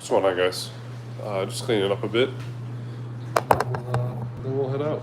What's going on, guys? Just cleaning up a bit. Then we'll head out.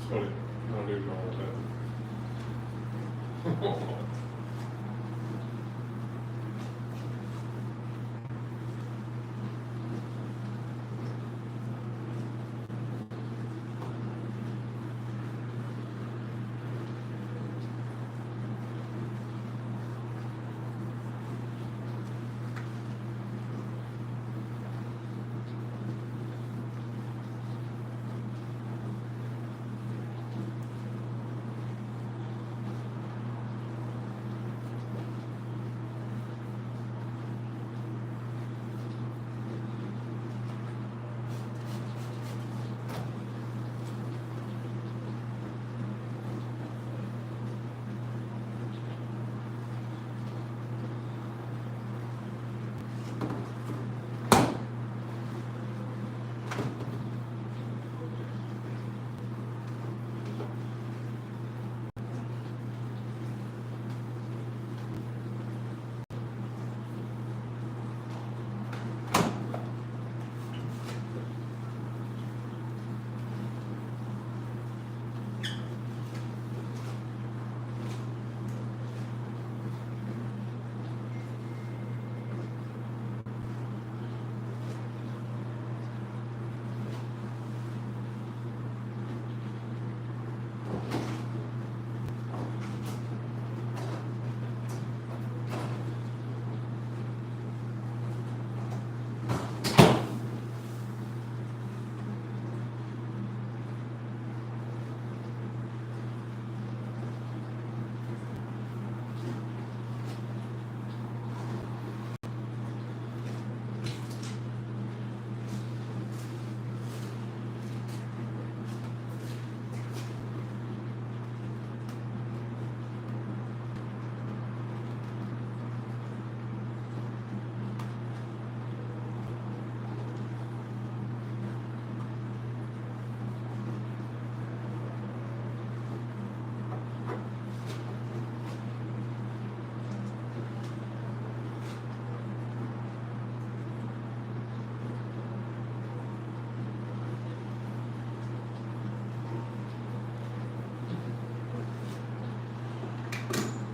funny. I don't even know what that.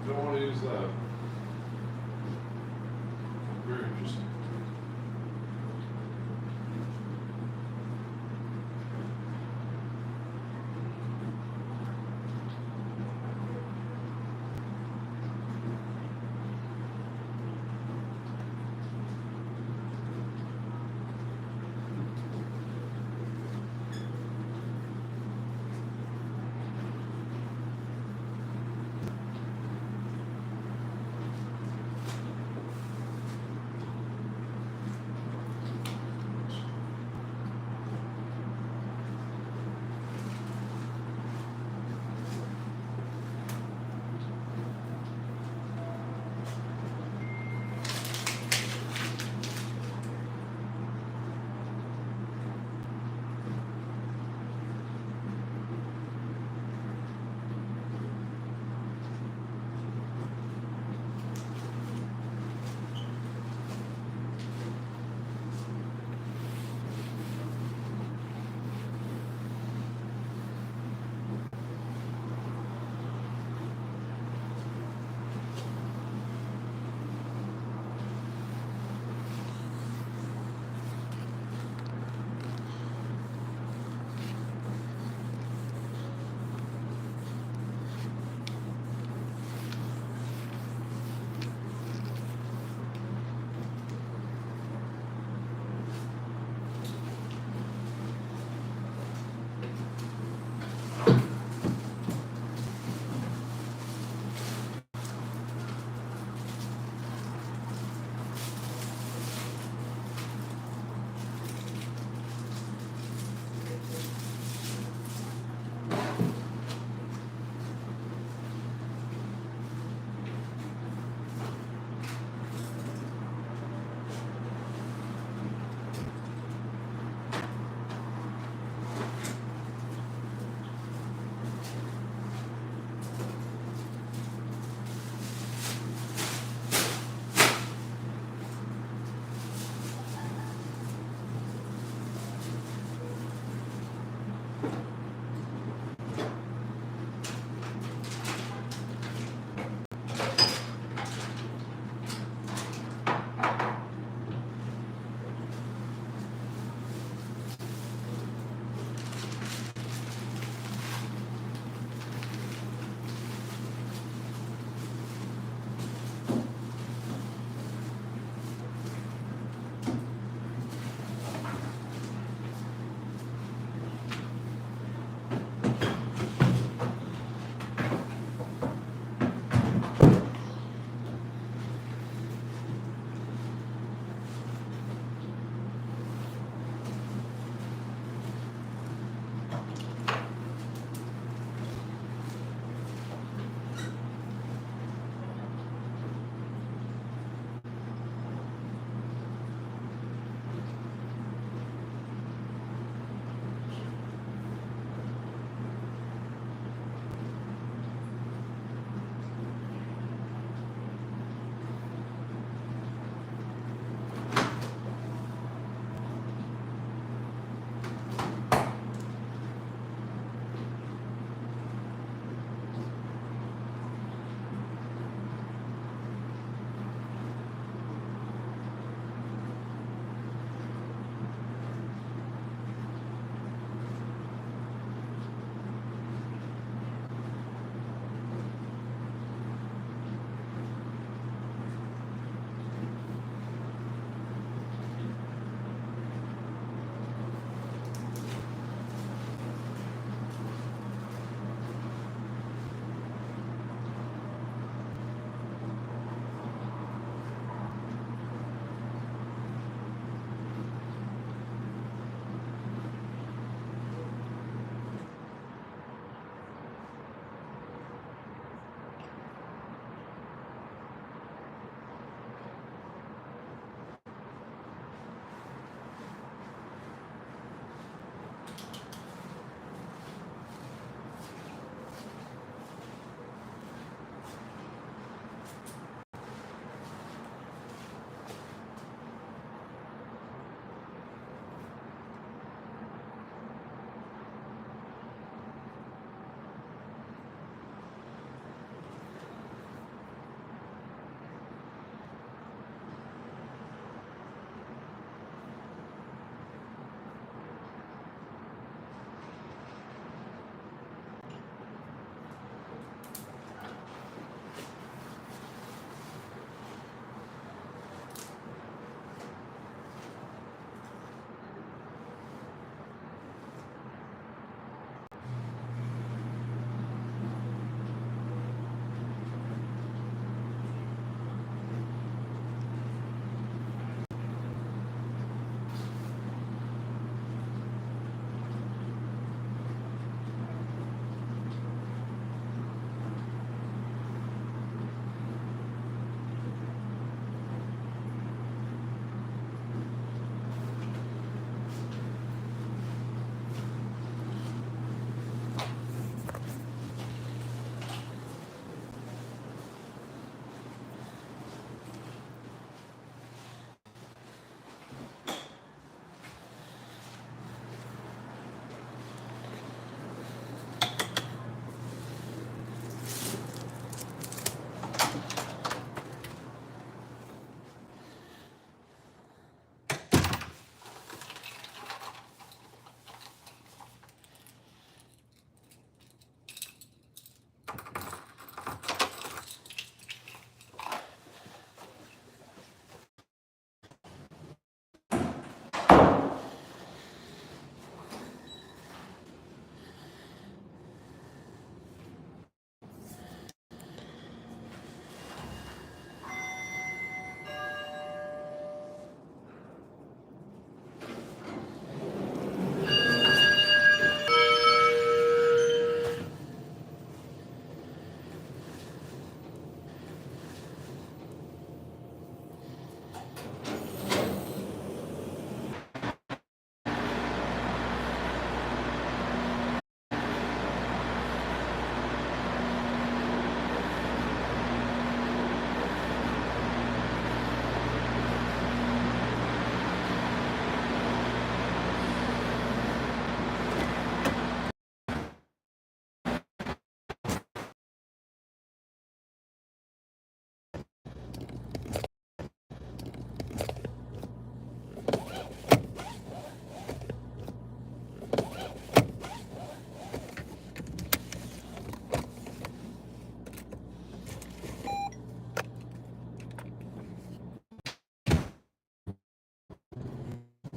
Don't want to use that. Very interesting.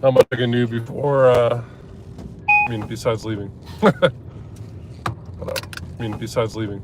How much I can do before, besides leaving. Besides leaving.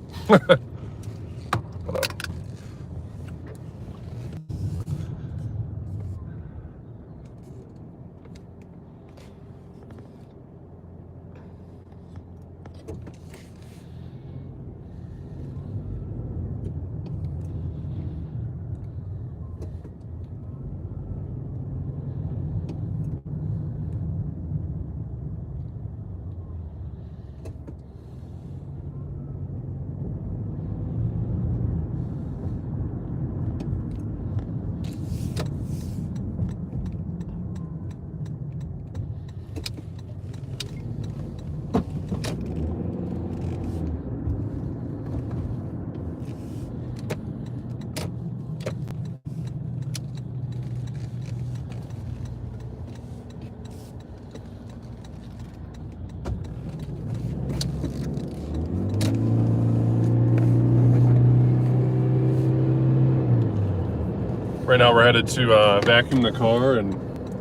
Right now we're headed to vacuum the car and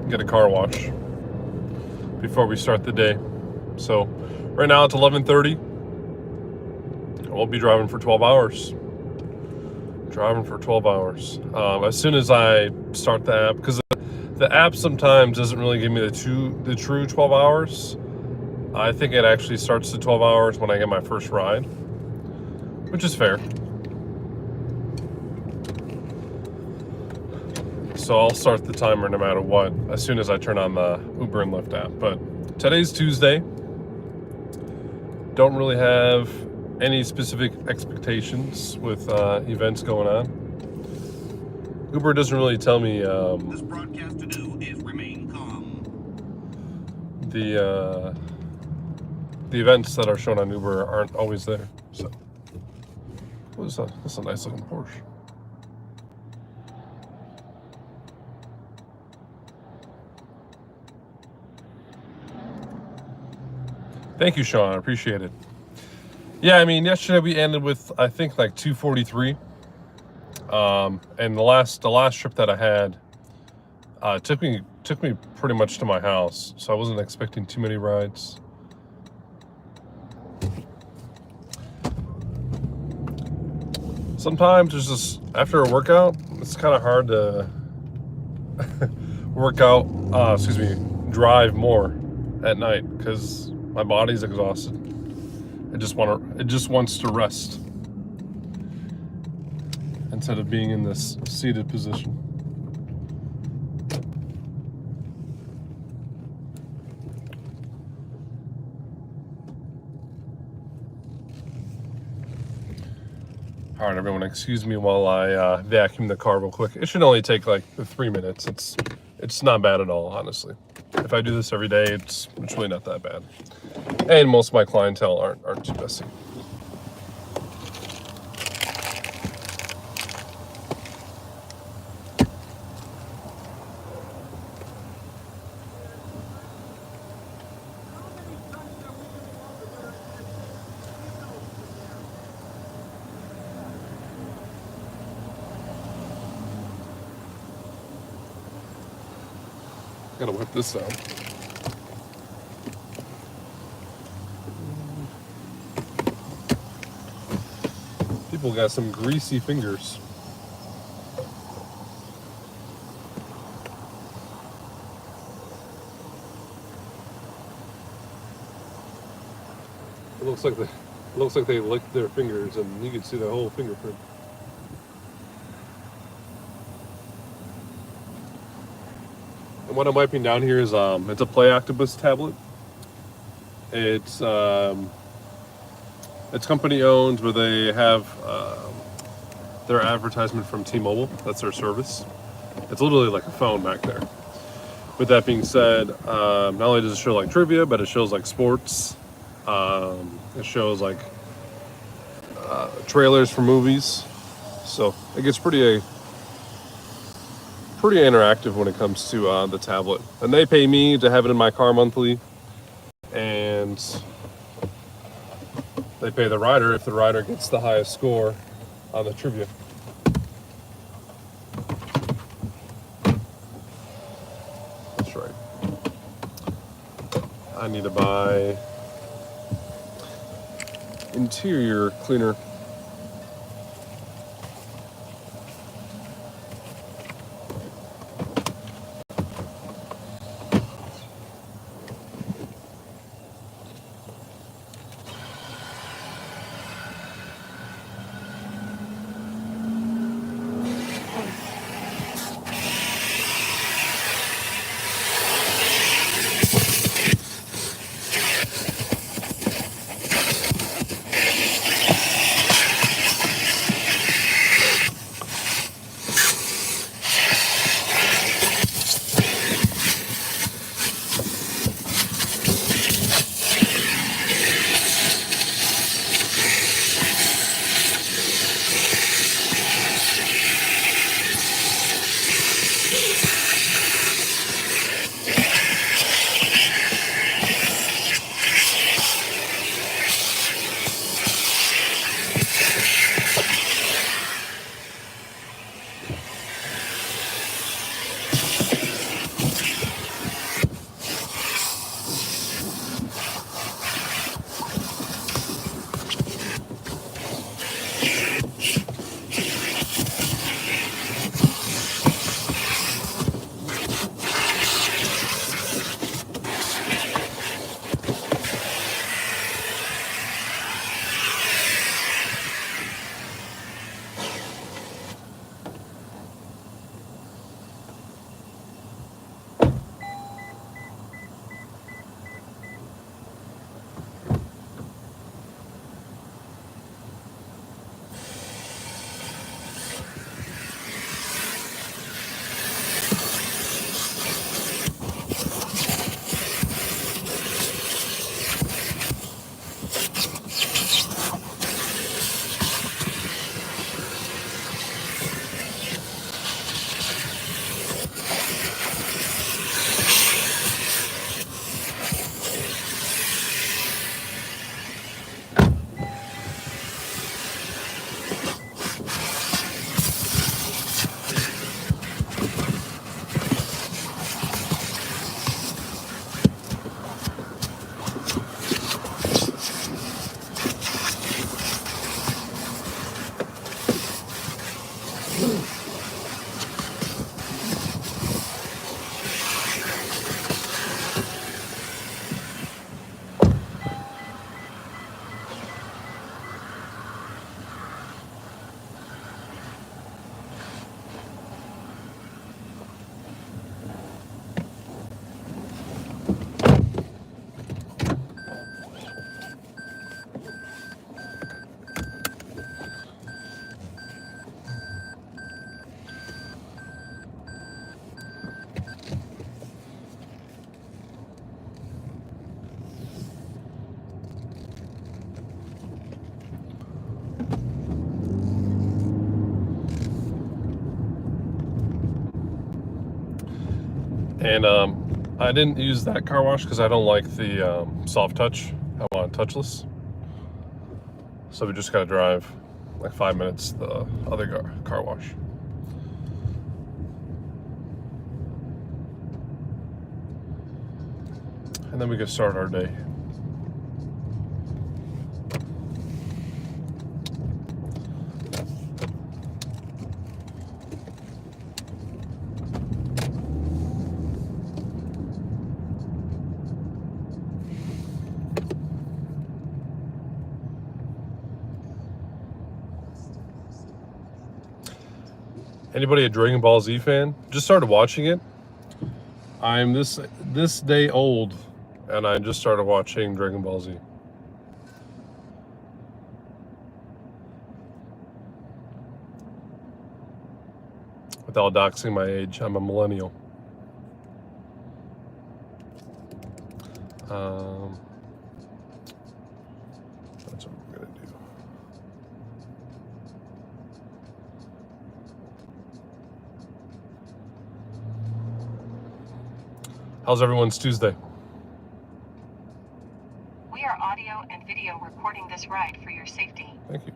get a car wash before we start the day. So right now it's 11:30. We'll be driving for 12 hours. As soon as I start the app, because the app sometimes doesn't really give me the true 12 hours. I think it actually starts the 12 hours when I get my first ride, which is fair. So I'll start the timer no matter what as soon as I turn on the Uber and Lyft app. But today's Tuesday. Don't really have any specific expectations with events going on. Uber doesn't really tell me this broadcast to do is remain calm. The events that are shown on Uber aren't always there. So that's a nice looking Porsche. Thank you, Sean. I appreciate it. Yeah, yesterday we ended with, I think, like 243. And the last trip that I had took me pretty much to my house, so I wasn't expecting too many rides. Sometimes there's just, after a workout, it's kind of hard to drive more at night because my body's exhausted. It just wants to rest instead of being in this seated position. All right, everyone, excuse me while I vacuum the car real quick. It should only take like 3 minutes. It's not bad at all, honestly. If I do this every day, it's really not that bad. And most of my clientele aren't too messy. Gotta whip this out. People got some greasy fingers. It looks like they licked their fingers, and you can see the whole fingerprint. And what I'm wiping down here is it's a Play Octopus tablet. It's company owned, where they have their advertisement from T-Mobile. That's their service. It's literally like a phone back there. With that being said, not only does it show like trivia, but it shows like sports. It shows like trailers for movies. So it gets pretty interactive when it comes to the tablet. And they pay me to have it in my car monthly, and they pay the rider if the rider gets the highest score on the trivia. That's right. I need to buy interior cleaner. And I didn't use that car wash because I don't like the soft touch. I want touchless. So we just gotta drive like 5 minutes to the other car wash. And then we can start our day. Anybody a Dragon Ball Z fan? Just started watching it. I'm this day old, and I just started watching Dragon Ball Z. Without doxing my age, I'm a millennial. That's what we're gonna do. How's everyone's Tuesday? We are audio and video recording this ride for your safety. Thank you.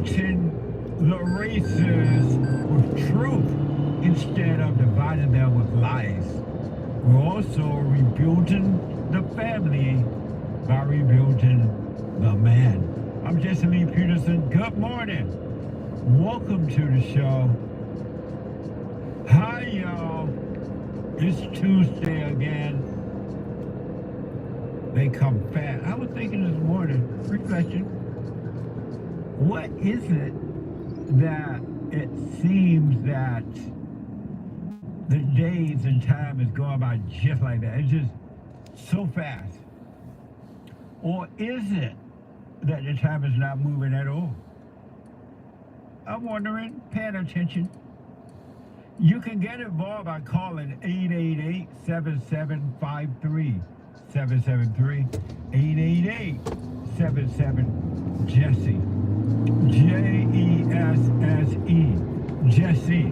connecting the races with truth instead of dividing them with lies. We're also rebuilding the family by rebuilding the man. I'm Jesse Lee Peterson. Good morning. Welcome to the show. Hi, y'all. It's Tuesday again. They come fast. I was thinking this morning, reflection, what is it that it seems that the days and time is going by just like that? It's just so fast. Or is it that the time is not moving at all? I'm wondering, paying attention. You can get involved by calling 888-7753. 888-77-JESSE. Jesse. Jesse.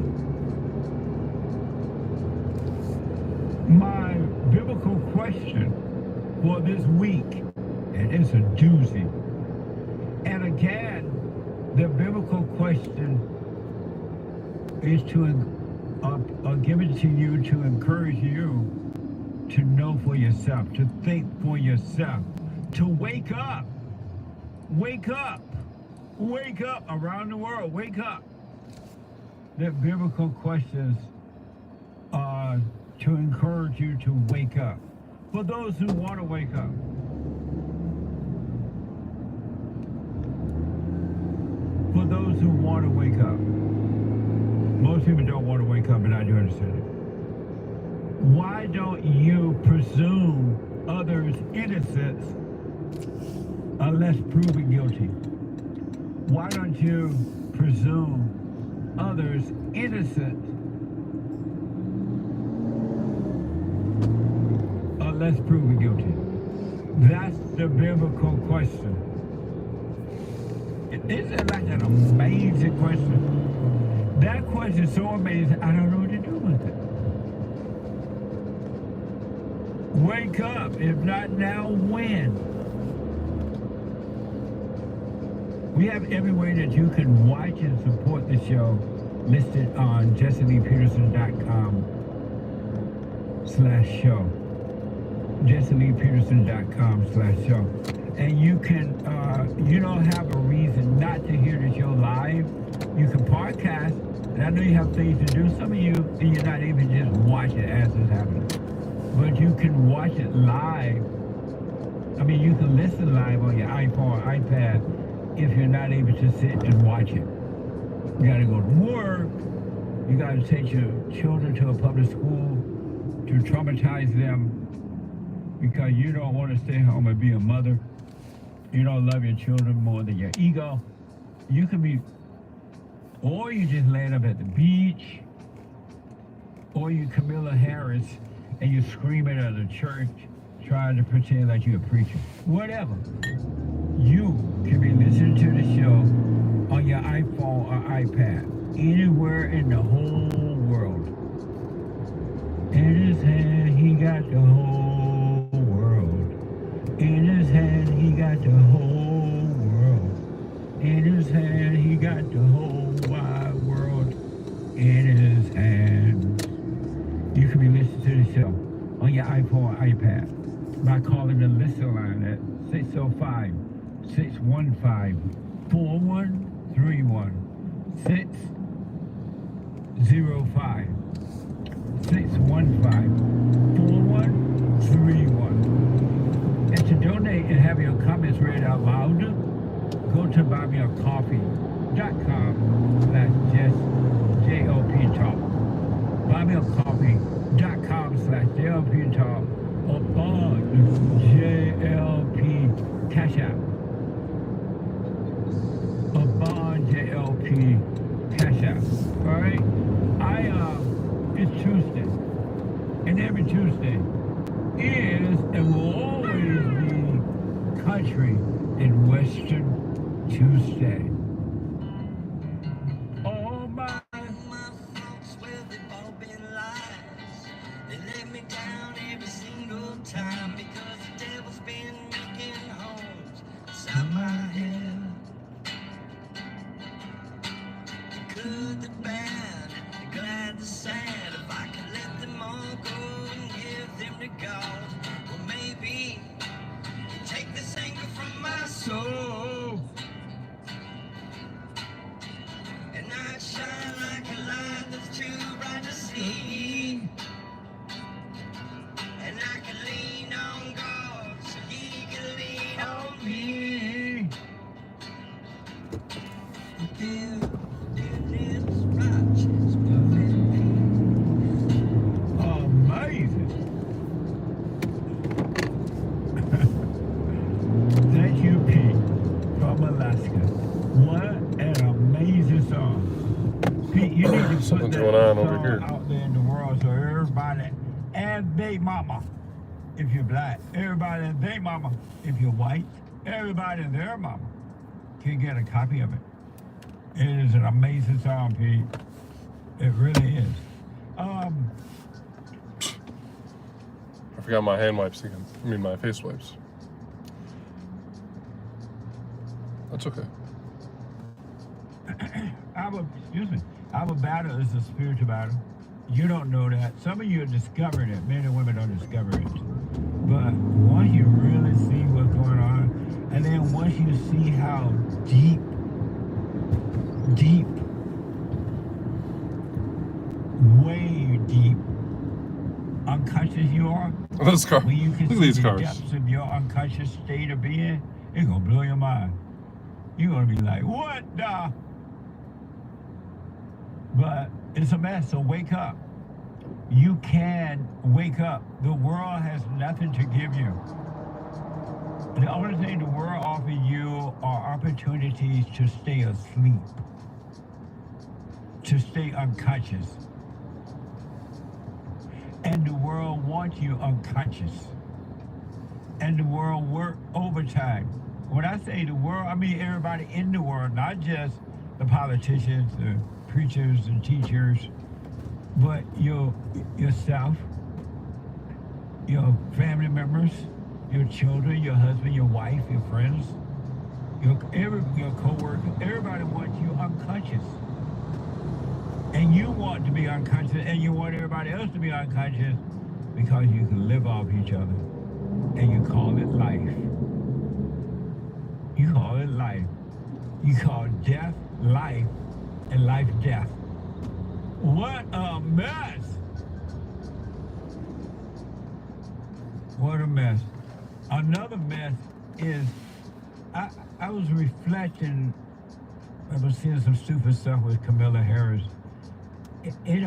My biblical question for this week, and it's a doozy. And again, the biblical question is given to you to encourage you to know for yourself, to think for yourself, to wake up. Wake up. Wake up around the world. Wake up. The biblical questions are to encourage you to wake up. For those who want to wake up. For those who want to wake up. Most people don't want to wake up, and I do understand it. Why don't you presume others' innocence unless proven guilty? Why don't you presume others' innocent unless proven guilty? That's the biblical question. Isn't it like an amazing question? That question is so amazing, I don't know what to do with it. Wake up. If not now, when? We have every way that you can watch and support the show listed on jesseleepeterson.com/show. jesseleepeterson.com/show. And you can, you don't have a reason not to hear the show live. You can podcast, and I know you have things to do. Some of you, you're not able to just watch it as it's happening. But you can watch it live. I mean, you can listen live on your iPhone or iPad if you're not able to sit and watch it. You gotta go to work. You gotta take your children to a public school to traumatize them because you don't want to stay home and be a mother. You don't love your children more than your ego. You can be, or you just land up at the beach, or you Camilla Harris and you screaming at the church trying to pretend like you're a preacher. Whatever. You can be listening to the show on your iPhone or iPad, anywhere in the whole world. In his hand, he got the whole world. In his hand, he got the whole world. In his hand, he got the whole wide world. In his hand. You can be listening to the show on your iPhone or iPad by calling the listen line at 605-615-4131. 605-615-4131. And to donate and have your comments read out loud, go to buymeacoffee.com/JLP Talk. buymeacoffee.com/JLP Talk or on JLP Cash App. Or Bond JLP Cash App. Alright? It's Tuesday. And every Tuesday is and will always be Country and Western Tuesday. Oh my. My folks, well, they've all been lies. They let me down every single time because the devil's been making homes inside my head. good, the bad, the glad, the sad. If I could let them all go and give them to God, well, maybe you take this anger from my soul. And I'd shine like a light that's too bright to see. And I can lean on God so He can lean on me. Forgiveness, righteous, perfect Amazing. Thank you, Pete, from Alaska. What an amazing song. Pete, you need to put Something's that going on over song here. out there in the world so everybody and they mama, if you're black, everybody and they mama, if you're white, everybody and their mama can get a copy of it. It is an amazing song, Pete. It really is. I forgot my hand wipes again. I mean, my face wipes. That's okay. Our battle is a spiritual battle. You don't know that. Some of you are discovering it. Men and women don't discover it. But once you really see what's going on, and then once you see how deep, way deep, unconscious you are, This car. when you can Look at see these the cars. depths of your unconscious state of being, it's gonna blow your mind. You're gonna be like, what the? But it's a mess, so wake up. You can wake up. The world has nothing to give you. The only thing the world offers you are opportunities to stay asleep, to stay unconscious. And the world wants you unconscious. And the world work overtime. When I say the world, I mean everybody in the world, not just the politicians, the preachers and teachers, but yourself, your family members, your children, your husband, your wife, your friends, your co-workers. Everybody wants you unconscious. And you want to be unconscious, and you want everybody else to be unconscious because you can live off each other. And you call it life. You call it life. You call death life and life death. What a mess! What a mess. Another mess is, I was reflecting, I was seeing some stupid stuff with Camilla Harris. It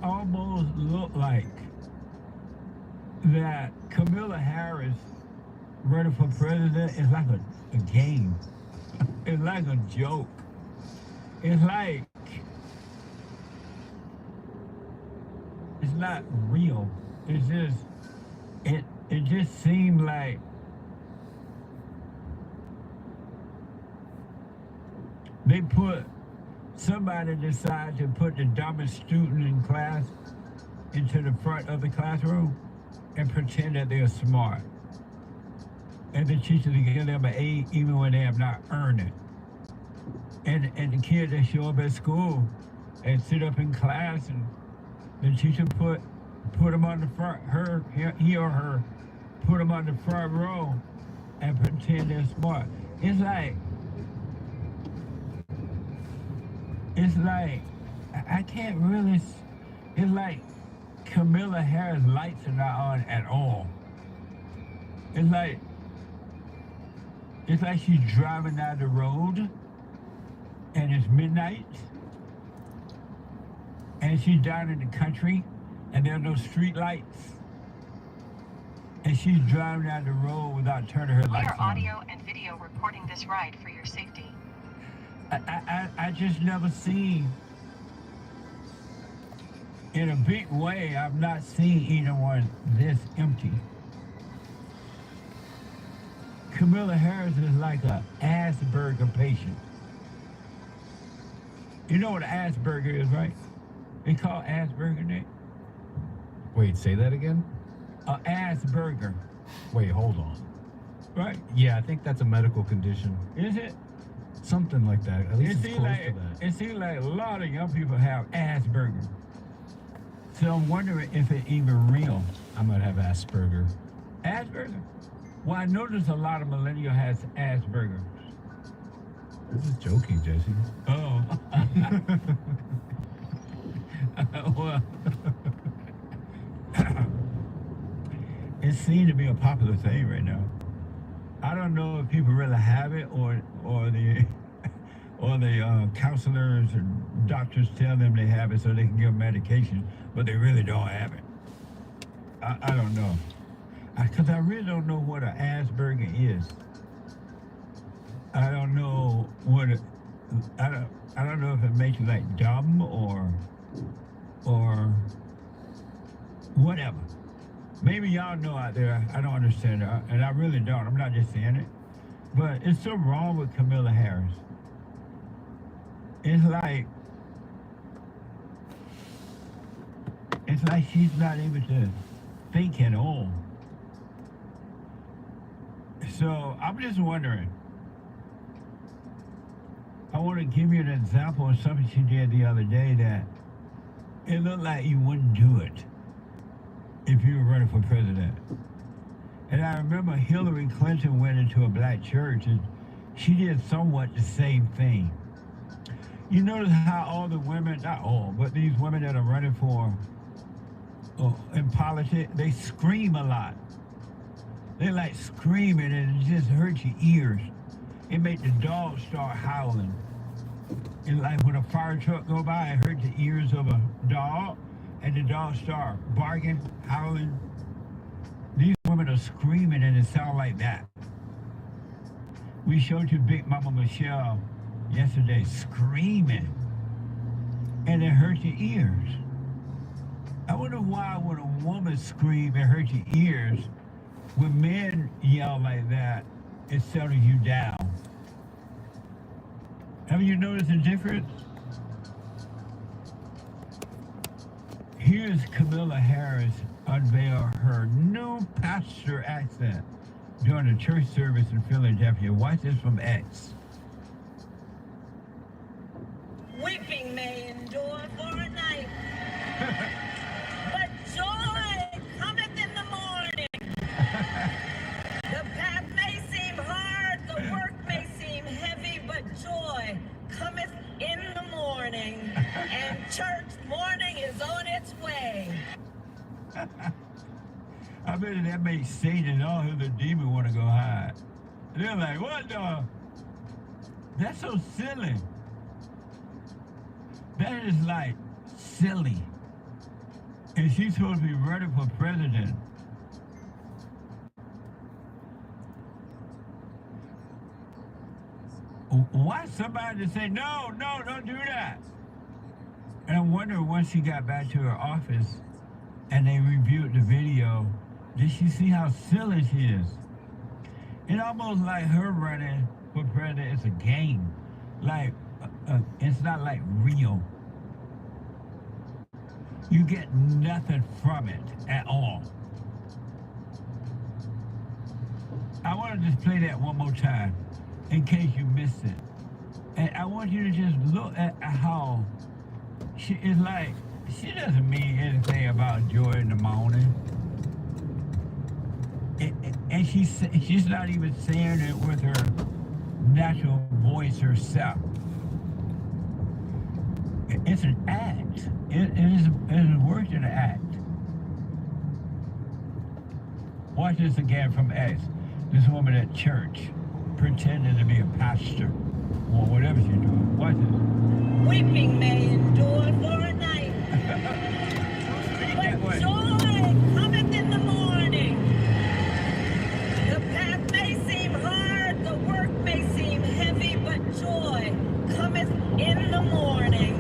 almost looked like that Camilla Harris running for president is like a game. It's like a joke. It's like, it's not real. It's just, it just seemed like they put, somebody decided to put the dumbest student in class into the front of the classroom and pretend that they're smart. And the teacher to give them an A even when they have not earned it. And the kids that show up at school and sit up in class, and the teacher put them on the front, he or her, put them on the front row and pretend they're smart. It's like, I can't really, it's like Camilla Harris lights are not on at all. It's like she's driving down the road and it's midnight and she's down in the country and there are no street lights and she's driving down the road without turning her We lights are on. audio and video recording this ride for your safety. I just never seen, in a big way, I've not seen anyone this empty. Camilla Harris is like a Asperger patient. You know what Asperger is, right? They call Asperger, Nick? Wait, say that again? Asperger, Wait, hold on. right? Yeah, I think that's a medical condition. Is it? Something like that. At least It it's seems close like to that. it seems like a lot of young people have Asperger. So I'm wondering if it's even real. I might have Asperger. Asperger? Well, I notice a lot of millennial has Asperger. This is joking, Jesse. Oh. Well, it seems to be a popular thing right now. I don't know if people really have it or the counselors and doctors tell them they have it so they can give medication, but they really don't have it. I don't know. Because I really don't know what an Asperger is. I don't know what it, I don't know if it makes you like dumb or whatever. Maybe y'all know out there. I don't understand it, and I really don't. I'm not just saying it, but it's so wrong with Kamala Harris. It's like she's not able to think at all. So I'm just wondering. I want to give you an example of something she did the other day that it looked like you wouldn't do it if you were running for president. And I remember Hillary Clinton went into a black church and she did somewhat the same thing. You notice how all the women, not all, but these women that are running for in politics, they scream a lot. They like screaming and it just hurts your ears. It made the dogs start howling. And like when a fire truck go by, it hurt the ears of a dog, and the dog start barking, howling. These women are screaming and it sounds like that. We showed you Big Mama Michelle yesterday screaming, and it hurt your ears. I wonder why when a woman screams, it hurts your ears. When men yell like that, it settles you down. Have you noticed the difference? Here's Kamala Harris unveil her new pastor accent during a church service in Philadelphia. Watch this from X. Weeping may endure for a night, but joy cometh in the morning. The path may seem hard, the work may seem heavy, but joy cometh in the morning, and church morning is on its way. I bet that makes Satan and all of the demons want to go hide. They're like, what the? That's so silly. That is like silly. And she's supposed to be running for president. Why somebody to say, no, don't do that? And I wonder once she got back to her office and they reviewed the video, did she see how silly she is? It almost like her running for president is a game. Like, it's not like real. You get nothing from it at all. I want to just play that one more time in case you missed it. And I want you to just look at how she is like, she doesn't mean anything about joy in the morning. And she's not even saying it with her natural voice herself. It's an act. It is worse than an act. Watch this again from X. This woman at church pretending to be a pastor or whatever she's doing. Watch this. Weeping may endure for a night, but joy cometh in the morning. The path may seem hard, the work may seem heavy, but joy cometh in the morning,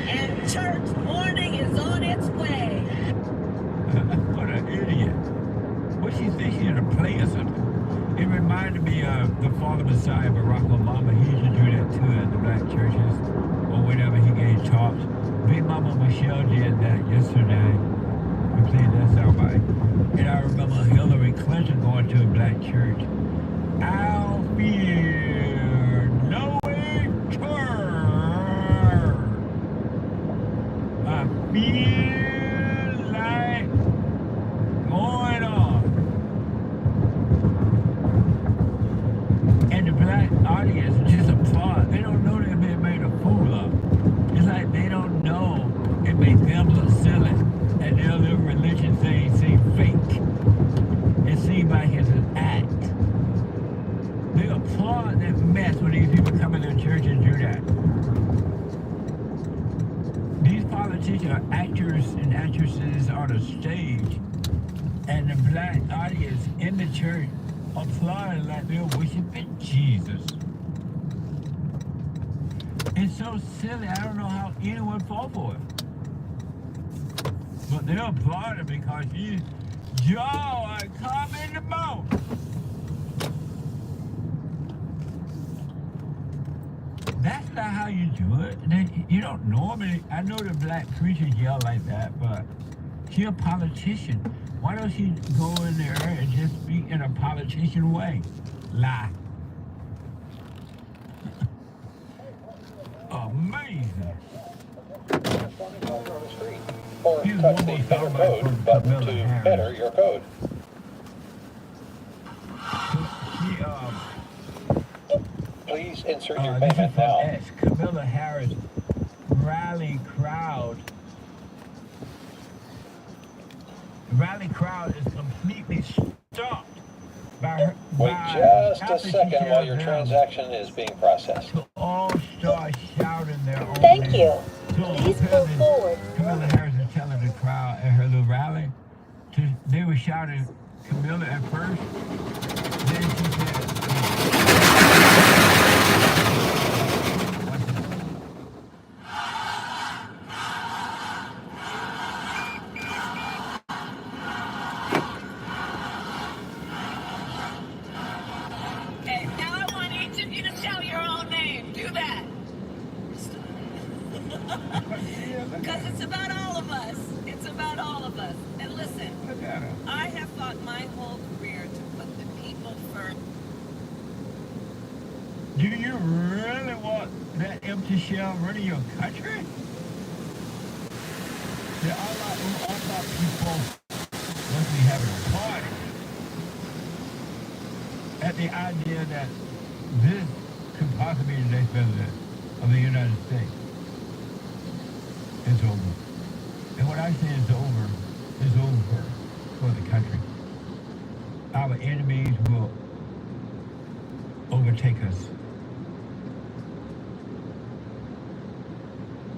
and church morning is on its way. What an idiot. What she think she's in a play or something? It reminded me of the Father Messiah, Barack Obama. He used to do that too at the black churches or whenever he gave talks. Big Mama Michelle did that yesterday. We played that soundbite. And I remember Hillary Clinton going to a black church. I'll fear no audience just applaud. They don't know they're being made a fool of. It's like they don't know it makes them look silly. And their little religion things seem fake. It seems like it's an act. They applaud that mess when these people come in their church and do that. These politicians are actors and actresses on a stage, and the black audience in the church applauding like they're worshiping Jesus. It's so silly. I don't know how anyone fall for it. But they're applauding because Joe, I come in the boat. That's not how you do it. You don't normally, I know the black preachers yell like that, but she's a politician. Why don't she go in there and just speak in a politician way? Lie. Amazing. Or Here's touch one the more better soundbite from code button Camilla to Harris. better your code. She, Please insert your this is payment from now. X. Camilla Harris rally crowd. The rally crowd is completely stopped by her. Wait just a second while your tells them transaction is being processed. to all start shouting their own Thank name. you. So Please move forward. Camilla Harris is telling the crowd at her little rally, they were shouting Camilla at first. Then she said, Okay, now I want each of you to shout your own name. Do that. Because it's about all of us. It's about all of us. And listen, look at her. I have fought my whole career to put the people first. Do you really want that empty shell running your country? There are a lot of people must be having a party at the idea that this could possibly be the next president of the United States. It's over. And when I say it's over for the country. Our enemies will overtake us.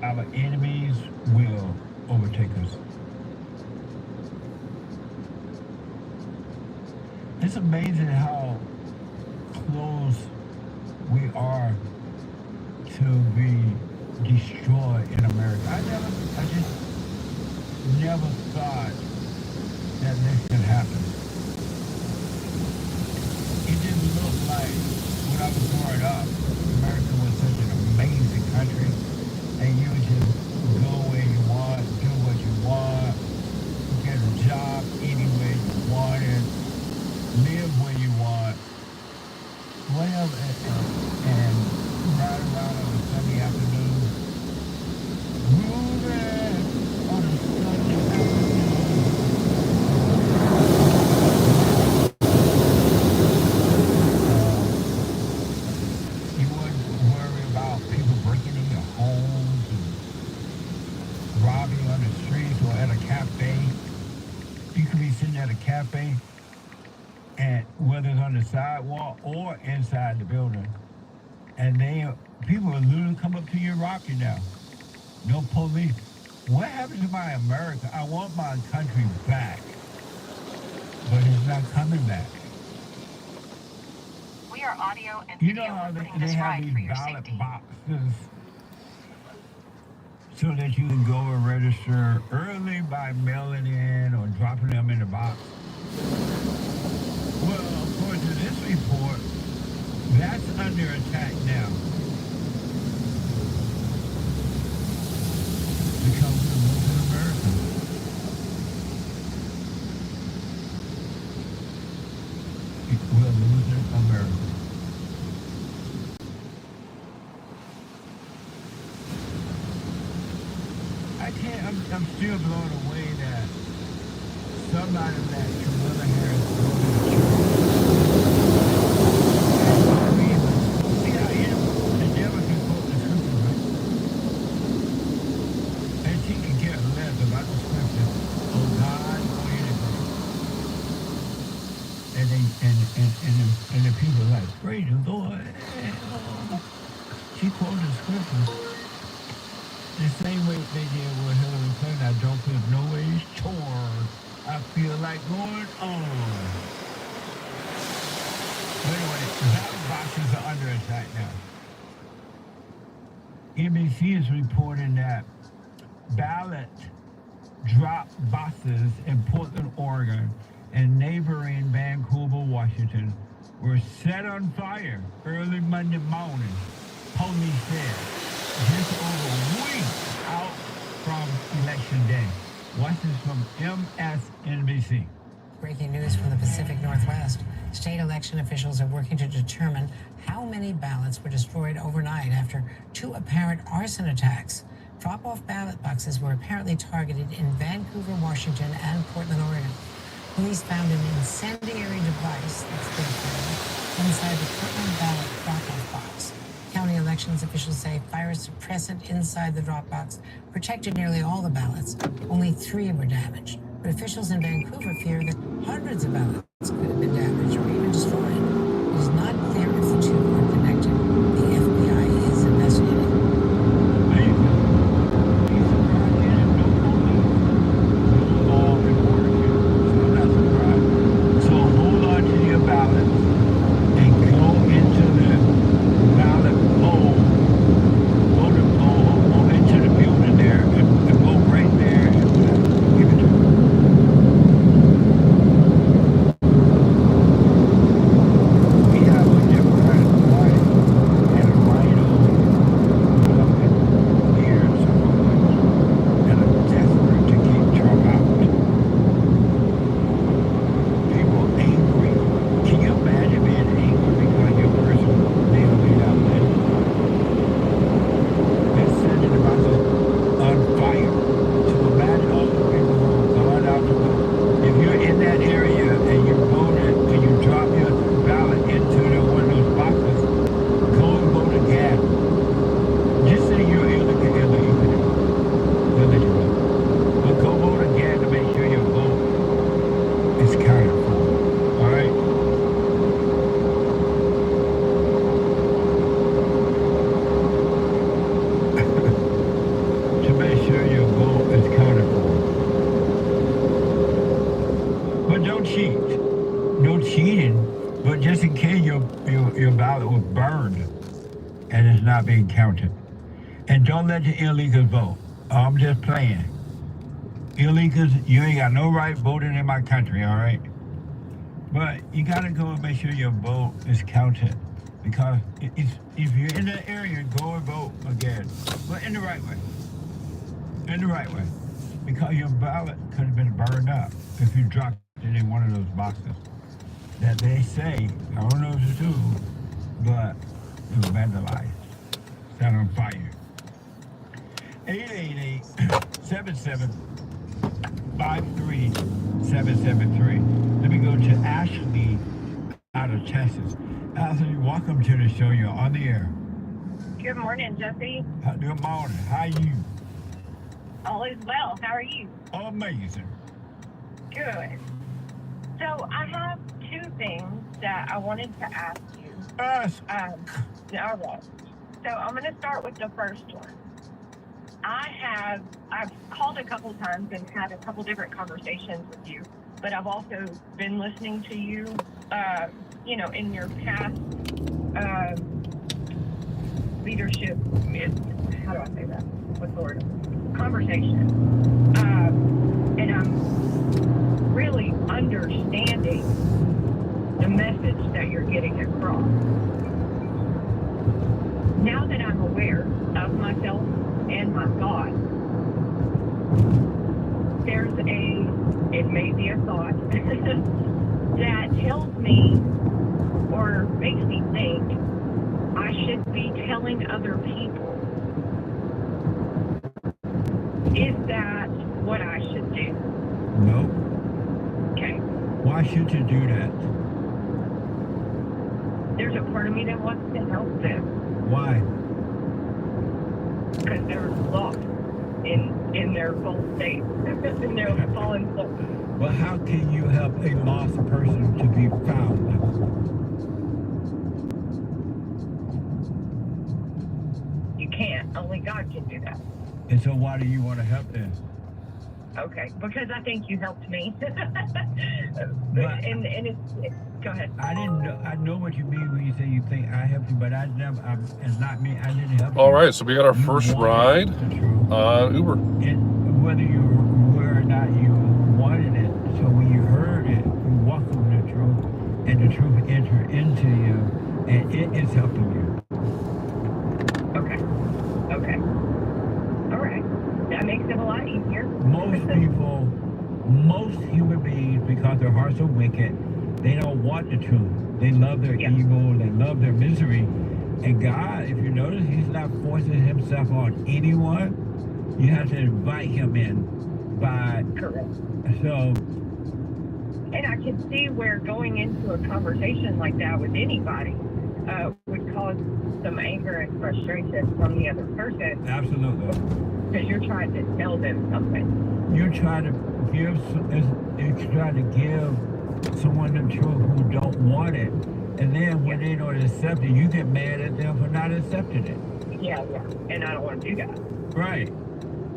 Our enemies will overtake us. It's amazing how close we are to be destroyed in America. I just never thought that this could happen. It didn't look like when I was growing up, America was such an amazing country, and you would just go where you want, do what you want, get a job anywhere you wanted, live where you want, whatever, and ride around on a Sunday afternoon, moving on a Sunday afternoon. You wouldn't worry about people breaking in your homes and robbing you on the streets or at a cafe. You could be sitting at a cafe, and whether it's on the sidewalk or inside the building, and people will literally come up to you and rob you now. No police. What happened to my America? I want my country back, but it's not coming back. We are audio and You know video how recording they this have ride these for your ballot safety. boxes so that you can go and register early by mailing in or dropping them in the box? Well, according to this report, that's under attack now. Because we're losing America. We're losing America. I'm still blown away that somebody that Camilla Harris go to the church. See how they did with Hillary Clinton. I don't feel nobody's chore. I feel like going on. But anyway, ballot boxes are under attack now. NBC is reporting that ballot drop boxes in Portland, Oregon, and neighboring Vancouver, Washington, were set on fire early Monday morning, police said, just over a week out from Election Day. Watch this from MSNBC. Breaking news from the Pacific Northwest. State election officials are working to determine how many ballots were destroyed overnight after two apparent arson attacks. Drop-off ballot boxes were apparently targeted in Vancouver, Washington, and Portland, Oregon. Police found an incendiary device that's been found inside the Portland ballot drop-off box. County elections officials say fire suppressant inside the drop box protected nearly all the ballots. Only 3 were damaged. But officials in Vancouver fear that hundreds of ballots could have been damaged or even destroyed. It is not clear if the two are connected. The FBI is investigating. So hold on to your ballot and go into the ballot poll. Go to poll into the building there and go right there and give it to them. We have a Democratic Party and a rhino leaders that are desperate to keep Trump out. People angry. Can you imagine being angry because your person nailed it out there? They're sending the boxes on fire. So imagine all the people who have gone out to vote. If you're in that area and you voted and you drop your ballot into one of those boxes, go and vote again. Just say you're illegal, they'll let you vote. But go vote again to make sure your vote is counted for. All right? To make sure your vote is counted for. But don't cheat. No cheating. But just in case your ballot was burned and it's not being counted. And don't let the illegals vote. I'm just playing. Illegals, you ain't got no right voting in my country, all right? But you gotta go and make sure your vote is counted. Because if you're in that area, go and vote again. But in the right way. In the right way. Because your ballot could have been burned up if you dropped it in one of those boxes. That they say, I don't know if it's true, but it was vandalized. Set on fire. 888-77-53773. Let me go to Ashley out of Texas. Ashley, welcome to the show. You're on the air. Good morning, Jesse. Good morning. How are you? All is well. How are you? Amazing. Good. So I have 2 things that I wanted to ask you. Ask. All right. So I'm going to start with the first one. I've called a couple times and had a couple different conversations with you, but I've also been listening to you, in your past leadership, how do I say that? What's the word? Conversation. And I'm really understanding the message that you're getting across. Now that I'm aware of myself and my thoughts, it may be a thought that tells me or makes me think I should be telling other people. Is that what I should do? No. Okay. Why should you do that? There's a part of me that wants to help them. Why? Because they're lost in their false state, in their fallen state. But how can you help a lost person to be found? You can't. Only God can do that. And so why do you want to help them? Okay, because I think you helped me. But and it's go ahead. I didn't know, I know what you mean when you say you think I helped you, but I never, it's not me, I didn't help you. All right, so we got our You first wanted ride the truth. on Uber. And whether you were or not you wanted it, so when you heard it, you welcomed the truth, and the truth entered into you, and it is helping you. Okay. Okay. All right. That makes it a lot easier. Most people, most human beings, because their hearts are wicked, they don't want the truth. They love their Yeah. evil, they love their misery. And God, if you notice, He's not forcing Himself on anyone. You have to invite Him in by, Correct. so, And I can see where going into a conversation like that with anybody would cause some anger and frustration from the other person absolutely. because you're trying to tell them something. You're trying to give someone the truth who don't want it. And then when they don't accept it, you get mad at them for not accepting it. Yeah, yeah. And I don't want to do that. Right.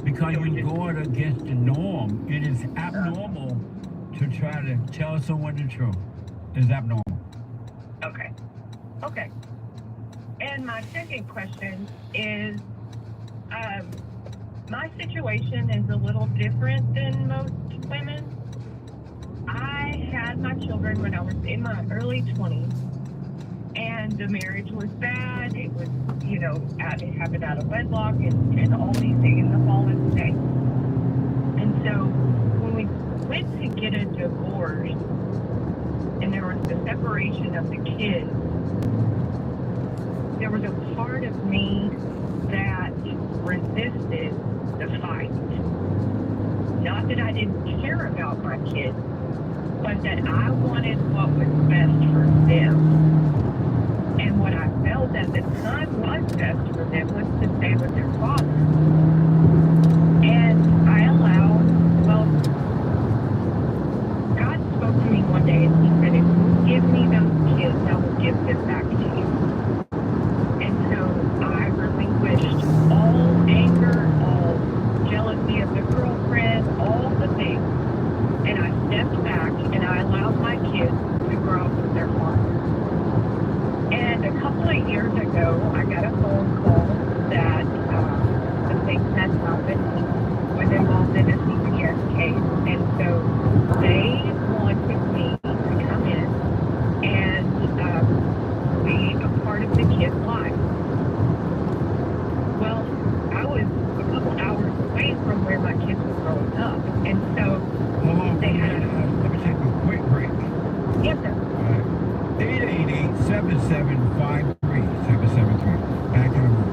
Because you're going against the norm. It is abnormal to try to tell someone the truth. It's abnormal. Okay. Okay. And my second question is, my situation is a little different than most women. I had my children when I was in my early 20s, and the marriage was bad. It was, it happened out of wedlock and all these things in the fallen state. And so when we went to get a divorce, and there was the separation of the kids, there was a part of me that resisted the fight. Not that I didn't care about my kids, but that I wanted what was best for them. And what I felt at the time was best for them was to stay with their father. And I allowed, God spoke to me one day and He said, if you give me those kids, I will give them back to you. And so I relinquished all anger, all jealousy of the girlfriend, all the things. And I stepped back and I allowed my kids to grow up with their father. And a couple of years ago, I got a phone call that some things had happened, was involved in a CPS case. And so they wanted me to come in and be a part of the kids' lives. Well, I was a couple hours away from where my kids were growing up. And so Hold on, they had let me take a quick break. Yes, sir. 888-775-3773. Back in a moment.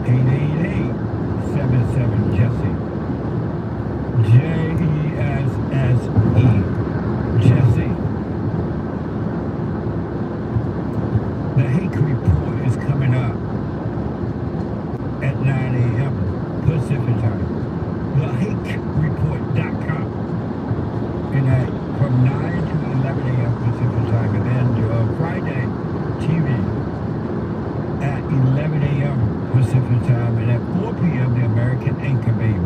Jesse. Jesse. Jesse. The hate report is coming up at 9 a.m. Pacific time. TheHateReport.com. And from 9 to 11 a.m. Pacific time. And then Friday TV at 11 a.m. Pacific time. And at 4 p.m. the American Anchor Baby.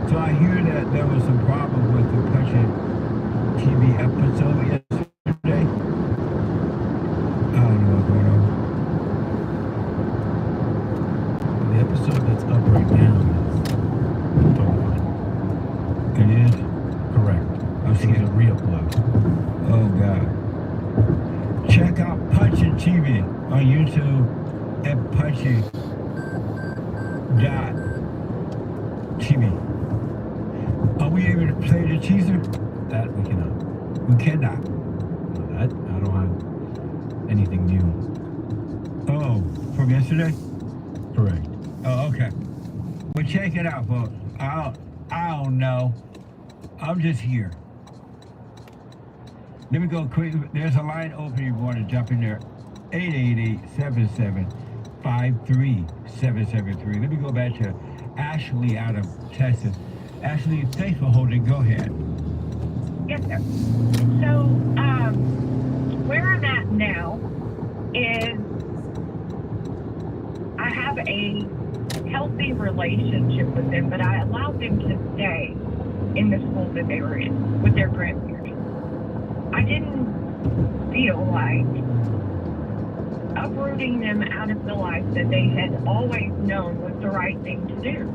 So I hear that there was some problem with the Punching TV episode yesterday. I don't know what's going on. The episode that's up right now is totally fine. It is? Correct. I'm It was a scared. re-upload. Oh, God. Check out Punching TV on YouTube at punching.tv. Are we able to play the teaser? That we cannot. We cannot. That, I don't have anything new. Oh, from yesterday? Correct. Oh, okay. Well, check it out, folks. I don't know. I'm just here. Let me go quick. There's a line open if you want to jump in there. 888-77-53773. Let me go back to Ashley out of Texas. Ashley, thanks for holding. Go ahead. Yes, sir. So, where I'm at now is I have a healthy relationship with them, but I allowed them to stay in the school that they were in with their grandparents. I didn't feel like uprooting them out of the life that they had always known was the right thing to do.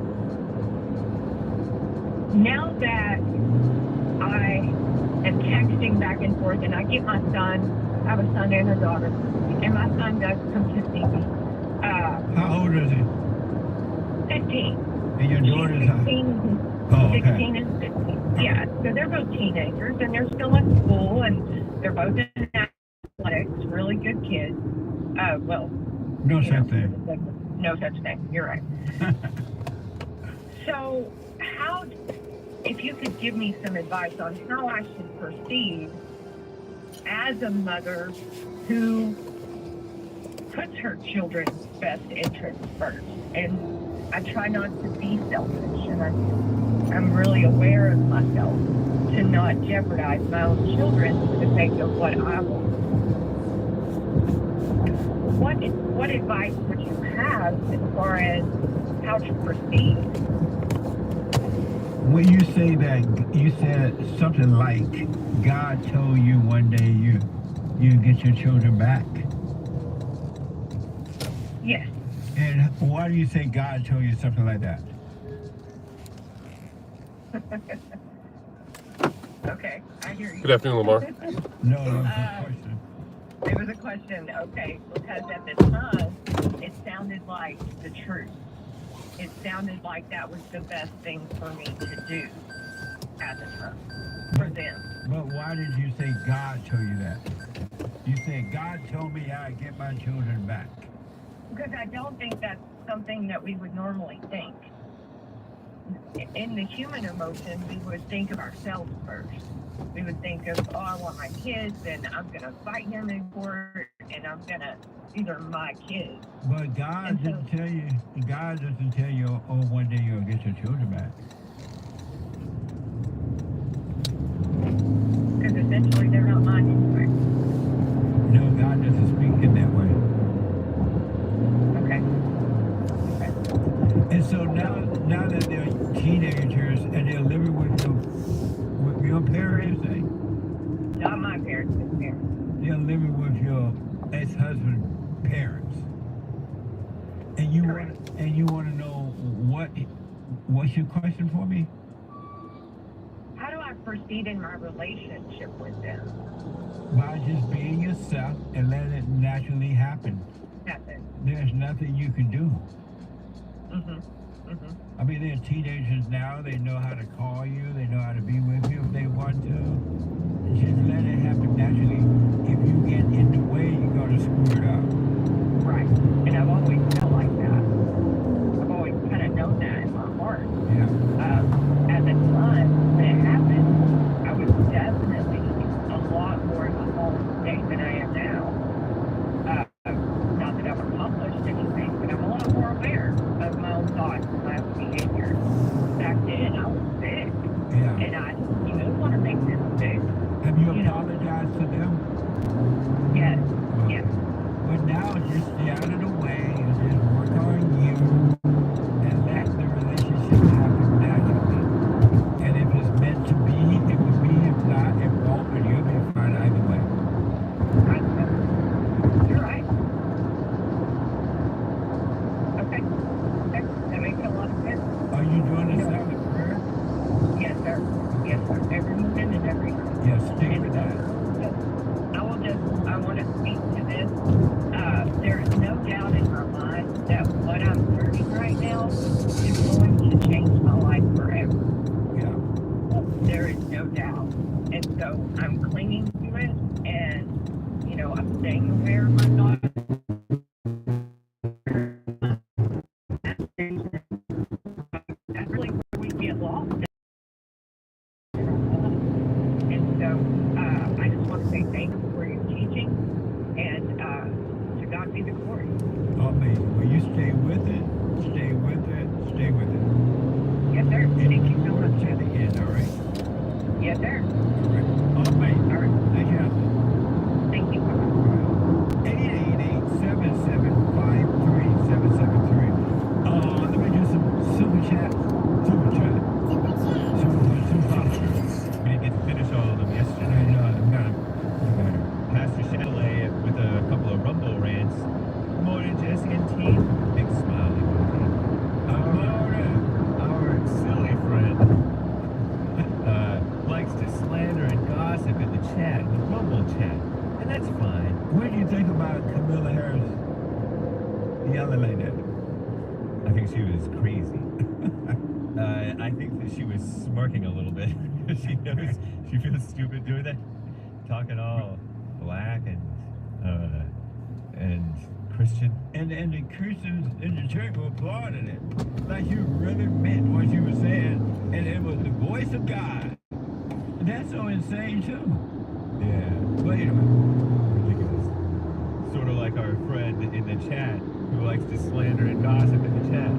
Now that I am texting back and forth, and I get my son, I have a son and a daughter, and my son does come to see me. How old is he? 15. And your daughter's She's how? 16, Oh, okay. 16 and 15. Yeah, so they're both teenagers, and they're still in school, and they're both in athletics, really good kids. Well, No you know, such thing. no such thing. You're right. So, if you could give me some advice on how I should proceed as a mother who puts her children's best interests first. And I try not to be selfish, and I'm really aware of myself to not jeopardize my own children for the sake of what I want. What advice would you have as far as how to proceed? When you say that, you said something like, God told you one day you get your children back. Yes. And why do you say God told you something like that? Okay, I hear you. Good afternoon, Lamar. No, no, it's a question. It was a question, okay, because at the time, it sounded like the truth. It sounded like that was the best thing for me to do at the time, for them. But why did you say God told you that? You said God told me I'd get my children back. Because I don't think that's something that we would normally think. In the human emotion, we would think of ourselves first. We would think of, oh, I want my kids, and I'm going to fight him in court, and I'm going to, these are my kids. But God doesn't tell you, oh, one day you'll get your children back. Because essentially they're not mine anyway. No, God doesn't speak in that way. Okay. And so now that they're teenagers and they're living with your parents, say? Not my parents, his parents. They're living with your ex-husband's parents. And you want to know what's your question for me? How do I proceed in my relationship with them? By just being yourself and letting it naturally happen. There's nothing you can do. I mean, they're teenagers now. They know how to call you. They know how to be with you if they want to. Just let it happen naturally. If you get in the way, you're going to screw it up. Right. And I've always felt like that. more aware of my own thoughts and my own behavior. Back then, I was sick, Yeah. and I, want to make them sick. Have you apologized to them? Yes, yes. But now just stay out of the way and just work on you and let the relationship happen naturally. And if it's meant to be, it will be. If not, it won't, but you'll be fine either way. Right. You're right. Okay. That makes a lot of sense. Are you doing the silent prayer? Yes, sir. Yes, sir. Every morning and every night. Yes, stick with that. I want to speak to this. There is no doubt in my mind that what I'm learning right now is going to change my life forever. Yeah. There is no doubt. And so I'm clinging to it, and, I'm staying aware of my thoughts. That's really where we get lost. And so I just want to say thank you for your teaching, and to God be the glory. Amazing. Well, you stay with it, stay with it, stay with it. Yes, sir. Thank you so much. To the end, all right? Yes, sir. All right. Amazing. All right. Thank you. Thank you. 888-775-3773. Let me do some super chat. Super chat. We didn't get to finish all of them yesterday. Pastor Chalet with a couple of Rumble rants. Good morning, Jesse and team. Big smile emoji. Our silly friend likes to slander and gossip in the chat, the Rumble chat, and that's fine. What do you think about Camilla Harris yelling like that? I think she was crazy. I think that she was smirking a little bit. She knows she feels stupid doing that, talking all black and Christian. And the Christians in the church were applauding it. Like you really meant what you were saying, and it was the voice of God. That's so insane too. Yeah. Wait a minute. Ridiculous. Sort of like our friend in the chat who likes to slander and gossip in the chat.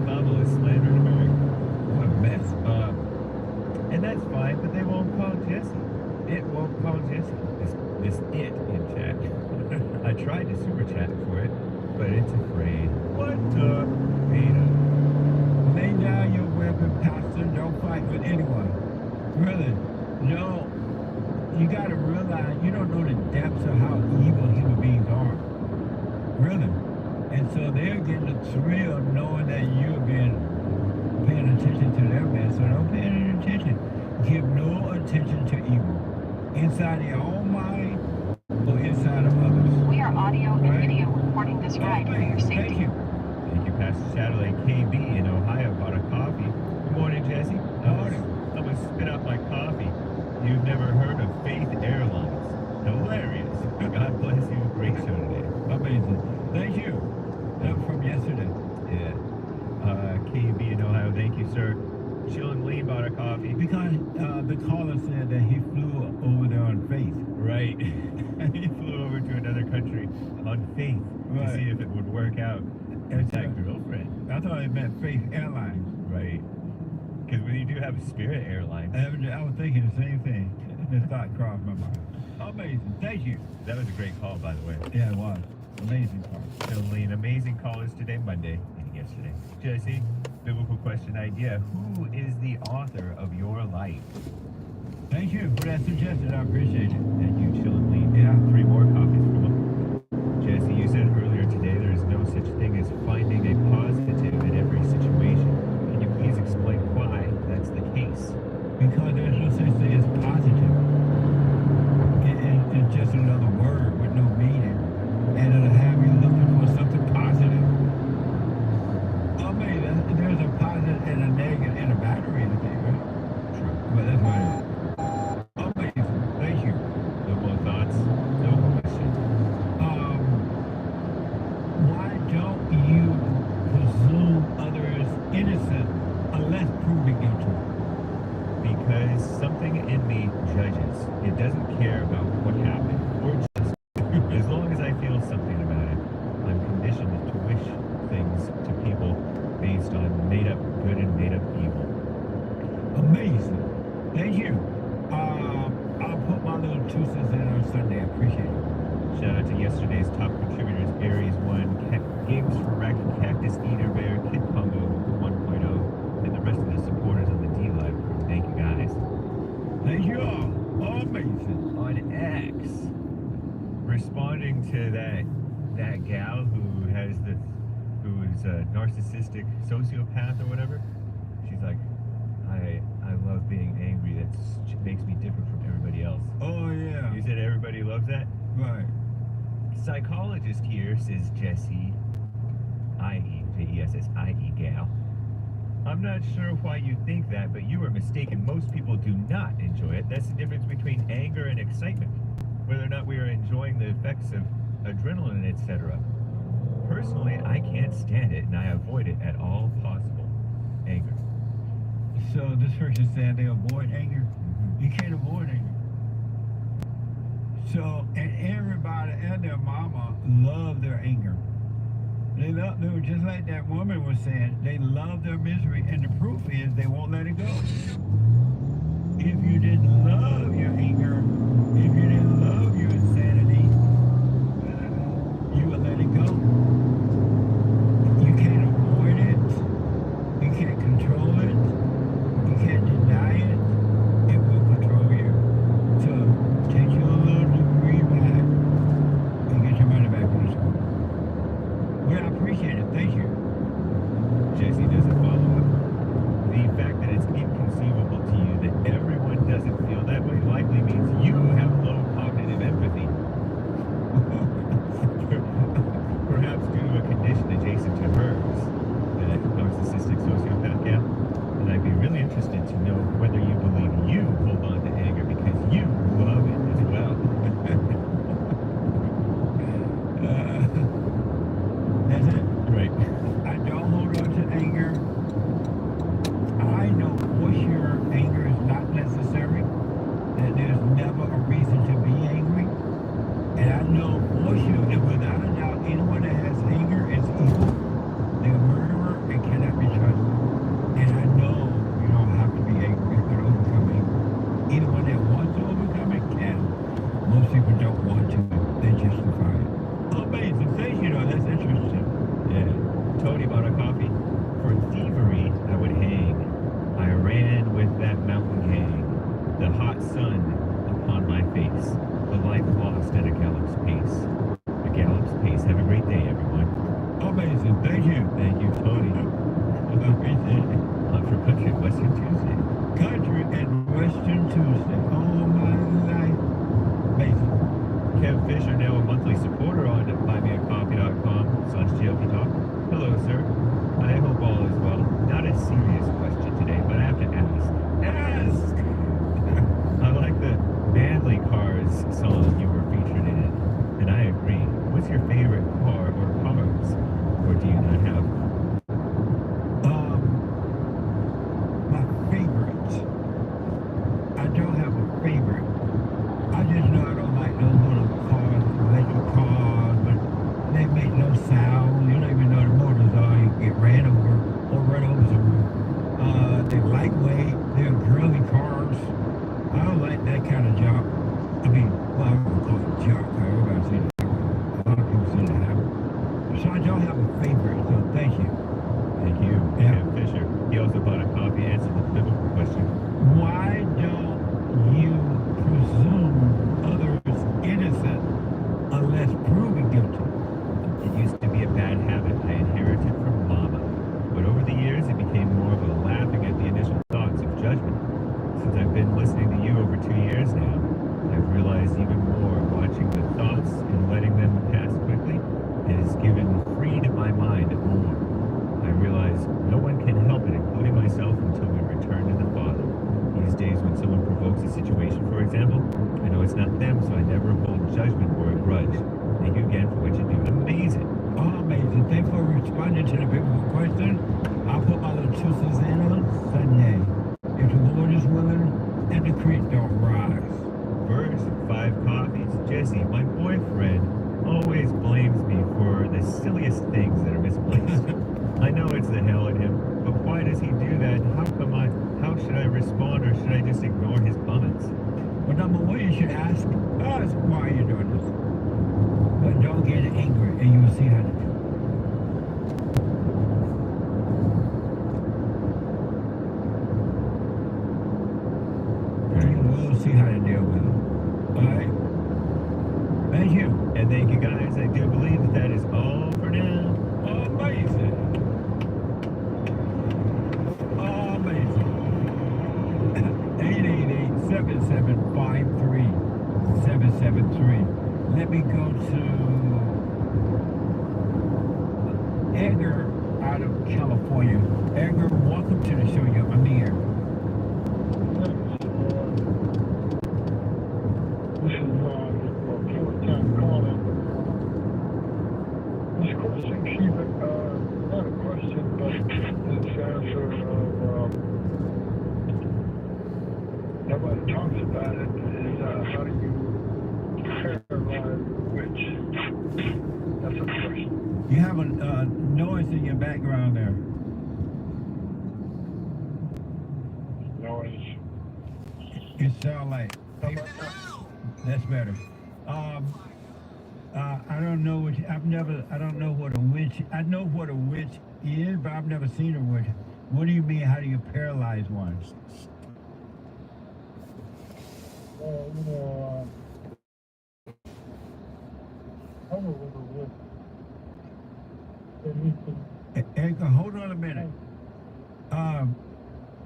Kamala is slandering her. What a mess. And that's fine, but they won't call Jesse. It won't call Jesse. This it in chat. I tried to super chat for it, but it's afraid. What the beta? Lay down your weapon, pastor. Don't fight with anyone. Really. No. You got to realize you don't know the depths of how evil human beings are. Really. And so they're getting the thrill of knowing that you're paying attention to them, man. So don't pay any attention. Give no attention to evil. Inside your own mind or inside of others. We are audio and video recording this ride for your Thank safety. you. Thank you, Pastor Chatterley. KB in Ohio bought a coffee. Good morning, Jesse. I'm gonna spit out my coffee. You've never heard of Faith Airlines. Hilarious. God bless you. Great show today. Amazing. Thank you. That was from yesterday. Yeah. KB in Ohio, thank you, sir. Chillin' Lee bought a coffee. Because the caller said that he flew over there on faith. Right. He flew over to another country on faith to see if it would work out with that girlfriend. I thought it meant Faith Airlines. Right. Because when you do have Spirit Airlines. I was thinking the same thing. The thought crossed my mind. Amazing. Thank you. That was a great call, by the way. Yeah, it was. Amazing call. Chillin' amazing callers today, Monday, and yesterday. Jesse, biblical question idea. Who is the author of your life? Thank you for that suggestion. I appreciate it. Thank you, Chillin' Lee. Yeah. 3 more copies from him. Jesse, you said earlier today there is no such thing as finding a positive in every situation. Can you please explain why that's the case? Because there's no such thing as positive. It's just another word with no meaning. And it'll have you looking for something positive. I mean, there's a positive and a negative and a battery in the thing, right? True. But that's what it is. Amazing. Thank you. No more thoughts? No question. Why don't you presume others innocent unless proven guilty? Because something in me judges. It doesn't care about what happened or just as long as I feel something about it. I'm conditioned to wish things Games for Wreck, Cactus Eater Bear, Kid Combo 1.0, and the rest of the supporters on the D-Live crew. Thank you guys. Thank you all. Amazing. On X, responding to that gal who is a narcissistic sociopath or whatever, she's like, I love being angry. That makes me different from everybody else. Oh, yeah. You said everybody loves that? Right. Psychologist here, says Jessie, i.e. Jessie gal. I'm not sure why you think that, but you are mistaken. Most people do not enjoy it. That's the difference between anger and excitement. Whether or not we are enjoying the effects of adrenaline, etc. Personally, I can't stand it, and I avoid it at all possible. Anger. So this person said they avoid anger. You can't avoid anger. So, and everybody and their mama love their anger. They were just like that woman was saying, they love their misery, and the proof is they won't let it go. If you didn't love your anger, if you didn't love your insanity, you would let it go. You can't avoid it. You can't control it. You can't deny it. It will control you. So take your little degree back and get your money back from the school. Well, I appreciate it. Thank you. Jessie doesn't follow up. The fact that it's inconceivable to you that everyone doesn't feel that way likely means you have low cognitive empathy. Perhaps due to a condition adjacent to hers, the narcissistic sociopath gal. And I'd be really interested to know whether you believe you hold on to anger because you love it as well. That's it. Right. I don't hold on to anger. I know for sure anger is not necessary, that there's never a reason to be angry. And I know for sure that without a doubt, anyone that has anger is evil. They're a murderer and cannot be trusted. And I know you don't have to be angry to overcome anger. Anyone that wants to overcome it can. Most people don't want to. They justify it. Amazing. Thank you, though. That's interesting. Yeah. Tony bought a coffee. For thievery, I would hang. I ran with that mountain gang. The hot sun upon my face. The life lost at a gallop's pace. A gallop's pace. Have a great day, everyone. Amazing. Thank you. Thank you, Tony. I appreciate it. For Country and Western Tuesday. Country and Western Tuesday. All my life. Amazing. Kev Fisher, now a monthly supporter on buymeacoffee.com/GLP Talk. Hello, sir. I hope all is well. Not a serious question today, but I have to ask. Ask! I like the Manly Cars song you were featured in, and I agree. What's your favorite car or cars? Or do you not have? My favorite. I don't have a favorite. I just know I don't like those little cars, electric cars, but they make no sound. You don't even know the motors are. You get ran over or run over someone. They're lightweight. They're girly cars. I don't like that kind of junk. I mean, well, I don't call it junk. Everybody says that. A lot of people say that. So I don't have a favorite, so thank you. Thank you, Yeah. Kev Fisher. He also bought a coffee, answered the biblical question. Why don't you presume others innocent unless proven guilty? It used to be a bad habit I inherited from Mama, but over the years it became more of a laughing at the initial thoughts of judgment. Since I've been listening to you over 2 years now, I've realized even more watching the thoughts and letting them pass quickly has given free to my mind more. I realize no one can help it, including myself, until we return to the Father. These days when someone provokes a situation, for example, I know it's not them, so I never hold judgment or a grudge. Thank you again for what you do. Amazing. Oh, amazing. Thanks for responding to the biblical question. I'll put my little 2 cents in on Sunday. If the Lord is willing and the creek don't rise. Verse 5 coffees. Jesse, my boyfriend, always blames me for the silliest things that are misplaced. I know it's the hell in him, but why does he do that? How should I respond, or should I just ignore his comments? Well, number one, you should ask why you're doing this. But don't get angry, and you will see how to do it. out of California. Edgar, welcome to the show. You're on the air. This is my fourth time calling. This question, keep it, not a question, but it's answer of, nobody talks about it, is how do you paralyze a witch? That's a question. You have a noise in your background there. Noise. It sounds like How about that? that's better. I don't know what I don't know what a witch. I know what a witch is, but I've never seen a witch. What do you mean? How do you paralyze one? I don't know what Edgar, hold on a minute.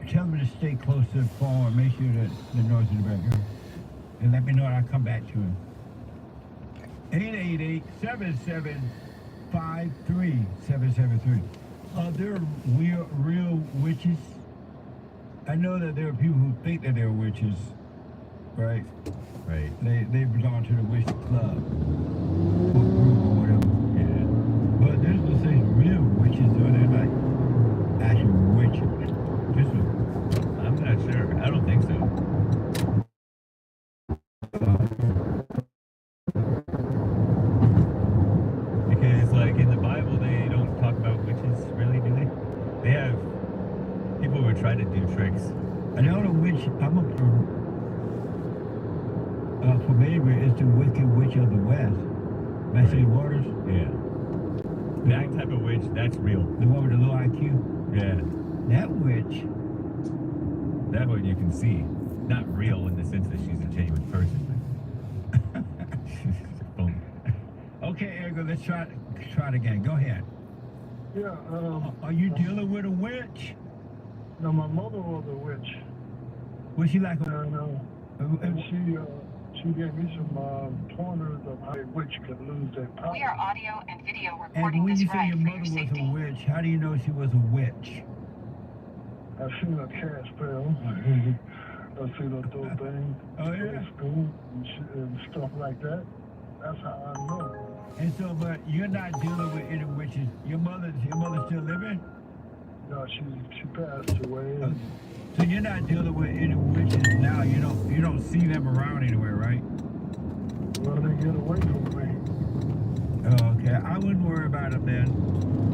Tell me to stay close to the phone and make sure that the noise in the background. And let me know and I'll come back to him. 888-7753-773. Are there real witches? I know that there are people who think that they're witches, right? Right. They belong to the witch club or group or whatever. Yeah. But there's no such real witches, or they're like actual witches. Just I'm not sure. I don't think so. Because, like, in the Bible, they don't talk about witches, really, do they? They have people who try to do tricks. I know the witch I'm familiar with is the Wicked Witch of the West. Bessie Waters. Yeah. That type of witch, that's real. The one with the low IQ. Yeah. That witch. That one you can see. Not real in the sense that she's a genuine person. Boom. Okay, Edgar, let's try it again. Go ahead. Yeah, Are you dealing with a witch? no, my mother was a witch. Was she like And she gave me some pointers of how a witch could lose their power. We are audio and video And recording when this you say ride your for mother your was a safety. witch, how do you know she was a witch? I seen her cast spells. I seen her throw things. Oh, yeah? School and stuff like that. That's how I know. And so, but you're not dealing with any witches. Your mother still living? No, she passed away. And So you're not dealing with any witches now. You don't see them around anywhere, right? well, they get away from me. Oh, okay. I wouldn't worry about them then.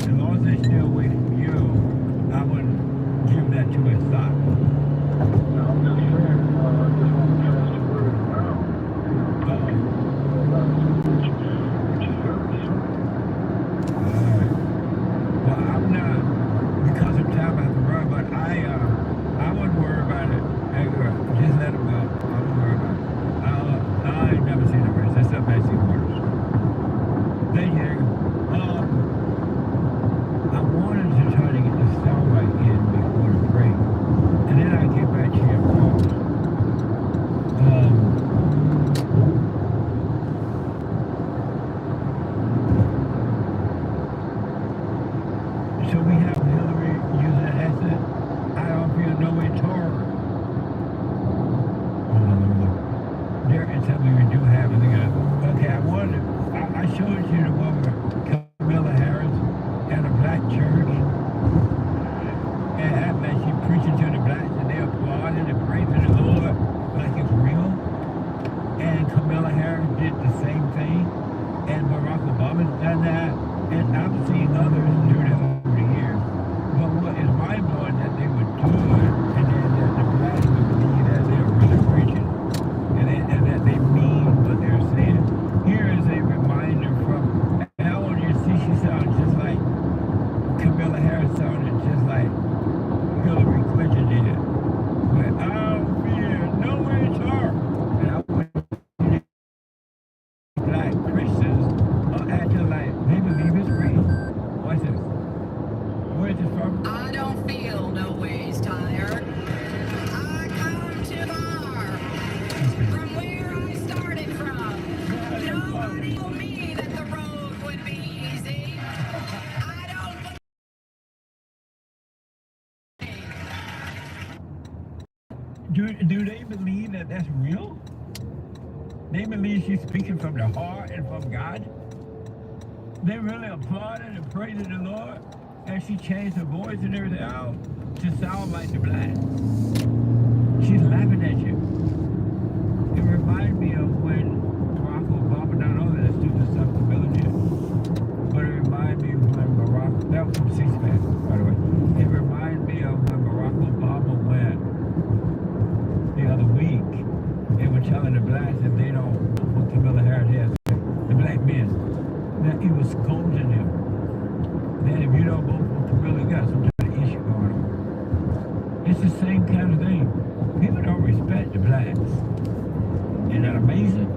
As long as they stay away from you, I wouldn't give that too much thought. Now, I'm just saying, I just want to pass the word around. Which is very simple. Alright. Well, I'm not, because of time I have to run, but I wouldn't worry about it. Just let them go. I wouldn't worry about it. I ain't never seen a race. That's up I see worse. Thank you, Edgar. I wanted to try to get the soundbite in before the break, and then I'll get back to your calls. So we have Hillary using a headset. I don't feel no way toward. Hold on, let me look. There, and tell me we do have it. Okay, I showed you the one with Camilla Harris at a black church. And act like she preaching to the blacks and they applauding and praising the Lord like it's real. And Camilla Harris did the same thing. And Barack Obama's done that. And I've seen others do that over the years. But what is mind-blowing that they would do it and then that the blacks would believe that they're really preaching. And that they mean what they're saying. Here is a reminder from Ellen. You see, she sounds just like Camilla Harris sounded just like Hillary Clinton did. But I don't fear no HR. And I want black Christians are acting like they believe it's real. Watch this. Where is this from? I don't feel no ways tired. I come too far from where I started from. Nobody told me that the road would be easy. Do they believe that that's real? They believe she's speaking from the heart and from God? They really applauded and praised the Lord as she changed her voice and everything out to sound like the blacks. She's laughing at you. It reminds me of when Barack Obama, not only that stupid stuff to Village, but it reminds me of when Barack, that was from C-SPAN, by the way. It reminds me of when Barack Obama went the other week and were telling the blacks if they don't vote Camilla Harris, the black men, that he was scolding them. That if you don't vote for Camilla, you got some kind of issue going on. It's the same kind of thing. People don't respect the blacks. Isn't that amazing?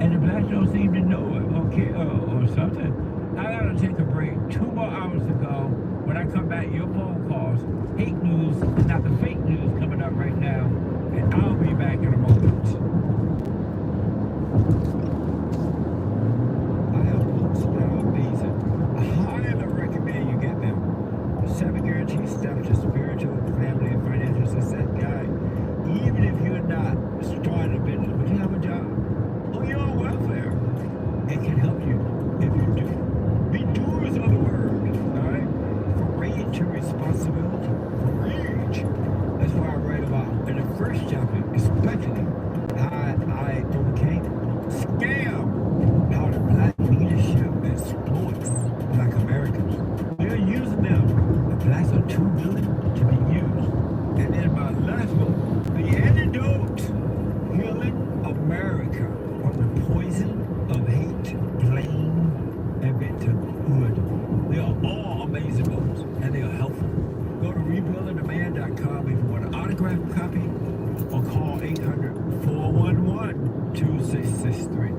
And the blacks don't seem to know it or something. I gotta take a break. 2 more hours to go. When I come back, your phone calls, hate news, not the fake news coming up right now. And I'll be back in a moment. I have books that are amazing. I highly recommend you get them. 7 guaranteed steps to spiritual, family, and financial success guide. Even if you're not starting a business, but you have a job, or you're on welfare, it can help you if you do. Be doers of the word, all right? From rage to responsibility. From rage. That's what I write about in the first chapter, especially. I overcame scam. How the black leadership exploits black Americans. They're using them. The blacks are too willing to be used. And then my last one, the antidote, healing America from the poison of hate, blame, and victimhood. They are all amazing books, and they are helpful. Go to rebuildingtheman.com if you want an autographed copy, or call 800-411-2663.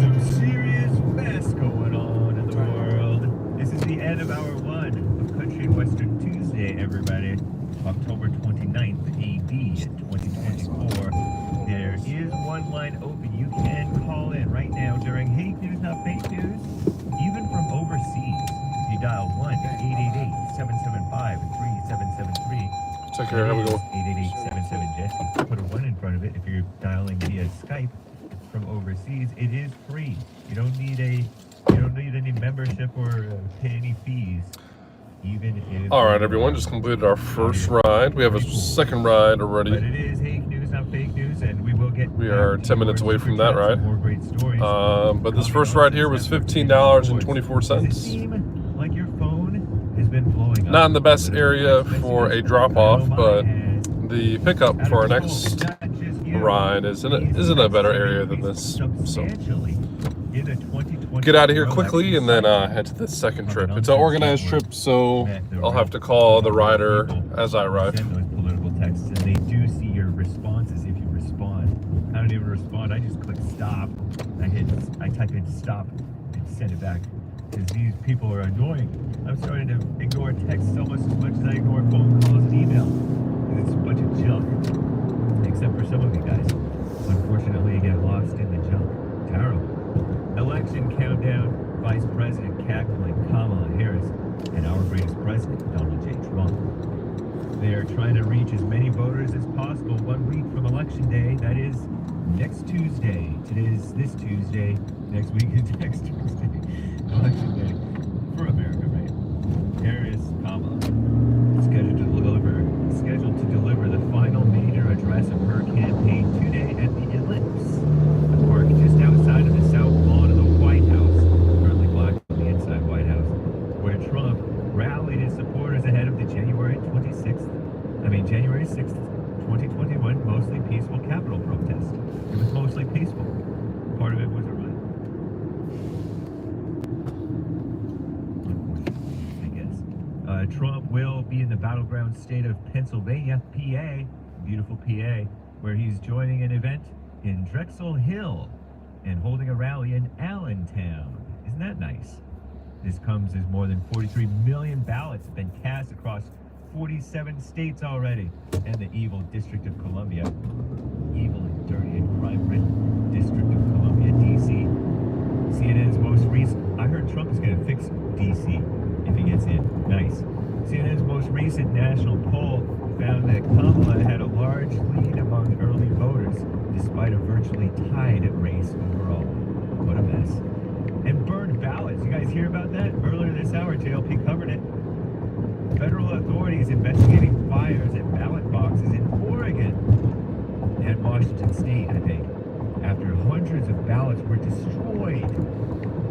Some serious mess going on in the world. This is the end of hour 1 of Country and Western Tuesday, everybody. October 29th, AD 2024. There is one line open. You can call in right now during Hate News, Not Fake News, even from overseas. You dial 1-888-775-3773. Take care. Have a good one. 888-77-JESSE. Put a 1 in front of it if you're dialing via Skype from overseas. It is free. You don't need any membership or pay any fees. Even if All right, everyone, just completed our first ride. We have a second ride But already. it is Hate News, Not Fake News, and we will get. We are 10 minutes away from that ride. More great stories. But this first ride here was $15.24. Does it seem like your phone has been blowing up? Not in the best area for a drop-off, but the pickup for our next ride is in a better area than this. So get out of here quickly and then head to the second trip. It's an organized trip, so I'll have to call the rider as I arrive. Send those political texts, and they do see your responses if you respond. I don't even respond. I just click stop. I type in stop and send it back because these people are annoying. I'm starting to ignore texts almost as much as I ignore phone calls and email. It's a bunch of junk, except for some of you guys. Unfortunately, you get lost in the junk. Terrible. Election countdown, Vice President cackling Kamala Harris, and our greatest president, Donald J. Trump. They are trying to reach as many voters as possible 1 week from Election Day. That is next Tuesday. Today is this Tuesday. Next week is next Tuesday. Election Day for America, right? Here is Kamala, scheduled to deliver the final major address of her campaign today at the Ellipse, the park just outside of the South Lawn of the White House, currently blocked from the inside White House, where Trump rallied his supporters ahead of the January 6th, 2021, mostly peaceful Capitol protest. It was mostly peaceful. Part of it was a run. Unfortunately, I guess. Trump will be in the battleground state of Pennsylvania, PA, beautiful PA, where he's joining an event in Drexel Hill and holding a rally in Allentown. Isn't that nice? This comes as more than 43 million ballots have been cast across 47 states already, and the evil District of Columbia, evil and dirty and crime-ridden District of Columbia, D.C. CNN's most recent, I heard Trump is going to fix D.C. virtually tied race overall. What a mess. And burned ballots. You guys hear about that? Earlier this hour, JLP covered it. Federal authorities investigating fires at ballot boxes in Oregon and Washington State, I think, after hundreds of ballots were destroyed.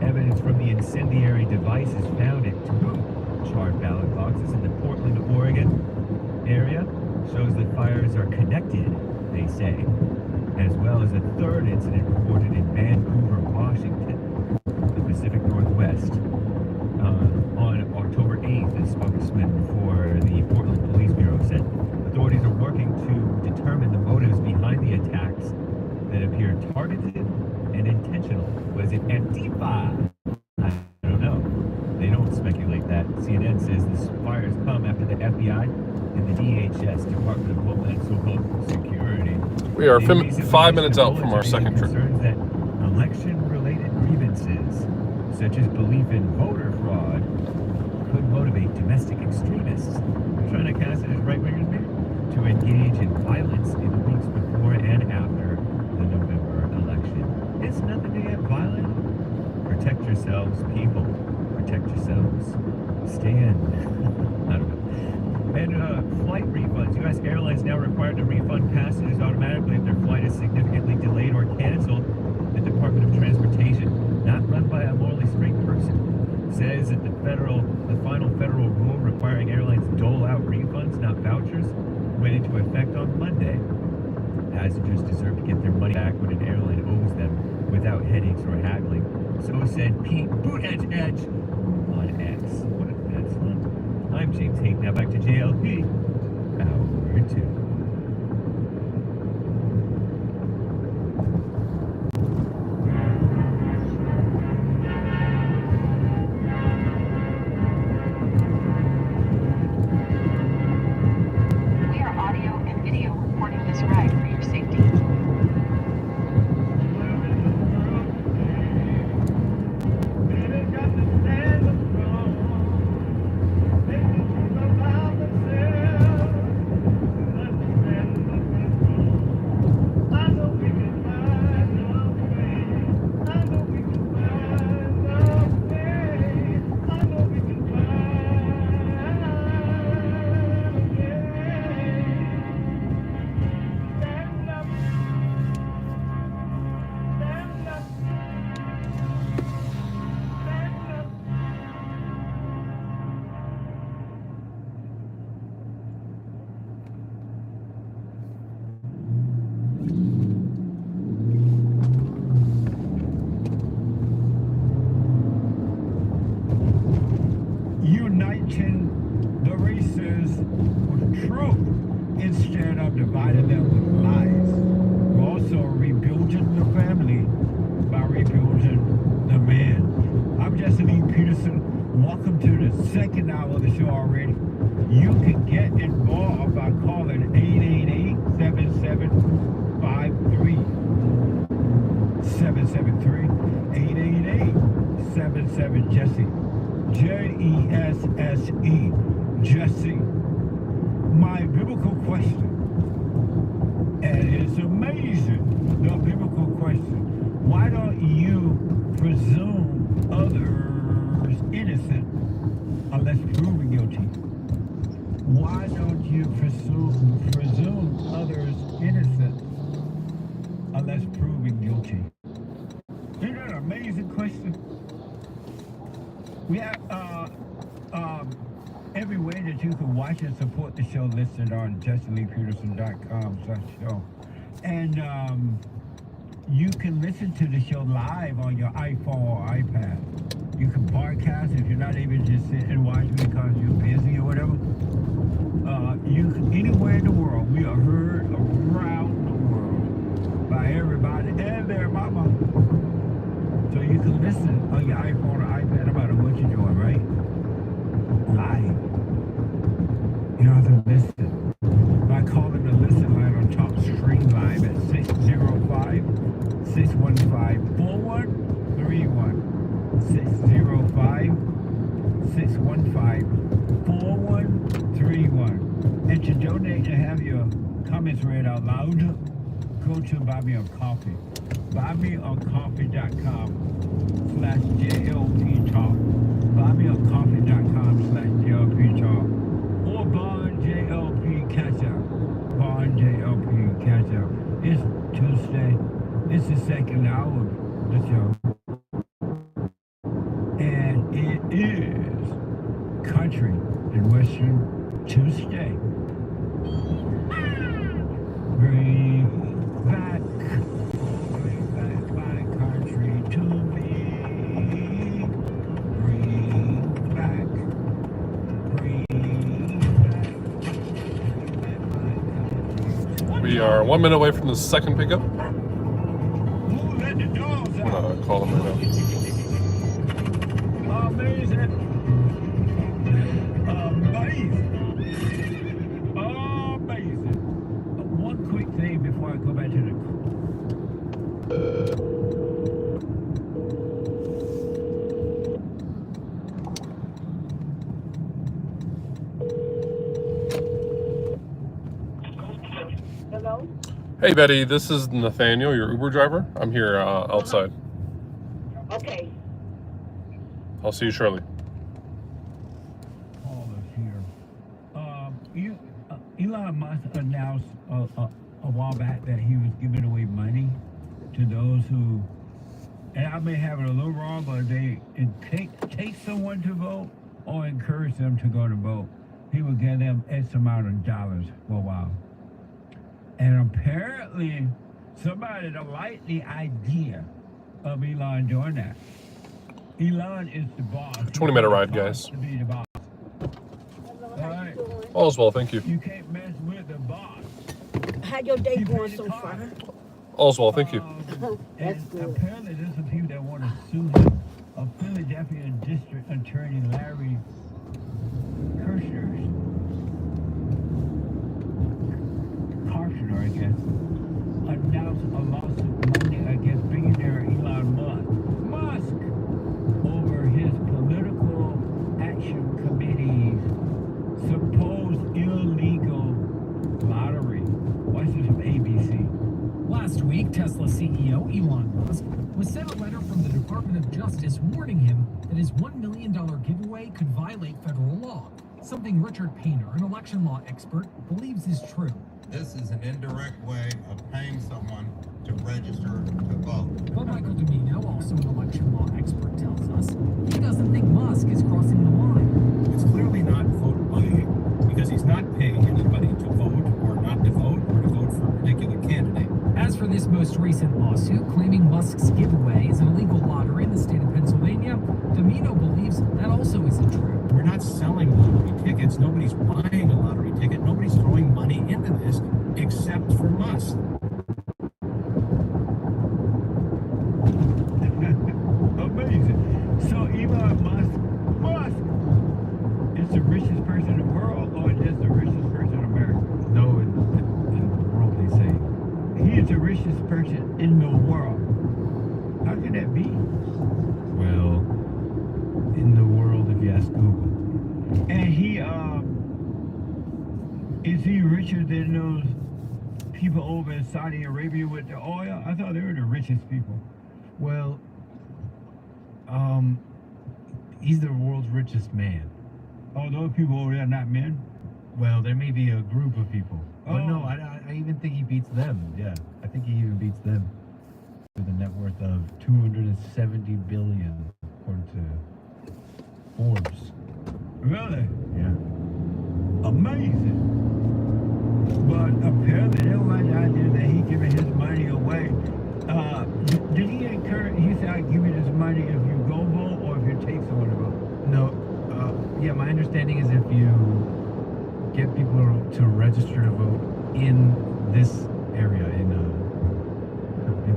Evidence from the incendiary devices found at 2 charred ballot boxes in the Portland, Oregon area shows that fires are connected, they say, as well as a third incident reported in Vancouver, Washington, the Pacific Northwest. On October 8th, a spokesman for the Portland Police Bureau said authorities are working to determine the motives behind the attacks that appear targeted and intentional. Was it Antifa? I don't know. They don't speculate that. CNN says the fires come after the FBI and the DHS, Department of Homeland Security. We are 5 minutes out from our second trip. Concerns that election-related grievances, such as belief in voter fraud, could motivate domestic extremists, trying to cast it as right-wingers, maybe, to engage in violence in the weeks before and after the November election. It's nothing to get violent. Protect yourselves, people. Protect yourselves. Stand. I don't know. And flight refunds. U.S. airlines now required to refund passengers automatically if their flight is significantly delayed or canceled. The Department of Transportation, not run by a morally straight person, says that the final federal rule requiring airlines dole out refunds, not vouchers, went into effect on Monday. Passengers deserve to get their money back when an airline owes them without headaches or haggling. So said Pete Buttigieg on X. What a mess, huh? I'm James Haight. Now back to JLP. Hour 2. We are audio and video recording this ride for your safety. Uniting the races with truth instead of dividing them with lies. We're also rebuilding the family by rebuilding the man. I'm Jesse Lee Peterson. Welcome to the second hour of the show already. You can get involved by calling 888-7753. 888-77-JESSE. Jesse. Jesse. My biblical question. And it's amazing, the biblical question. Why don't you presume others innocent unless proven guilty? Why don't you presume others innocent unless proven guilty? Isn't that an amazing question? We have every way that you can watch and support the show listed on JesseLeePeterson.com/show. And you can listen to the show live on your iPhone or iPad. You can podcast if you're not able to just sit and watch because you're busy or whatever. You can, anywhere in the world, we are heard around the world by everybody and their mama. So you can listen on your iPhone or iPad, no matter what you're doing, right? Live. You don't have to listen. By calling the listen line on top, screen live at 605-615-4131. 605-615-4131. And to donate to have your comments read out loud, go to buy me a coffee. buymeacoffee.com/JLP Talk. buymeacoffee.com/JLP Talk. Or Bond JLP Catch Up. Bond JLP Catch Up. It's Tuesday. It's the second hour of the show. And it is Country and Western Tuesday. Bring back my country to me. Bring back my country. We are 1 minute away from the second pickup. Ooh, let the dogs I'm out. gonna call them right now. Amazing. Amazing. Amazing. One quick thing before I go back to the... Hello? Hey Betty, this is Nathaniel, your Uber driver. I'm here outside. Okay. I'll see you shortly. All of here. Elon Musk announced a while back that he was giving away money to those who, and I may have it a little wrong, but they take someone to vote or encourage them to go to vote. He would give them X amount of dollars for a while. And apparently, somebody don't like the idea of Elon doing that. Elon is the boss. 20-minute ride, guys. To be the boss. All right. All's well, thank you. You can't mess with the boss. How your day going so far? All's well, thank you. And apparently there's some people that want to sue him. A Philadelphia District Attorney Larry Kirshner, I guess, announced a lawsuit Monday against billionaire Elon Musk over his political action committee's supposed illegal lottery. Watch this from ABC. Last week, Tesla CEO Elon Musk was sent a letter from the Department of Justice warning him that his $1 million giveaway could violate federal law, something Richard Painter, an election law expert, believes is true. This is an indirect way of paying someone to register to vote. But Michael Domino, also an election law expert, tells us he doesn't think Musk is crossing the line. It's clearly not vote buying because he's not paying anybody to vote or not to vote or to vote for a particular candidate. As for this most recent lawsuit claiming Musk's giveaway is an illegal lottery in the state of Pennsylvania, Domino believes that also isn't true. We're not selling lottery tickets. Nobody's buying a lottery ticket. Nobody's throwing money into this except for Musk. Amazing. So Elon Musk is the richest person in the world, or just the richest person in America? No, in the world they say. He is the richest person in the world. How can that be? Well, in the world, if you ask Google. And is he richer than those people over in Saudi Arabia with the oil? I thought they were the richest people. Well, he's the world's richest man. Oh, those people over there are not men? Well, there may be a group of people. Oh. But no, I even think he beats them. Yeah, I think he even beats them. With a net worth of $270 billion, according to Forbes. Really? Yeah. Amazing. But apparently they don't like the idea that he's giving his money away. Did he encourage, he said, I give you this money if you go vote or if you take someone to vote? No, yeah, my understanding is if you get people to register to vote in this area in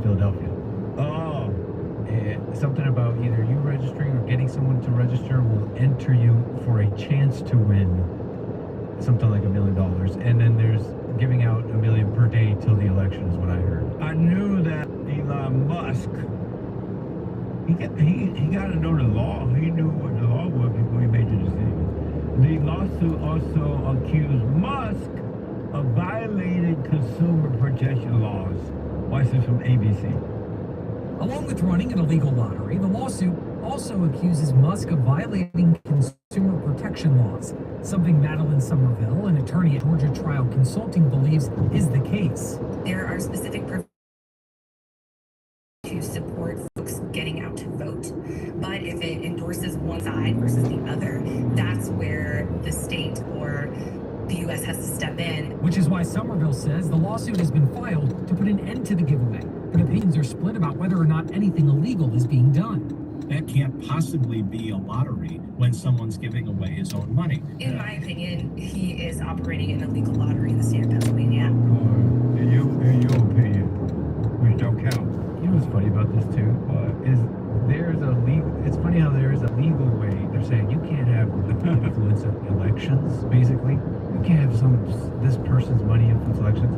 Philadelphia. Oh. And something about either you registering or getting someone to register will enter you for a chance to win something like $1 million. And then there's giving out $1 million per day till the election is what I heard. I knew that Elon Musk, he got to know the law. He knew what the law was before he made the decision. The lawsuit also accused Musk of violating consumer protection laws. Watch this from ABC. Along with running an illegal lottery, the lawsuit also accuses Musk of violating consumer protection laws, something Madeline Somerville, an attorney at Georgia Trial Consulting, believes is the case. There are specific provisions to support folks getting out to vote. But if it endorses one side versus the other, that's where the state or the U.S. has to step in. Which is why Somerville says the lawsuit has been filed to put an end to the giveaway. But opinions are split about whether or not anything illegal is being done. That can't possibly be a lottery when someone's giving away his own money. In my opinion, he is operating an illegal lottery in the state of Pennsylvania. In your opinion, which don't count. You know what's funny about this too? It's funny how there is a legal way. They're saying you can't have influence of elections, basically. You can't have this person's money influence elections.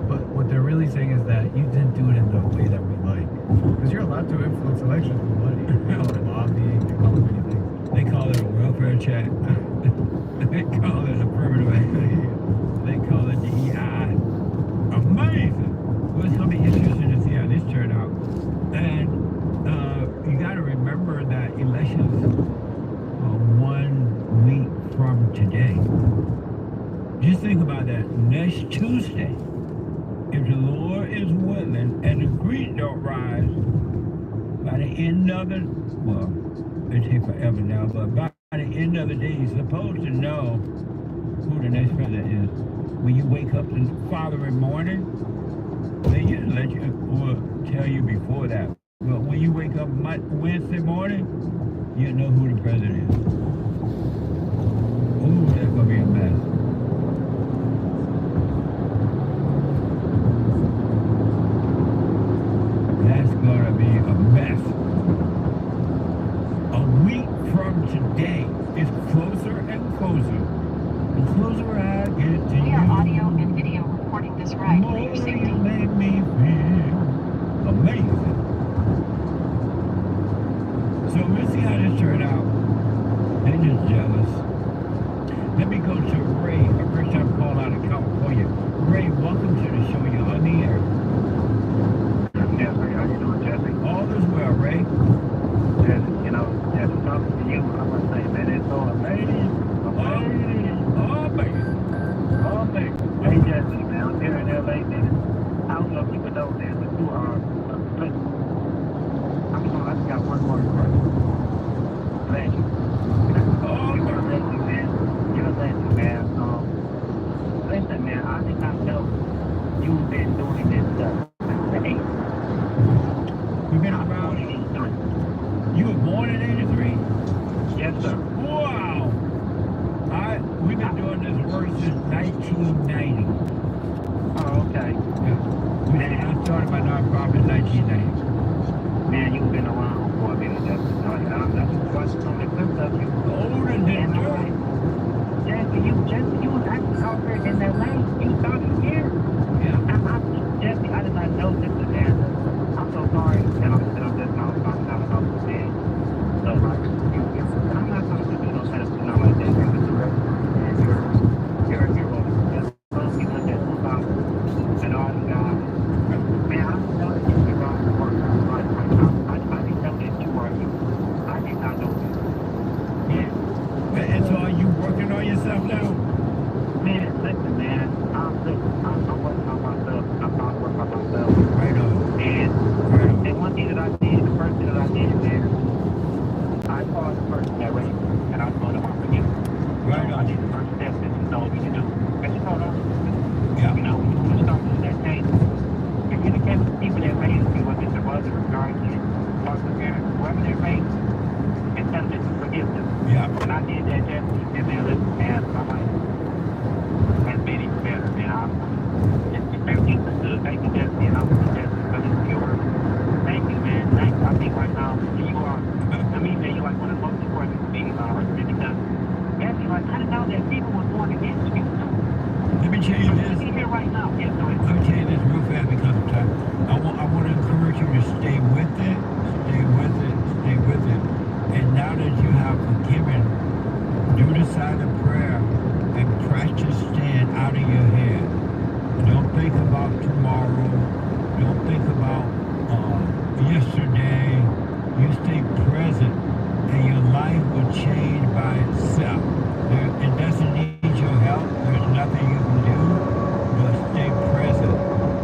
But what they're really saying is that you didn't do it in the way that we like. Because you're allowed to influence elections with money. They call it lobbying, they call it many things. They call it a welfare check. They call it affirmative action. They call it DEI. Amazing! Well, it's going to be interesting to see how this turned out. And you got to remember that elections are 1 week from today. Just think about that. Next Tuesday, if the Lord is willing and the creek don't rise, by the end of it, well, it takes forever now, but by the end of the day, you're supposed to know who the next president is. When you wake up the following morning, they usually let you, or tell you before that. But when you wake up Wednesday morning, you know who the president is. Ooh, that's gonna be a mess. That's gonna be a mess. A week from today is closer and closer. The closer I get to you. We are audio and video recording this ride for your safety. You make me feel amazing. So we'll see how this turned out. They're just jealous. Let me go to Ray, a first time call out of California. Ray, welcome to the show. You're on the air. Yes, Ray, how you doing, Jesse? All is well, Ray. Jesse, Jesse, talking to you, I must say, man, it's so amazing. Hey, Jesse, man, I'm here in LA, man. I don't know if you would know this, but you are I just got one more question. Thank you. You're a legend, man. You're a legend, man. Listen, man, I think I know you've been doing this stuff for 8. You've been around 83. You were born in 83? Yes, sir. Wow! We've been doing this work since 1990. Oh, okay. Yeah. I started my nonprofit in 1990. Man, you've been around for a minute, Jesse. I just watched some of the clips of you. Older than dirt. Jesse, you was actually out there in LA. You started here. Yeah. Jesse, I did not know this was there. I'm so sorry that I'm just now talking about the thing. So, like, I'm not talking to you no kind of thing like that. You're just a regular. You're a hero. Just you look at the and all the guys. Man, I'm telling you, you're wrong for work. I didn't know that you are you. I did not know that. Yeah. And so are you working on yourself now? Man, listen, man. I'm working on myself. I'm trying to work on myself. Right on. And one thing that I did, the first thing that I did, man, I called the person that raped me, and I told him I forgive him. Right on. I did the first step that you told me to do. And you told us. Yeah. You know, when you start doing that thing, communicate with people that raised you, whether it's your mother or guardian, foster parents, whoever they raised, and tell them to forgive them. Yeah. And I did that, Jesse, and man, listen, man, my life has been even better, man. Everything's good. Thank you, Jesse, and I'm going to Jesse because it's your word. Thank you, man. Thank you. I think right now, you are, to me, man, you're like one of the most important things on earth, because, Jesse, like, I didn't know that people were going against you. Let me tell you this. Here right now. Yes, Let me tell you this real fast because of time. I want to encourage you to stay with it, stay with it, stay with it. And now that you have forgiven, do the silent prayer and practice staying out of your head. Don't think about tomorrow. Don't think yesterday, you stay present, and your life will change by itself. It doesn't need your help. There's nothing you can do but stay present.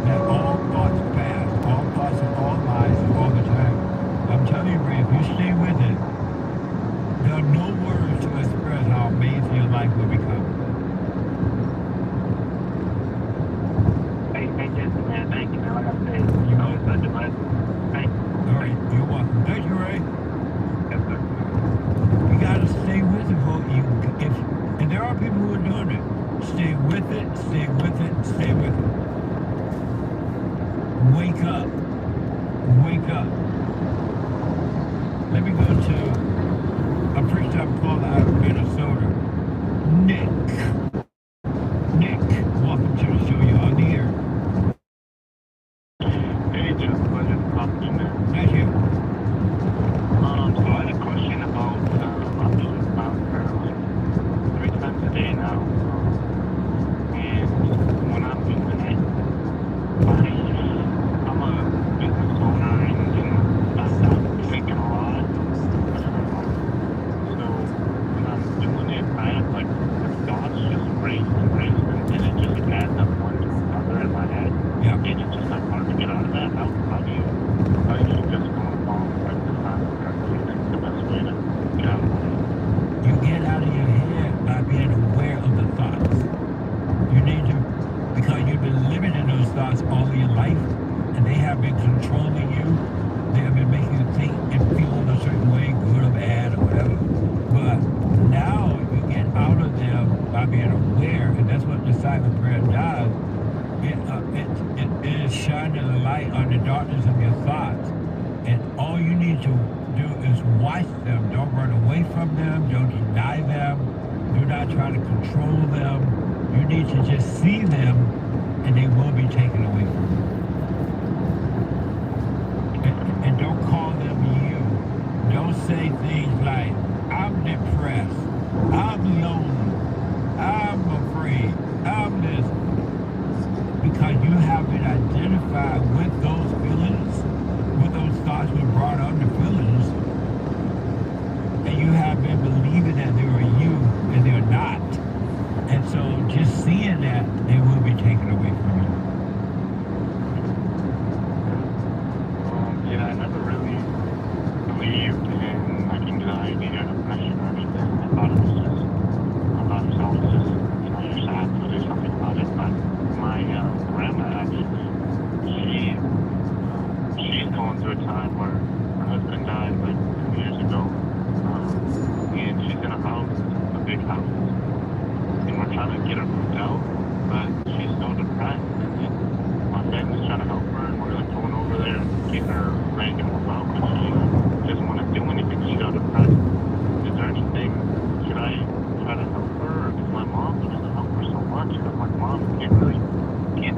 Let all thoughts pass, all thoughts of all lies all the time. I'm telling you, Ray, if you stay with it, there are no words to express how amazing your life will become. Hey, Jesse, man, thank you, man. Like I said, you know, it's such a blessing. Thank you. All right, you're welcome. Thank you, Ray. Yes, sir. You gotta stay with it, folks. And there are people who are doing it. Stay with it, stay with it, stay with it. Wake up. Wake up. Let me go to a first time caller out of Minnesota. Nick. Nick, welcome to the show. You're on the air. Hey, Jeff, pleasure to talk to you, man. Thank you. So I had a question about, I'm using prayer like 3 times a day now. And when I'm using it, I'm a business owner and I'm thinking a lot. So when I'm doing it, I have like the thoughts just race and it just adds up one to another in my head. Yeah. And it's just like hard to get out of that. How do you suggest going along like this time? What do you think the best way to get out of it? You get out of your head by being aware of the thoughts. You need to, because you've been living in those thoughts all of your life, and they have been controlling you. They have been making you think and feel in a certain way, good or bad or whatever. But now you get out of them by being aware, and that's what the silent prayer does. It is shining a light on the darkness of your thoughts. And all you need to do is watch them. Don't run away from them. Don't deny them. Do not try to control them. You need to just see them, and they will be taken away from you. And don't call them you. Don't say things like, I'm depressed, I'm lonely, I'm afraid, I'm this. Because you have been identified with those feelings, with those thoughts were brought on the feelings, and you have been believing that they are you, and they're not. And so just seeing that, they will be taken away from you. Yeah, I never really believed in like anxiety or depression or anything. I thought it was all just, you know, you're sad, so do something about it. But my grandma actually, she's going through a time where her husband died like 2 years ago, and she's in a house, a big house, and we're trying to get her moved out, but she's so depressed, and my family's trying to help her, and we're like going over there and getting her ready to move out, but she doesn't want to do anything. She's so depressed. Is there anything? Should I try to help her, or because my mom tries to help her so much, and I'm like, Mom, can't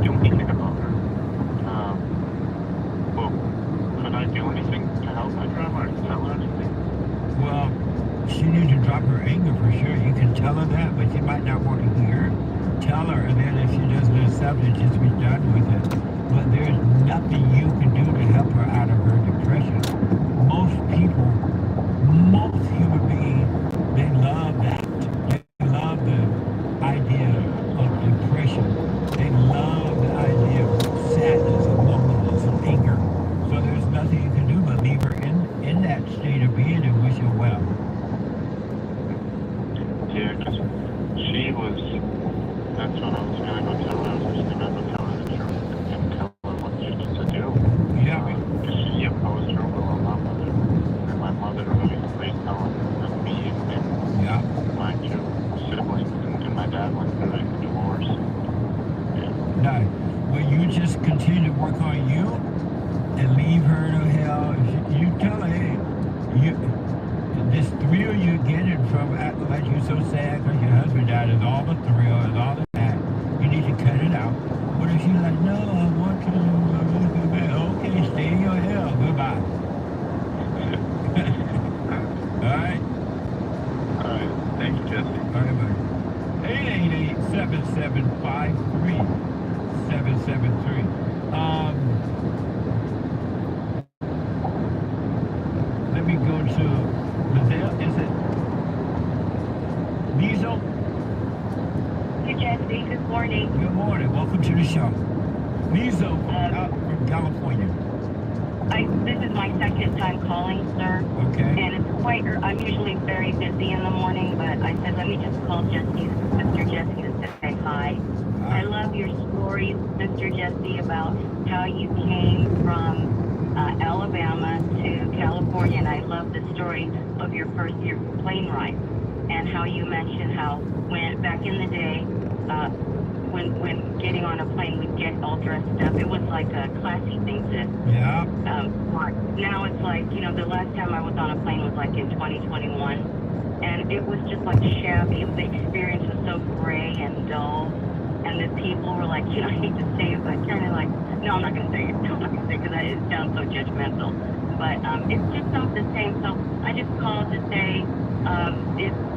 do anything about her. Well, could I do anything to help my grandma, or tell her anything? Well, she needs to drop her anger for sure. You can tell her that, but she might not want to hear it. Tell her, and then if she doesn't accept it, just be done with it. But there's nothing you can do to help her out of her depression. Most people, most human beings, they love that. They love the idea of depression. They love the idea of sadness and loneliness and anger. So there's nothing you can do but leave her in that state of being and wish her well. Yeah, because she was, that's what I was going to go tell her. I was just going to go tell her the truth and tell her what she needs to do. Yeah. Because she opposed her will on my mother. And my mother really raised on me and my 2 siblings. And my dad went through a divorce. Yeah. No. Well, you just continue to work on you and leave her to hell. You tell her, hey, this thrill you're getting from acting like you're so sad because your husband died is all the thrill and all of that. You need to cut it out. But if she's like, no, I want to, okay, stay in your hell. Goodbye. All right? All right. Thank you, Jesse. All right, buddy. 888-7753-773. 773. Jesse. Good morning. Good morning. Welcome to the show. Lisa from California. This is my second time calling, sir. Okay. And it's quite, I'm usually very busy in the morning, but I said, let me just call Mr. Jesse to say hi. I love your stories, Mr. Jesse, about how you came from Alabama to California, and I love the story of your first year plane ride, and how you mentioned how when back in the day, when getting on a plane, we'd get all dressed up. It was like a classy thing to. Yeah. Now it's like, you know, the last time I was on a plane was like in 2021, and it was just like shabby. The experience was so gray and dull. And the people were like, you know, I hate to say it, but kind of like, no, I'm not going to say it. I'm not going to say it because it sounds so judgmental. But it's just not the same. So I just called to say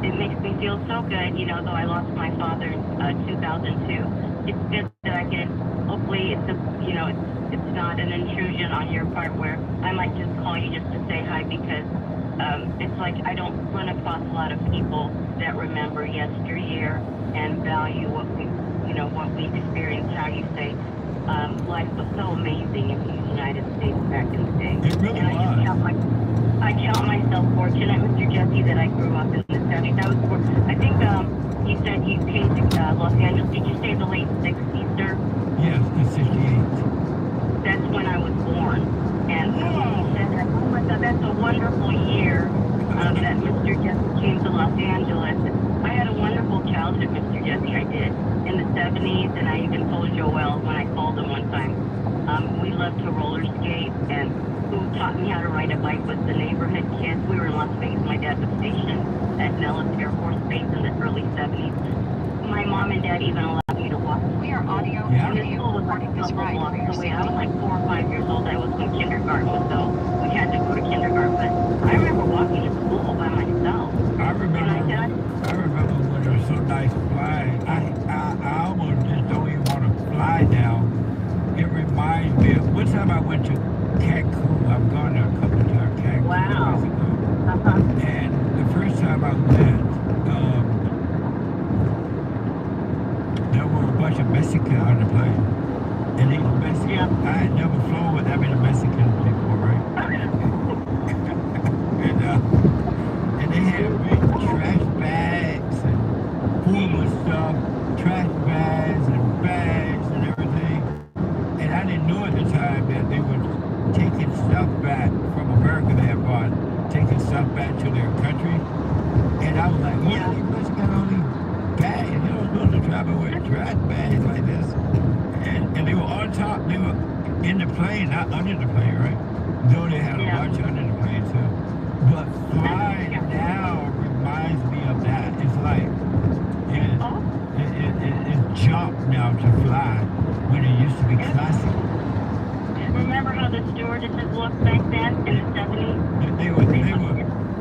it makes me feel so good, you know, though I lost my father in 2002. It's good that I can, hopefully it's not an intrusion on your part where I might just call you just to say hi, because it's like I don't run across a lot of people that remember yesteryear and value what we experienced, how you say life was so amazing in the United States back in the day. It really and I count myself fortunate, Mr. Jesse, that I grew up in the 70s. I think you said you came to Los Angeles. Did you say the late 60s, sir? Yes, in 68. That's when I was born. And he said that, oh my God, that's a wonderful year that Mr. Jesse came to Los Angeles. I had a wonderful childhood, Mr. Jesse, I did, in the 70s, and I even told Joel when I called him one time. We loved to roller skate, and who taught me how to ride a bike was the neighborhood kids. We were in Las Vegas. My dad was stationed at Nellis Air Force Base in the early 70s. My mom and dad even allowed me to walk. We are audio Yeah. and video recording this ride for your away. safety. I was like 4 or 5 years old. That was when kindergarten was, so we had to go to kindergarten. But I remember walking to school by myself. I remember when it was so nice flying. I almost just don't even want to fly now. It reminds me of one time I went to Cancun. I've gone there a couple of times. Cancun. Wow. And the first time I went, there were a bunch of Mexicans on the plane. And these Mexicans, I had never flown with that many Mexicans before, right? and they had big trash bags and full of stuff, trash bags and everything. And I didn't know at the time that they were taking stuff back from America they had bought, taking stuff back to their country. And I was like, why are these Mexicans got all these bags? You know, supposed to travel with trash bags like this. And they were on top, they were in the plane, not under the plane, right? Though they had a bunch under the plane too. But flying now reminds me of that. It's like, it's jump now to fly when it used to be classic. Remember how the stewardesses looked back then in the 70s?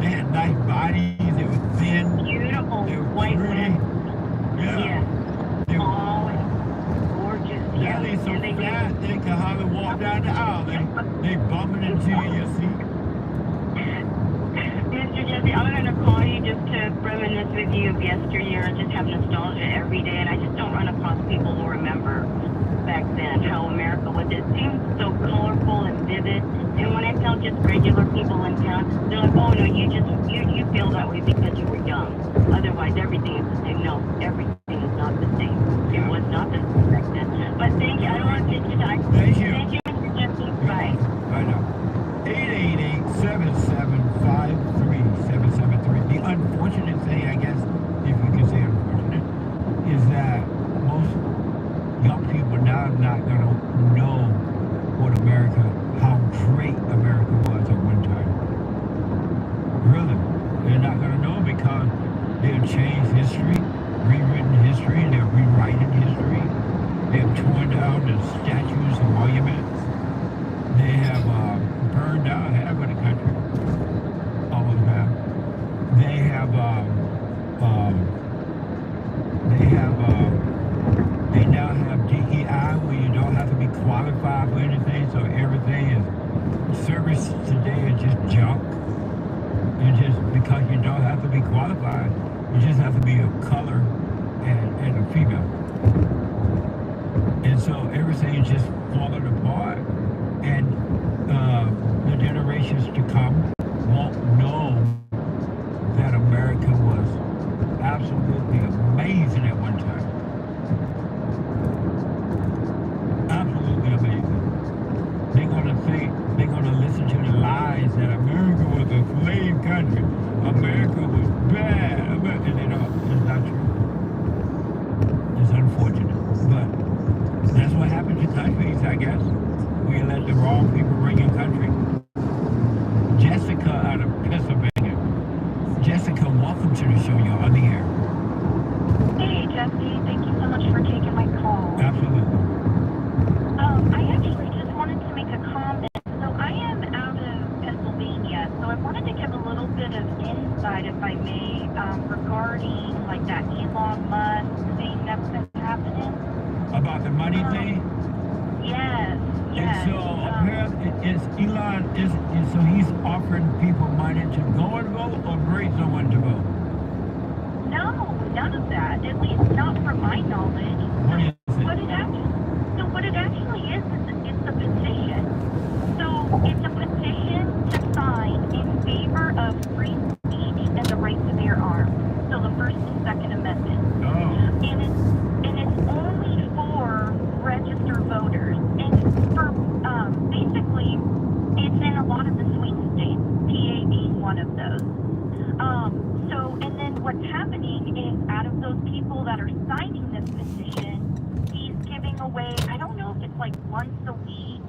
They had nice bodies, they were thin. Beautiful, they were white pretty. women. Yeah. They were always gorgeous. Yeah, they so fat they can hardly walk down the aisle. They bumping into your seat. Mr. Jesse, I'm going to call you just to reminisce with you of yesteryear and just have nostalgia every day. And I just don't run across people who remember back then how America was. It seems so colorful and vivid. And when I tell just regular people in town, they're like, oh no, you feel that way because you were young. Otherwise, everything is the same. No, everything is not the same. It was not the same back then. But thank you. I don't want to take your time. Thank you. Thank you, Mr. Jesse. Bye. I know. 888-775-3773. The unfortunate thing, I guess, if you can say unfortunate, is that most young people now are not going to know what America, how great America was at one time. Really. They're not going to know because they've changed history, rewritten history, they're rewriting history. They have torn down the statues and monuments. They have burned down half of the country. Almost half. They now have DEI where you don't have to be qualified for anything, so everything is, service today is just junk. Because you don't have to be qualified, you just have to be a color and a female. country. America was bad. America, it's not true. It's unfortunate, but that's what happens to countries, I guess. We let the wrong people run your country. Jessica out of Pennsylvania. Jessica, welcome to the show. You're on the air. Hey, Jesse. Thank you so much for taking my call. Absolutely. I actually just wanted to make a comment. So I am out of Pennsylvania, so I wanted to give a little bit of insight, if I may, regarding like that Elon Musk thing that's been happening. About the money thing? Yes. And so apparently is Elon so he's offering people money to go and vote or bring someone to vote? No, none of that. At least not from my knowledge. What is it? What it actually is it's a petition. So it's a petition to sign in favor of free speech and the right to bear arms. So the First and Second Amendment. Oh. And it's only for registered voters. And for basically it's in a lot of the swing states, PA being one of those. And then what's happening is out of those people that are signing this petition, he's giving away, I don't know if it's like once a week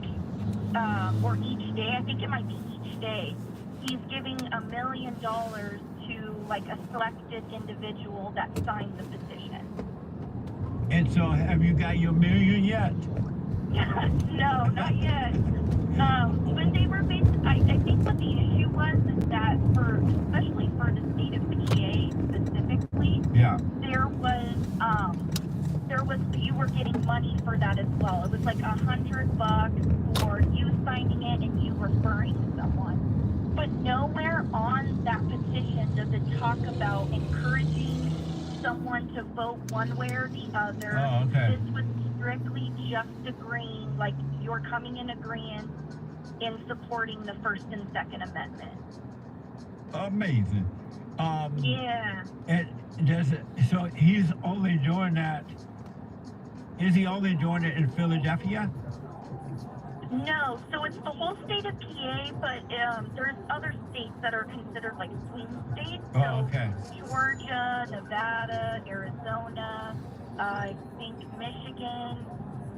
or each day, I think it might be each day, he's giving $1 million to like a selected individual that signed the petition. And so have you got your million yet? No, not yet. When they were I think what the issue was is that especially for the state of PA specifically, there was you were getting money for that as well. It was like $100 for you signing it and you referring to someone. But nowhere on that petition does it talk about encouraging someone to vote one way or the other. Oh, okay. This was strictly just agreeing, like you're coming in agreement in supporting the First and Second Amendment. Amazing. Yeah. And so he's only doing that. Is he only doing it in Philadelphia? No, so it's the whole state of PA, but there's other states that are considered like swing states. Oh, okay. Georgia, Nevada, Arizona, I think Michigan,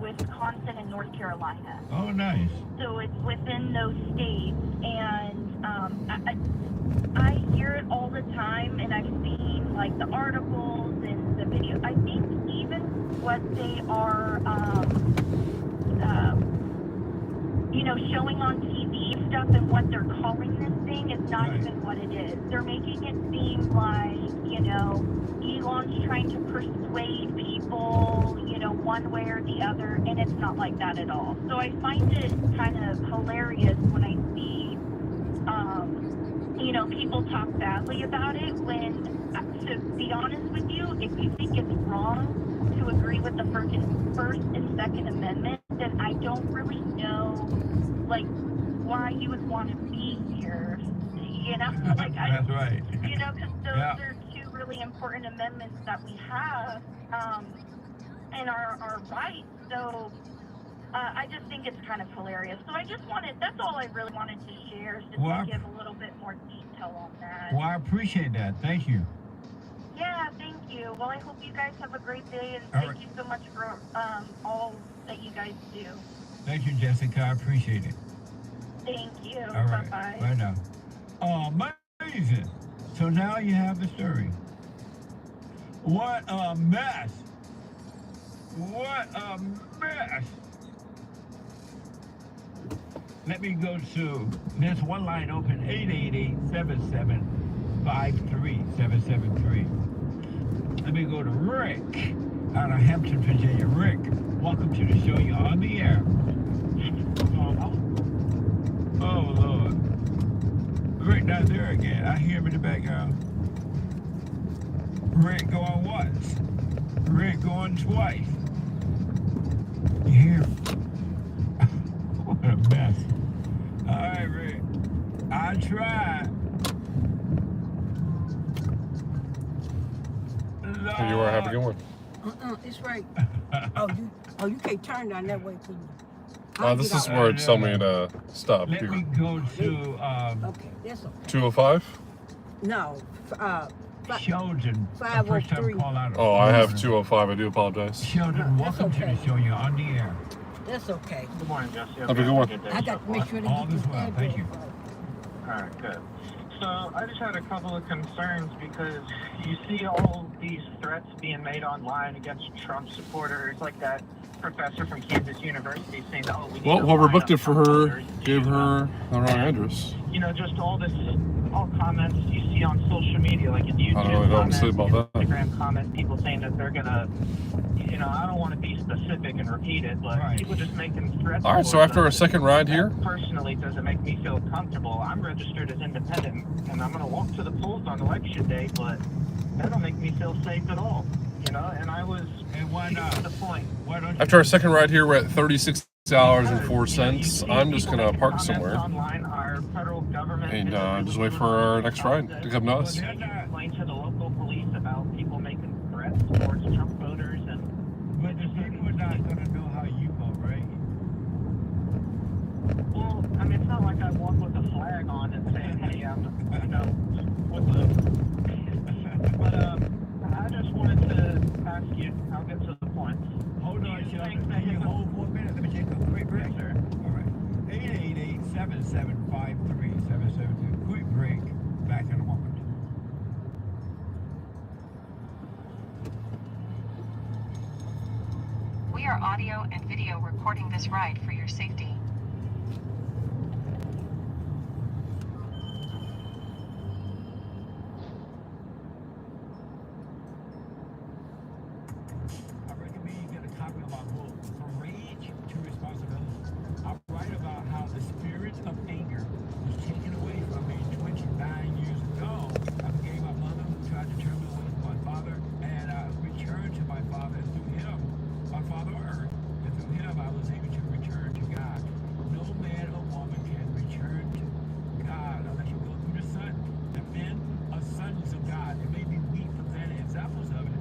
Wisconsin, and North Carolina. Oh, nice. So it's within those states, and I hear it all the time, and I've seen like the articles and the videos. I think even what they are, showing on TV stuff and what they're calling this thing is not even what it is. They're making it seem like, Elon's trying to persuade people, one way or the other, and it's not like that at all. So I find it kind of hilarious when I see, people talk badly about it when, to be honest with you, if you think it's wrong to agree with the First and Second Amendment, then I don't really know, why you would want to be here, That's right. Because those are two really important amendments that we have, and our rights, so I just think it's kind of hilarious. So that's all I really wanted to share, just to give a little bit more detail on that. Well, I appreciate that. Thank you. Yeah, thank you. Well, I hope you guys have a great day, and thank you so much for all that you guys do. Thank you, Jessica. I appreciate it. Thank you. All right. Bye-bye. Bye now. Amazing. So now you have the story. What a mess. What a mess. Let me go to, there's one line open, 888-7753-773. Let me go to Rick out of Hampton, Virginia. Rick, welcome to the show. You're on the air. Oh, Lord. Rick not there again. I hear him in the background. Rick going once. Rick going twice. You hear him? What a mess. All right, Rick. I tried. Here you are. Have a good one. It's right. You can't turn down that way, can you? This is where it's telling me to stop. Let me go to Okay, that's okay. 205? No. Sheldon, the first time 503. call out. Oh, I have 205. I do apologize. Sheldon, welcome to the show. You're on the air. That's okay. Good morning, Jesse. Have a good one. I got to make sure they All get is this well. Thank you. All right, good. So I just had a couple of concerns because you see all these threats being made online against Trump supporters, like that professor from Kansas University saying that, oh, we need Well, to whoever line booked up it for Trump her voters gave to, her the wrong address. you know, just all comments you see on social media, like in YouTube I don't really know what to say comments, about that. Instagram comments, people saying that they're gonna, you know, I don't want to be specific and repeat it, but people just making threats. All right, so after a second ride here, Personally, doesn't make me feel comfortable. I'm registered as independent, and I'm going to walk to the polls on election day, but that don't make me feel safe at all, you know. And I was, and why not? To the point. Why don't after our second ride here, we're at $36.04. I'm just gonna park somewhere Online, our federal government and just wait for our next ride to come to us. explain to the local police about people making threats towards Trump voters, and but the people are not going to know how you vote, right? well, I mean, it's not like I walk with a flag on and saying, hey, I'm, you know, with the. But I just wanted to ask you. I'll get to the point. Hold on, Sheldon. Can you hold 1 minute? Let me take a quick break. Sir. All right. 888-775-3772. Quick break. Back in a moment. We are audio and video recording this ride for your safety. I recommend you get a copy of my book, From Rage to Responsibility. I write about how the spirit of anger was taken away from me 29 years ago. I forgave my mother who tried to turn me away from my father, and I returned to my father, and through him, my father earned, and through him I was able to return to God. No man or woman can return to God unless you go through the Son. The men are sons of God. It may be weak for that examples of it,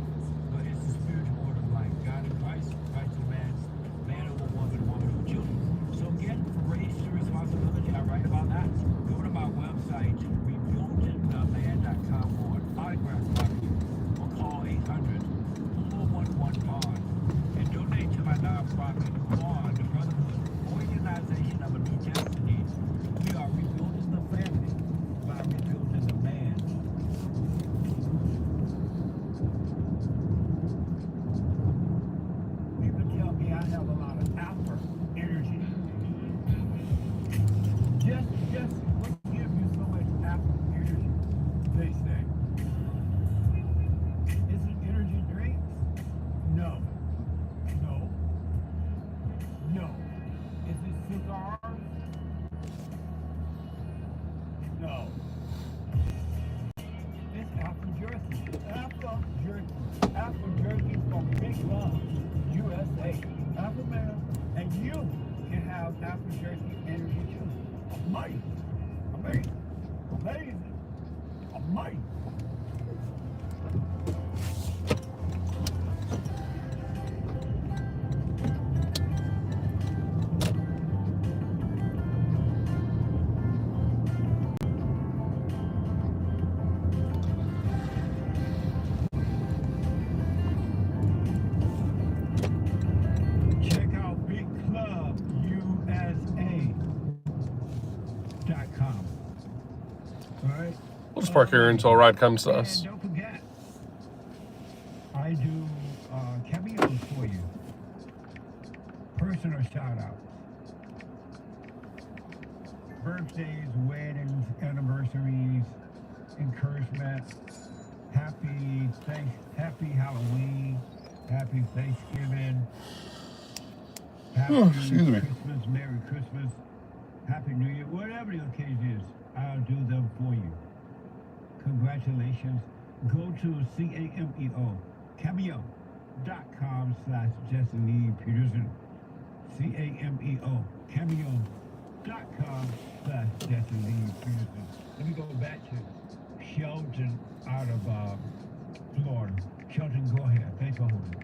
but it's the spiritual order of life. God in Christ, Christ in man over woman, woman over children. So again, from race to responsibility, I write about that. Go to my website, rebuildingtheland.com for an autograph copy, or call 800-411-BOND, and donate to my nonprofit, BOND, the Brotherhood Organization of a New Destiny. We are rebuilding the family by rebuilding the man. People tell me I have a lot of alpha energy. Just what gives you so much alpha energy, they say. Is it energy drinks? No. Is it cigars? No. It's apple jerky. Apple jerky from Big Love, USA. Apple man, and you can have apple jerky energy too. Amazing. Check out BigClubUSA.com. All right. We'll just park here until a ride comes to us. And don't forget, I do cameos for you. Personal shout outs. Birthdays, weddings, anniversaries, encouragement, happy Halloween, happy Thanksgiving, happy excuse me. Christmas, Merry Christmas, Happy New Year, whatever the occasion is, I'll do them for you. Congratulations. Go to cameo.com/Jesse Lee Peterson. cameo.com/Jesse Lee Peterson. Let me go back to Sheldon out of Florida. Sheldon, go ahead. Thanks for holding.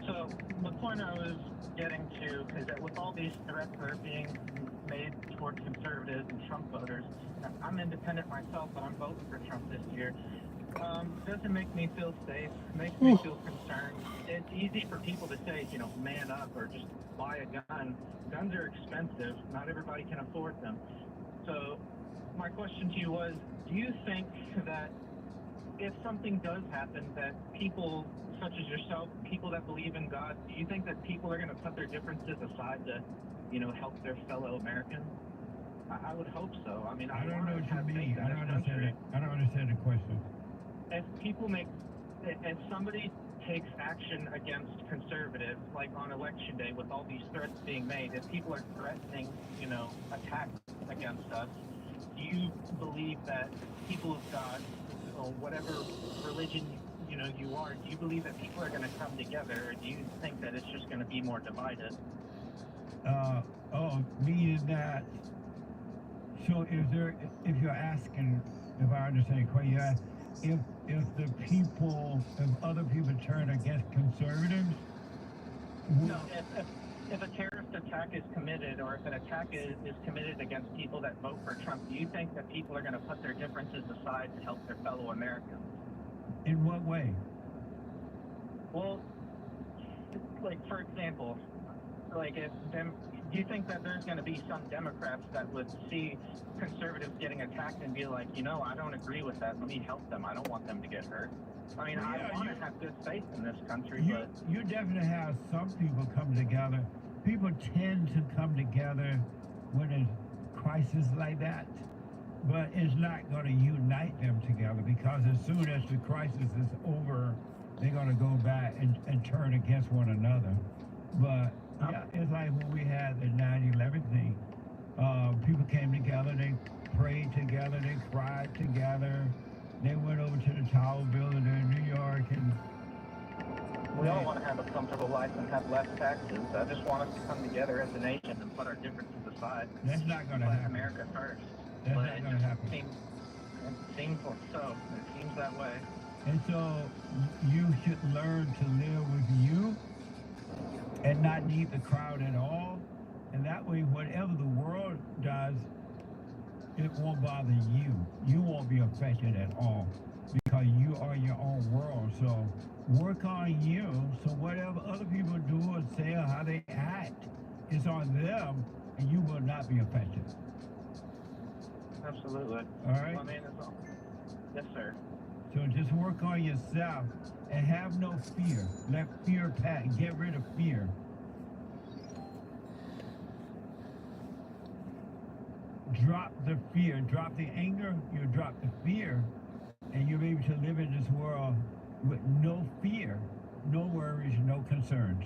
So the point I was getting to is that with all these threats that are being made toward conservatives and Trump voters. I'm independent myself, but I'm voting for Trump this year. Doesn't make me feel safe, makes me feel concerned. It's easy for people to say, man up or just buy a gun. Guns are expensive. Not everybody can afford them. So my question to you was, do you think that if something does happen, that people such as yourself, people that believe in God, do you think that people are going to put their differences aside to, help their fellow Americans? I would hope so. I mean, I don't know what you mean. I don't understand the question. If somebody takes action against conservatives, like on election day with all these threats being made, if people are threatening, attacks against us, do you believe that people of God, or whatever religion, you are, do you believe that people are going to come together, or do you think that it's just going to be more divided? Meaning that, so if you're asking, if I understand correctly, if other people turn against conservatives? No, if a terrorist attack is committed, or if an attack is committed against people that vote for Trump, do you think that people are going to put their differences aside to help their fellow Americans? In what way? Well, like, for example, do you think that there's going to be some Democrats that would see conservatives getting attacked and be like, I don't agree with that. Let me help them. I don't want them to get hurt. I mean, I want to have good faith in this country, but you definitely have some people come together. People tend to come together when there's crisis like that, but it's not going to unite them together, because as soon as the crisis is over, they're going to go back and turn against one another. But yeah, it's like when we had the 9/11 thing. People came together, they prayed together, they cried together. They went over to the Tower Building in New York, and we all want to have a comfortable life and have less taxes. I just want us to come together as a nation and put our differences aside. That's not going to happen. America first. That's not going to happen. It seems so. It seems that way. And so you should learn to live with you and not need the crowd at all. And that way, whatever the world does, it won't bother you. You won't be affected at all, because you are your own world. So work on you. So whatever other people do or say or how they act, it's on them, and you will not be affected. Absolutely. All right? Well, I mean, yes, sir. So just work on yourself and have no fear. Let fear pass. Get rid of fear. Drop the fear. Drop the anger. You drop the fear, and you'll be able to live in this world with no fear, no worries, no concerns.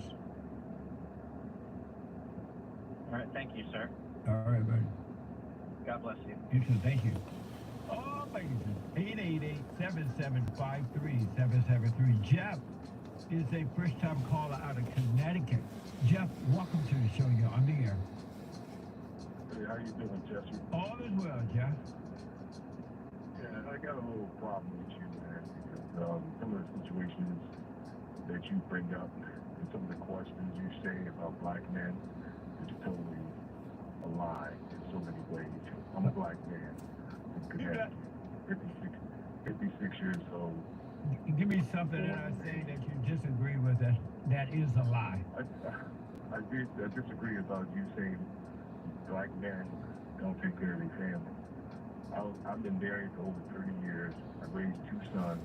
All right. Thank you, sir. All right, buddy. God bless you. You too. Thank you. Oh, amazing. 888-775-3773. Jeff is a first-time caller out of Connecticut. Jeff, welcome to the show. You're on the air. Hey, how you doing, Jesse? All is well, Jeff. Yeah, I got a little problem with you, man, because some of the situations that you bring up and some of the questions you say about black men is totally a lie in so many ways. I'm a black man from Connecticut, 56 years old. Give me something that I say that you disagree with that is a lie. I disagree about you saying black men don't take care of their family. I've been married for over 30 years. I raised 2 sons,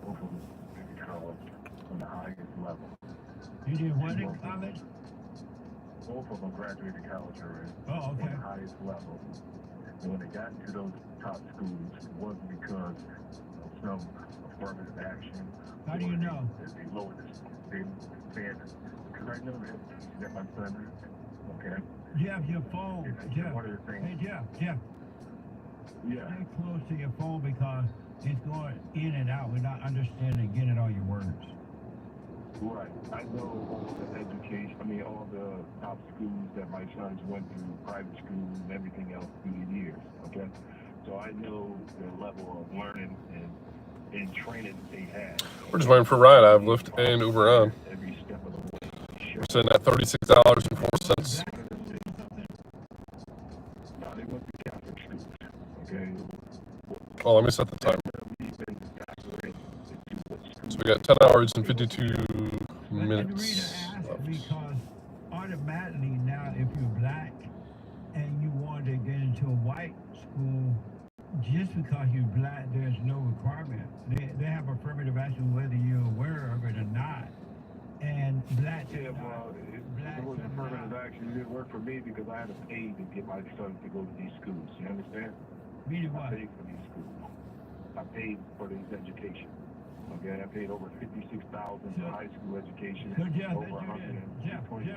both of them in college on the highest level. You did what in college? Both of them graduated college already. Oh, okay. On the highest level. And when they got into those top schools, it wasn't because of some affirmative action. How do you know? That they lowered the standards. Because I know that my son is, okay? Jeff, your phone. Jeff. One of the things. Hey, Jeff. Yeah. Stay close to your phone, because it's going in and out. We're not understanding, getting all your words. Right. I know all the education, all the top schools that my sons went to, private schools and everything else through the years, okay? So I know the level of learning and training that they had. We're just waiting for a ride. I have Lyft and Uber on. Every step of the way. We're sitting at $36.04. Oh, let me set the timer. So we got 10 hours and 52 minutes. Because automatically now, if you're black and you want to get into a white school, just because you're black, there's no requirement. They have affirmative action whether you're aware of it or not. And black, Yeah, well, it was affirmative action. It didn't work for me because I had to pay to get my son to go to these schools. You understand? Meaning what? I paid for these schools. I paid for his education. Okay, I paid over $56,000 for high school education. So Jeff, over let's do this. Jeff, 120.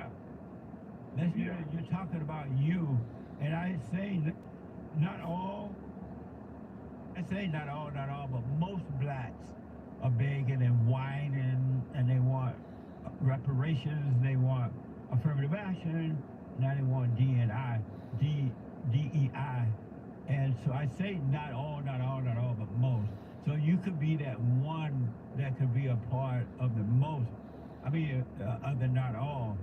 let's do this. You're talking about you, and I say not all. I say not all, but most blacks are begging and whining, and they want reparations, they want affirmative action, now they want DEI. And so I say not all, but most. So you could be that one that could be a part of the most. I mean, of the not all.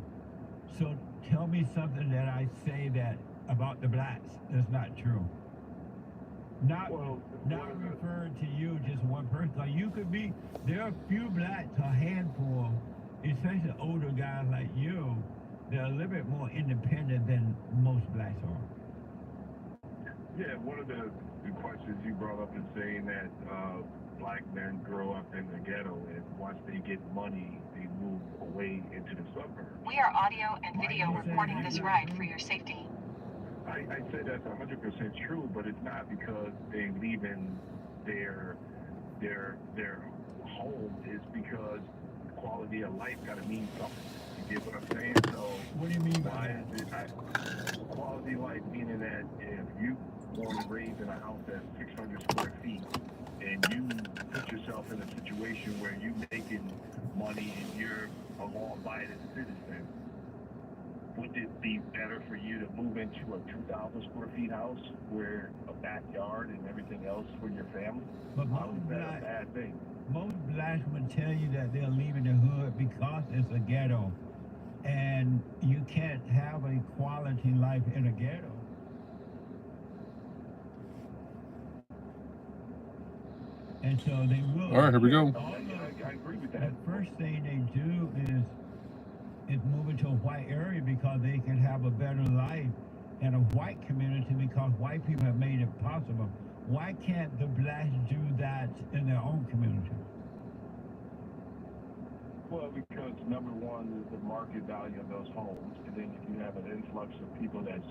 So tell me something that I say that about the blacks that's not true. Not referring to you, just one person. Like you could be, there are a few blacks, a handful, especially older guys like you, that are a little bit more independent than most blacks are. Yeah, one of the questions you brought up is saying that black men grow up in the ghetto, and once they get money, they move away into the suburbs. We are audio and video recording this ride for your safety. I said that's 100% true, but it's not because they leaving their home. It's because quality of life got to mean something. You get what I'm saying? So what do you mean by that? Quality of life meaning that if you born and raised in a house that's 600 square feet, and you put yourself in a situation where you making money and you're a law-abiding citizen, would it be better for you to move into a 2,000 square feet house where a backyard and everything else for your family? But how is that a bad thing? Most blacks would tell you that they're leaving the hood because it's a ghetto. And you can't have a quality life in a ghetto. And so they will. All right, here we go. I agree with that. The first thing they do is move into a white area because they can have a better life in a white community because white people have made it possible. Why can't the blacks do that in their own community? Well, because number one is the market value of those homes, and then if you have an influx of people that's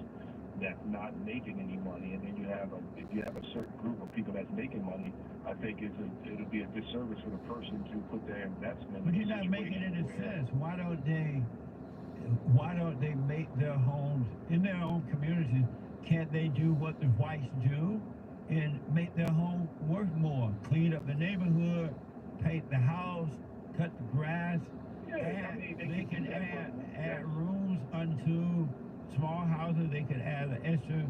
not making any money, and then if you have a certain group of people that's making money, I think it'll be a disservice for the person to put their investment. But you're not making any sense. Why don't they make their homes in their own communities? Can't they do what the whites do and make their home worth more? Clean up the neighborhood, paint the house, cut the grass. Yeah, they can add rooms unto small houses. They could add an extra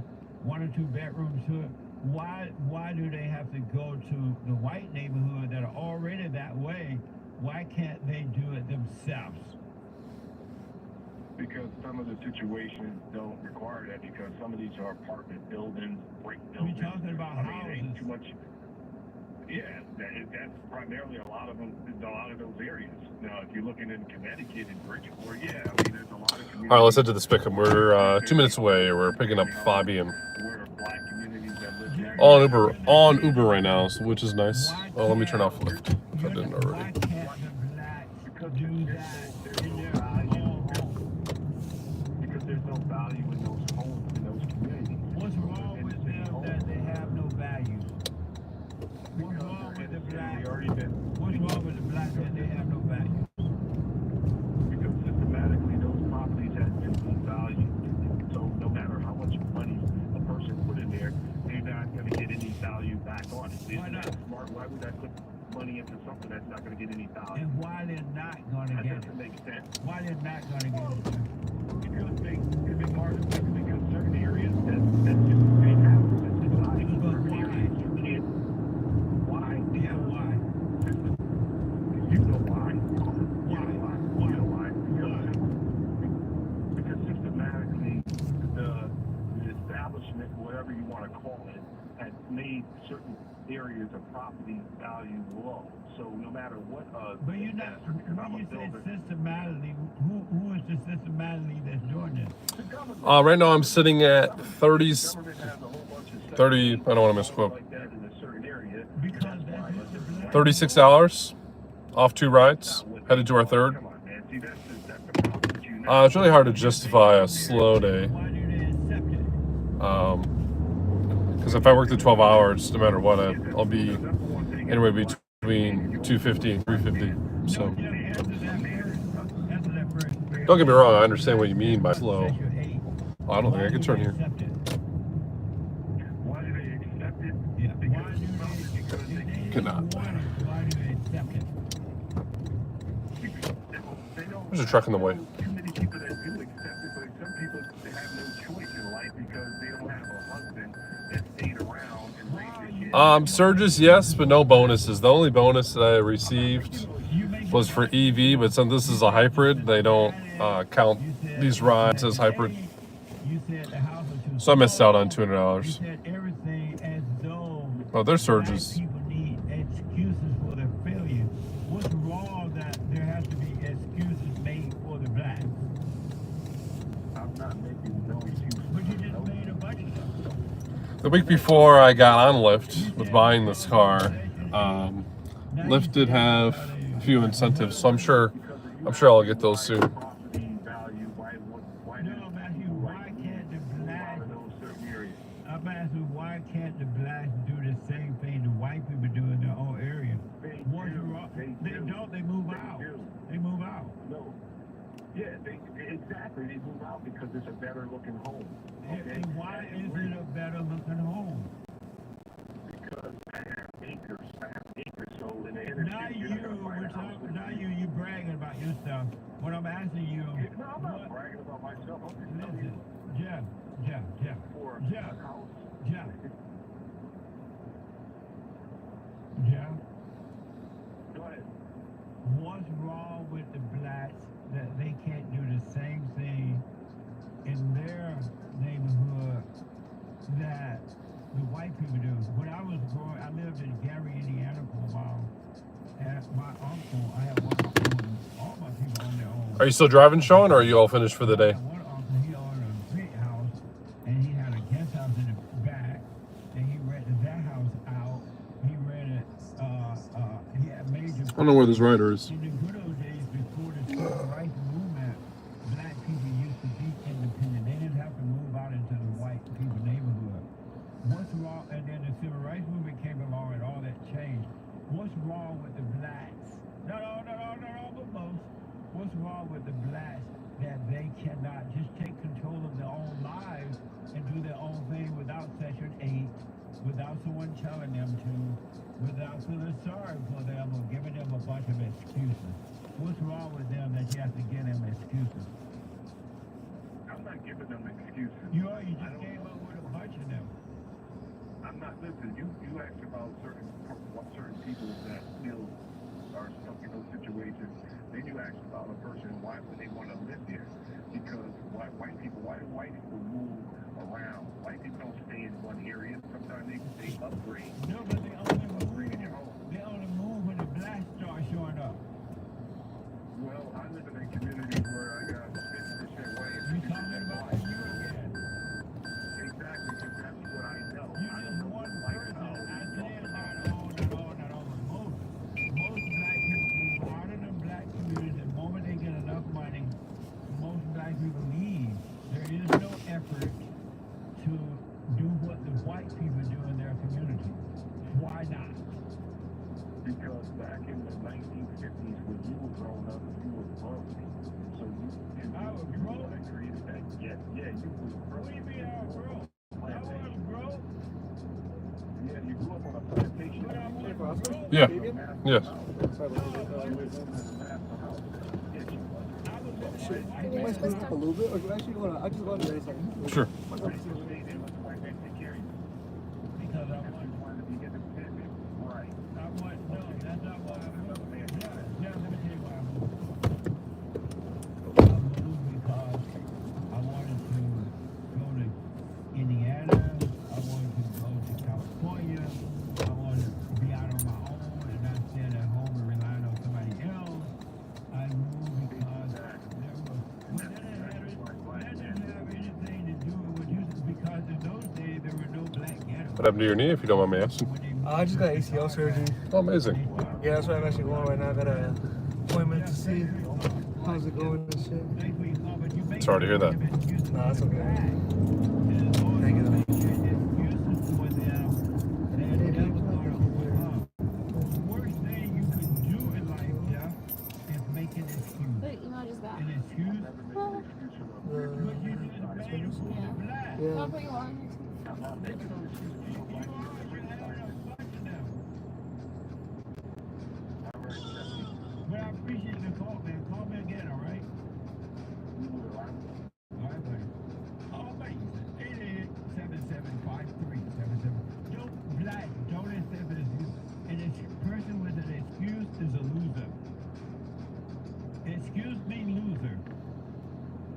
1 or 2 bedrooms to it. Why do they have to go to the white neighborhood that are already that way? Why can't they do it themselves? Because some of the situations don't require that, because some of these are apartment buildings, brick buildings. We're talking about houses. Ain't too much. Yeah, that's primarily a lot of those areas. Now, if you're looking in Connecticut and Bridgeport, yeah, I mean, there's a lot of communities. All right, let's head to the Spickham. We're 2 minutes away. We're picking up Fabi and on Uber right now, so, which is nice. Oh, let me turn off Lyft if I didn't already. Because there's no value in those homes, in those communities. What's wrong with them that they have no value? What's wrong with the blacks? What's wrong with the blacks that they have no value? Because systematically those properties have been devalued. So no matter how much money a person put in there, they're not going to get any value back on it. Why not? Smart. Why would I put money into something that's not going to get any value? And why they're not going to get it? That doesn't make sense. Why they're not going to get it? Because it's been hard to make, because certain areas that just ain't happening. It's like certain areas you can't. Why? Yeah, why? You know why. You know why. Because systematically the establishment, whatever you want to call it, had made certain areas of property value low. So no matter what, But you're not, when you say systematically, who is the systematically that's doing this? Right now I'm sitting at 30, I don't want to misquote, $36 off 2 rides, headed to our third. It's really hard to justify a slow day. Because if I work the 12 hours, no matter what, I'll be anywhere between 250 and 350. So don't get me wrong, I understand what you mean by slow. Oh, I don't think I can turn here. Cannot. There's a truck in the way. Surges, yes, but no bonuses. The only bonus that I received was for EV, but since this is a hybrid, they don't count these rides as hybrid. So I missed out on $200. Oh, there's surges. What's wrong that there has to be excuses made for the blacks? I'm not making no excuses. But you just made a bunch of them. The week before I got on Lyft with buying this car, Lyft did have a few incentives, so I'm sure I'll get those soon. I'm asking, why can't the blacks do the same thing the white people do in their own area? They don't. They move out. They move out. No. Yeah, exactly. They move out because it's a better looking home. Okay? And why is it a better looking home? Because I have acres. So in the inner city, Now you bragging about your stuff. What I'm asking you. No, I'm not bragging about myself. I'm just telling you. Jeff. For a house. Jeff. Go ahead. What's wrong with the blacks that they can't do the same thing in their neighborhood that the white people do? When I was growing, I lived in Gary, Indiana for a while. And my uncle, I had one uncle, and all my people own their own. Are you still driving, Sean, or are you all finished for the day? One uncle, he owned a big house, and he had a guest house in the back, and he rented that house out. He rented, he had major. I don't know where this rider is. In the good old days, before the civil rights movement, black people used to be independent. They didn't have to move out into the white people neighborhood. What's wrong? And then the civil rights movement came along, and all that changed. What's wrong with the blacks? No, but most. What's wrong with the blacks that they cannot just take control of their own lives and do their own thing without Section 8, without someone telling them to, without feeling sorry for them or giving them a bunch of excuses? What's wrong with them that you have to give them excuses? I'm not giving them excuses. You just came up with a bunch of them. I'm not. Listen, you asked about certain people that still are stuck in those situations. Then you asked about a person, why would they want to live there? Because why do white people move around? White people don't stay in one area. Sometimes they upgrade. No, but they only move when the blacks start showing up. Well, I live in a community where I got 50% white and 50% black. Exactly, because that's what I know. I don't know what like how most black people move out of the black communities. The moment they get enough money, most black people leave. There is no effort to do what the white people do in their community. Why not? Because back in the 1950s, when you were growing up, you were broke. So I was broke. I created that. Yeah, you were broke. What do you mean I was broke? I was broke. Yeah, you grew up on a plantation. But I was broke. Yeah. Yes. Can you explain up a little bit? Or actually, I just want to say something. Sure. Because I wanted to be independent. Right. No, that's not why I moved. Yeah, let me tell you why I moved. I moved because I wanted to go to Indiana. I wanted to go to California. What happened to your knee, if you don't mind me asking? I just got ACL surgery. Oh, amazing. Yeah, that's why I'm actually going right now. I got an appointment to see how's it going and shit. Sorry to hear that. Nah, that's okay. Thank you, though. But I appreciate the call, man. Call me again, all right? All right, buddy. Oh, buddy. 888-7753-77. Don't black. Don't accept it as you. And a person with an excuse is a loser. Excuse me, loser.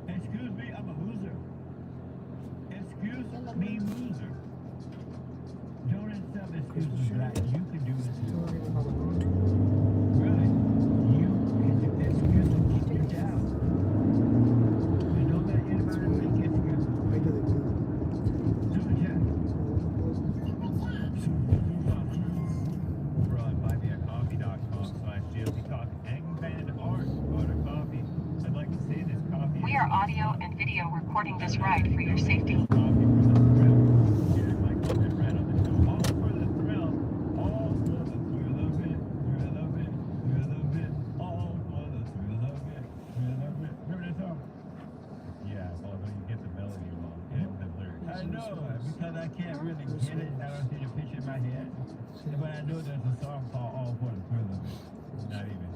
Excuse me, I'm a loser. Excuse me, loser. Don't accept excuses, black. You can do this too. Really? You can do excuses to keep you down. And don't let anybody make excuses for you. Super chat. Buymeacoffee.com/GLC Talk and Band Art. Order coffee. I'd like to say this coffee. We are audio and video recording this ride for your safety. I know, because I can't really get it. I don't see the picture in my head. But I know there's a song called All for the Thrill of It. Not even.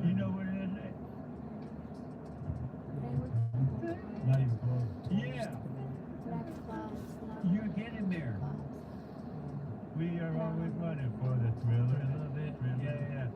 You know what it is? Not even close. Yeah. You're getting there. We are always running for the thrill of it. Yeah.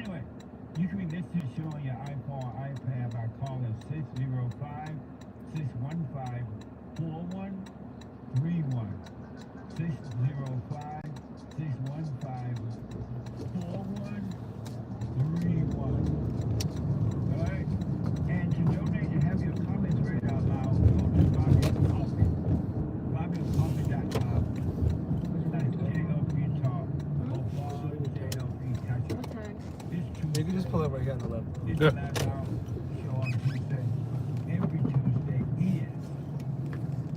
anyway, you can be listening to the show on your iPhone or iPad by calling 605-615-4131. 605-615-4131. Alright? And to donate and have your comments read out loud, go to Bobby's Coffee. Bobby'sCoffee.com. JLP Talk. JLP Catch Up. You can just pull up right here on the left. It's the last hour show on Tuesday. Every Tuesday is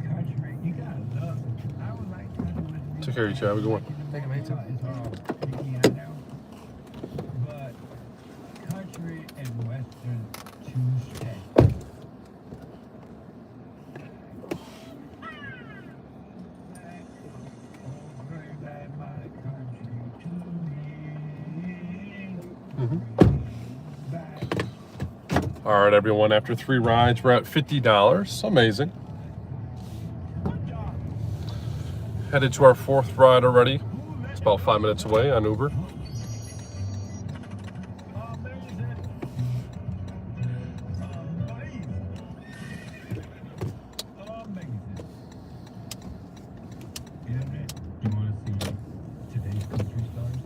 country. You gotta love it. I would like country with me. Take care of you, Chad. Have a good one. Thank you, mate. It's picky, I know. But country and western Tuesday. All right, everyone. After 3 rides, we're at $50. Amazing. Headed to our 4th ride already. It's about 5 minutes away on Uber. You want to see today's country stars?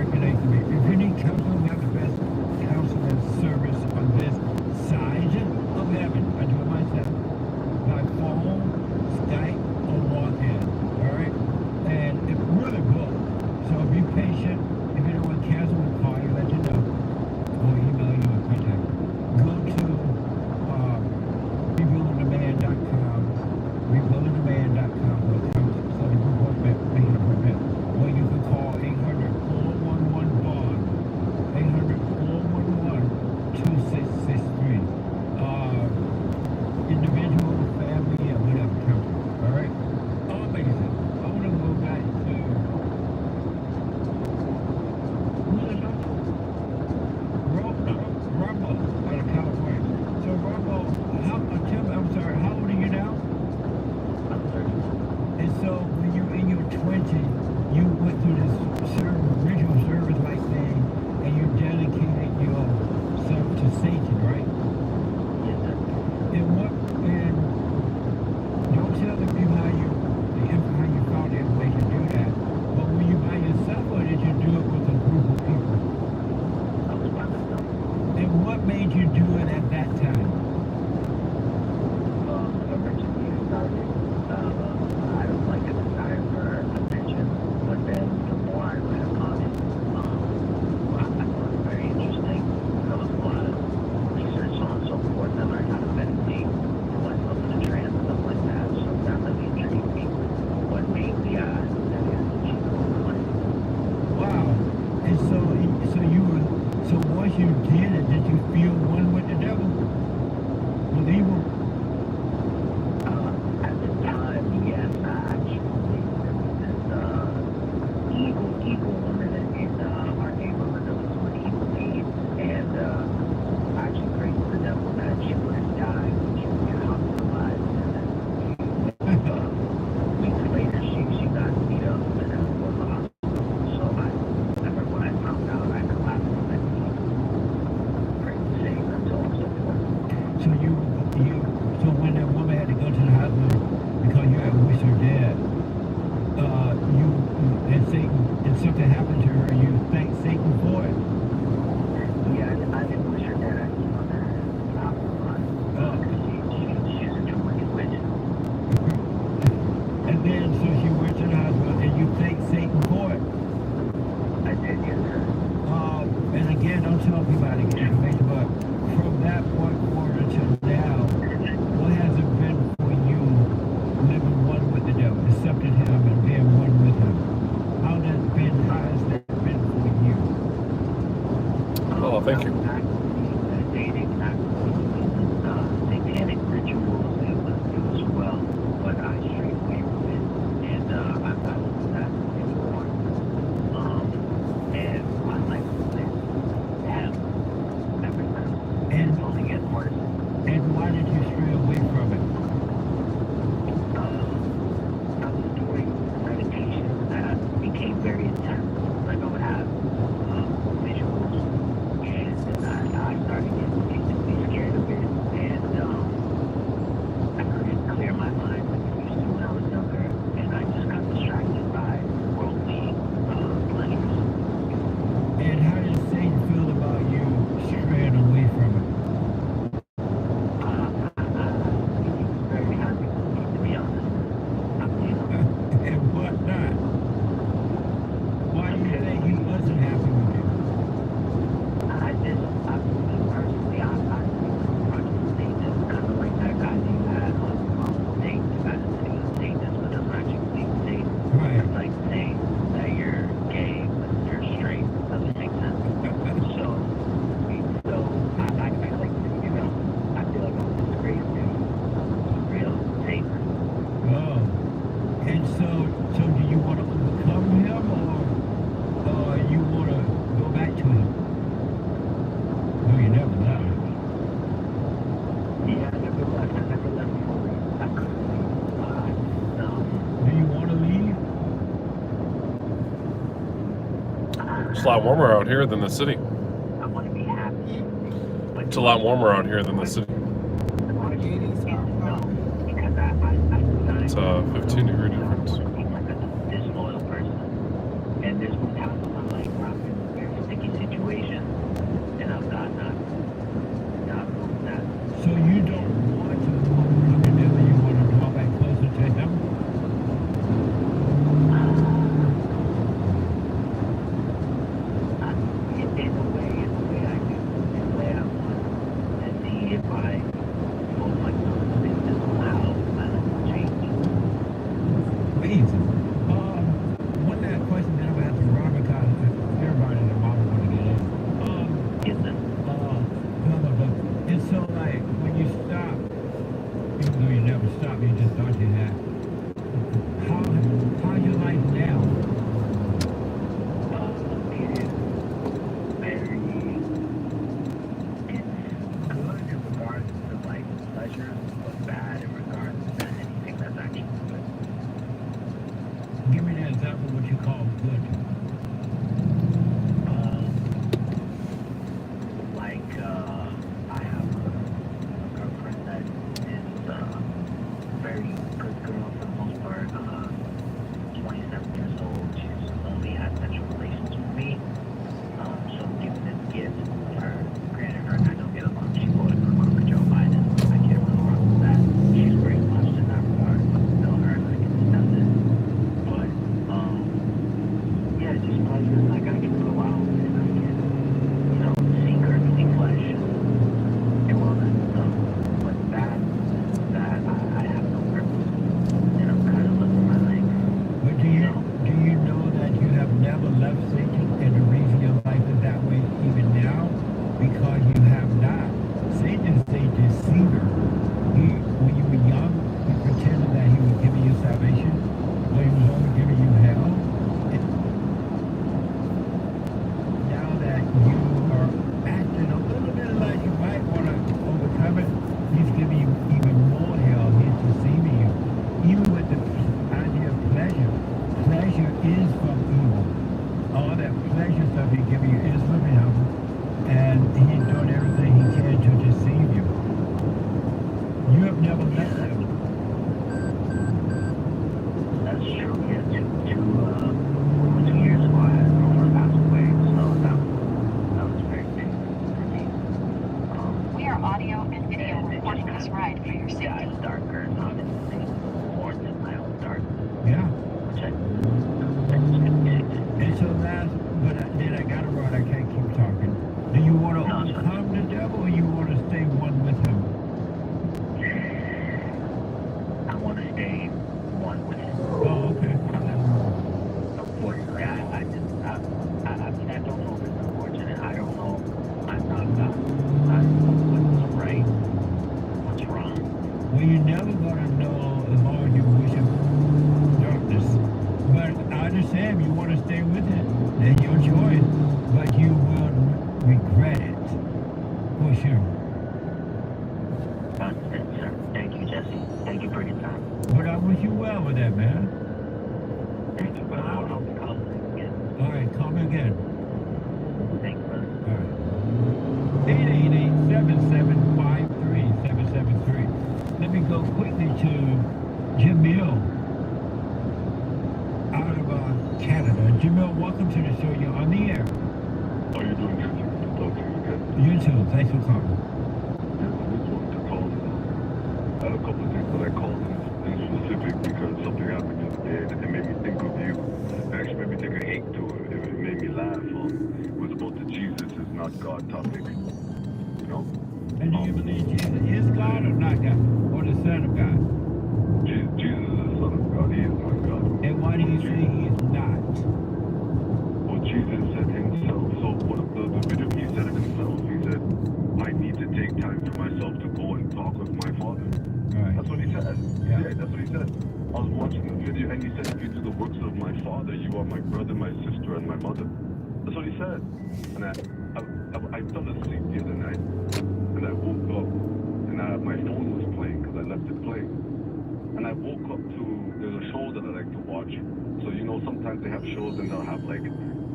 circulate to me. If you need counseling, we have the best counseling service on this side of heaven. I do it myself. By phone, Skype, or walk-in. All right? And it's really good. So be patient. If you don't want to cancel, we'll call you, let you know. Or email you or contact. Go to rebuildingdemand.com. Rebuildingdemand.com. So you can work that, make an appointment. Or you can call 800-411-BOND. 800-411-2663. Individual, family, or whatever company. All right? Amazing. I want to go back to Rumble out of California. So Rumble, Tim, I'm sorry, how old are you now? And so when you're in your 20s, you went through this ritual service-like thing, and you dedicated yourself to Satan, right? And don't tell the people how you found the information to do that. But were you by yourself, or did you do it with a group of people? And what made you do it at that time? Originally it started, I was like a desire for attention, but then the more I read about it, I thought it was very interesting. There was a lot of research on and so forth. I learned how to meditate, put myself in a trance, stuff like that. So that really intrigued me. But mainly, that is the chief of my life. Wow. And so once you did it, did you feel one with the devil? With evil? At the time, yes, I actually believed there was this evil woman in our neighborhood that was doing evil deeds, and I actually prayed to the devil that she wouldn't die when she would get hospitalized, and then weeks later she got beat up and then was in the hospital. So I remember when I found out, I collapsed on my knees, prayed to Satan until I was so forth. So when that woman had to go to the hospital because you had wished her dead, and something happened to her, you thanked Satan for it? Yeah, I didn't wish her dead. I just wanted her hospitalized. She's a true wicked witch. And then, so she went to the hospital, and you thanked Satan for it? I did, yes, sir. And again, don't tell people how to get information, but from that point forward until now, what has it been for you living one with the devil, accepting him and being one with him? How has that been for you? Oh, thank you. Meditating, satanic rituals, it was well, but I strayed away from it, and I'm not into that anymore. And my life has been hell ever since, and it's only getting worse. And why did you stray away from it? I was doing meditation that became very intense. Like I would have visuals, and I started getting basically scared of it, and I couldn't clear my mind like I used to when I was younger, and I just got distracted by worldly pleasures. And how did Satan feel about you straying away from it? He was very happy with me, to be honest. And what not? Why do you think he wasn't happy with you? Personally, I Satan, kind of like that guy that you had on Satan, the guy that's saying Satanist, but doesn't actually believe in Satan. Right. It's like saying that you're gay, but you're straight. Doesn't make sense. So I like, I feel like I'm disgraced to real Satan. Oh. And so do you want to overcome him, or you want to go back to him? No, you never know. Yeah, I never left fully. I couldn't leave. Do you want to leave? It's a lot warmer out here than the city. I want to be happy. It's a lot warmer out here than the city. It's a 15-degree difference. Being like a disloyal person. And there's been times in my life where I've been love Satan, and the reason your life is that way even now, because you have not. Satan is a deceiver. When you were young, he pretended that he was giving you salvation, but he was only giving you hell. Now that you are acting a little bit like you might want to overcome it, he's giving you even more hell. He's deceiving you. Even with the idea of pleasure. Pleasure is from evil. All that pleasure stuff he's giving you is from him, and he's doing everything he can to deceive you. You have never met him. That's true. Yeah, over 2 years ago, I had a girlfriend pass away, so that was very painful for me. We are audio and video recording this ride for your safety. Yeah, it's darker, and obviously more than my own dark. Yeah. Which I just couldn't take it. And so then I got it right. I can't keep talking. Do you want to overcome the devil, or you want to stay one with him? I want to stay one with him. Oh, okay. Unfortunately, I mean, I don't know if it's unfortunate. I don't know. I'm not God. I don't know what's right, what's wrong. Well, you're never going to know as long as you wish him darkness. But I understand you want to stay with it. That's your choice. But you will regret it. For sure. Understand, sir. Thank you, Jesse. Thank you for your time. But I wish you well with that, man. Thank you, brother. I'll be calling again. All right, call me again. Thank you, brother. All right. 888-775-3773. Let me go quickly to Jamil out of Canada. Jamil, welcome to the show. You're on the air. How are you doing, Jesse? Good to talk to you again. You too. Thanks for calling. Yeah, I just wanted to call. I had a couple of things that I called in specific because something happened yesterday and it made me think of you. It actually made me take a hate to it. It made me laugh. It was about the Jesus is not God topic. You know? And do you believe Jesus is God or not God? Or the Son of God? Jesus is the Son of God. He is not God. And why do you say he is not? Well, Jesus said himself. So what the video, he said it himself. He said, I need to take time for myself to go and talk with my Father. Right. That's what he said. Yeah. That's what he said. I was watching the video and he said, if you do the works of my Father, you are my brother, my sister, and my mother. That's what he said. And I fell asleep the other night and I woke up and my phone was playing because I left it playing. And I woke up to, there's a show that I like to watch. So, you know, sometimes they have shows and they'll have like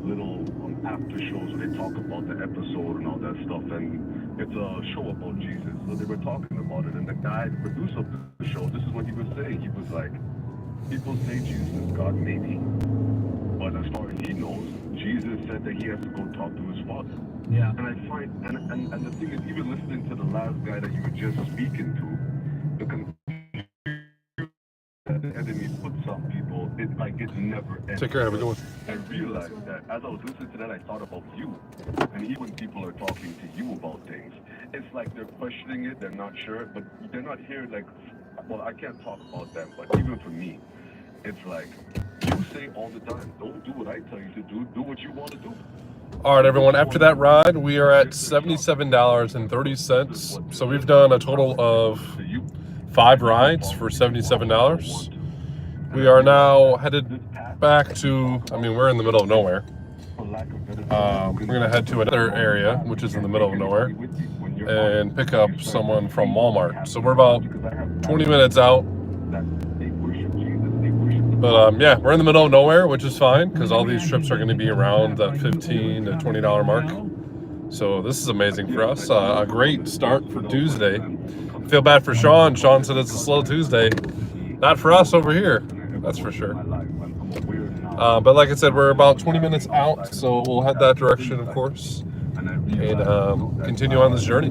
little after shows where they talk about the episode and all that stuff. And it's a show about Jesus. So they were talking about it. And the guy, the producer of the show, this is what he was saying. He was like, people say Jesus is God, maybe. But as far as he knows, Jesus said that he has to go talk to his Father. Yeah. And I find, and the thing is, even listening to the last guy that you were just speaking to, the the enemy puts on people, it never ends. Take care, have a good one. I realized that as I was listening to that, I thought about you. And even when people are talking to you about things, it's like they're questioning it, they're not sure, but they're not here like, well, I can't talk about them, but even for me, it's like, you say all the time, don't do what I tell you to do what you want to do. All right, everyone, after that ride, we are at $77.30. So we've done a total of 5 rides for $77. We are now headed back to, we're in the middle of nowhere. We're going to head to another area, which is in the middle of nowhere, and pick up someone from Walmart. So we're about 20 minutes out. But yeah, we're in the middle of nowhere, which is fine, because all these trips are going to be around that $15 to $20 mark. So this is amazing for us. A great start for Tuesday. Feel bad for Sean. Sean said it's a slow Tuesday. Not for us over here, that's for sure. But like I said, we're about 20 minutes out, so we'll head that direction, of course, and continue on this journey.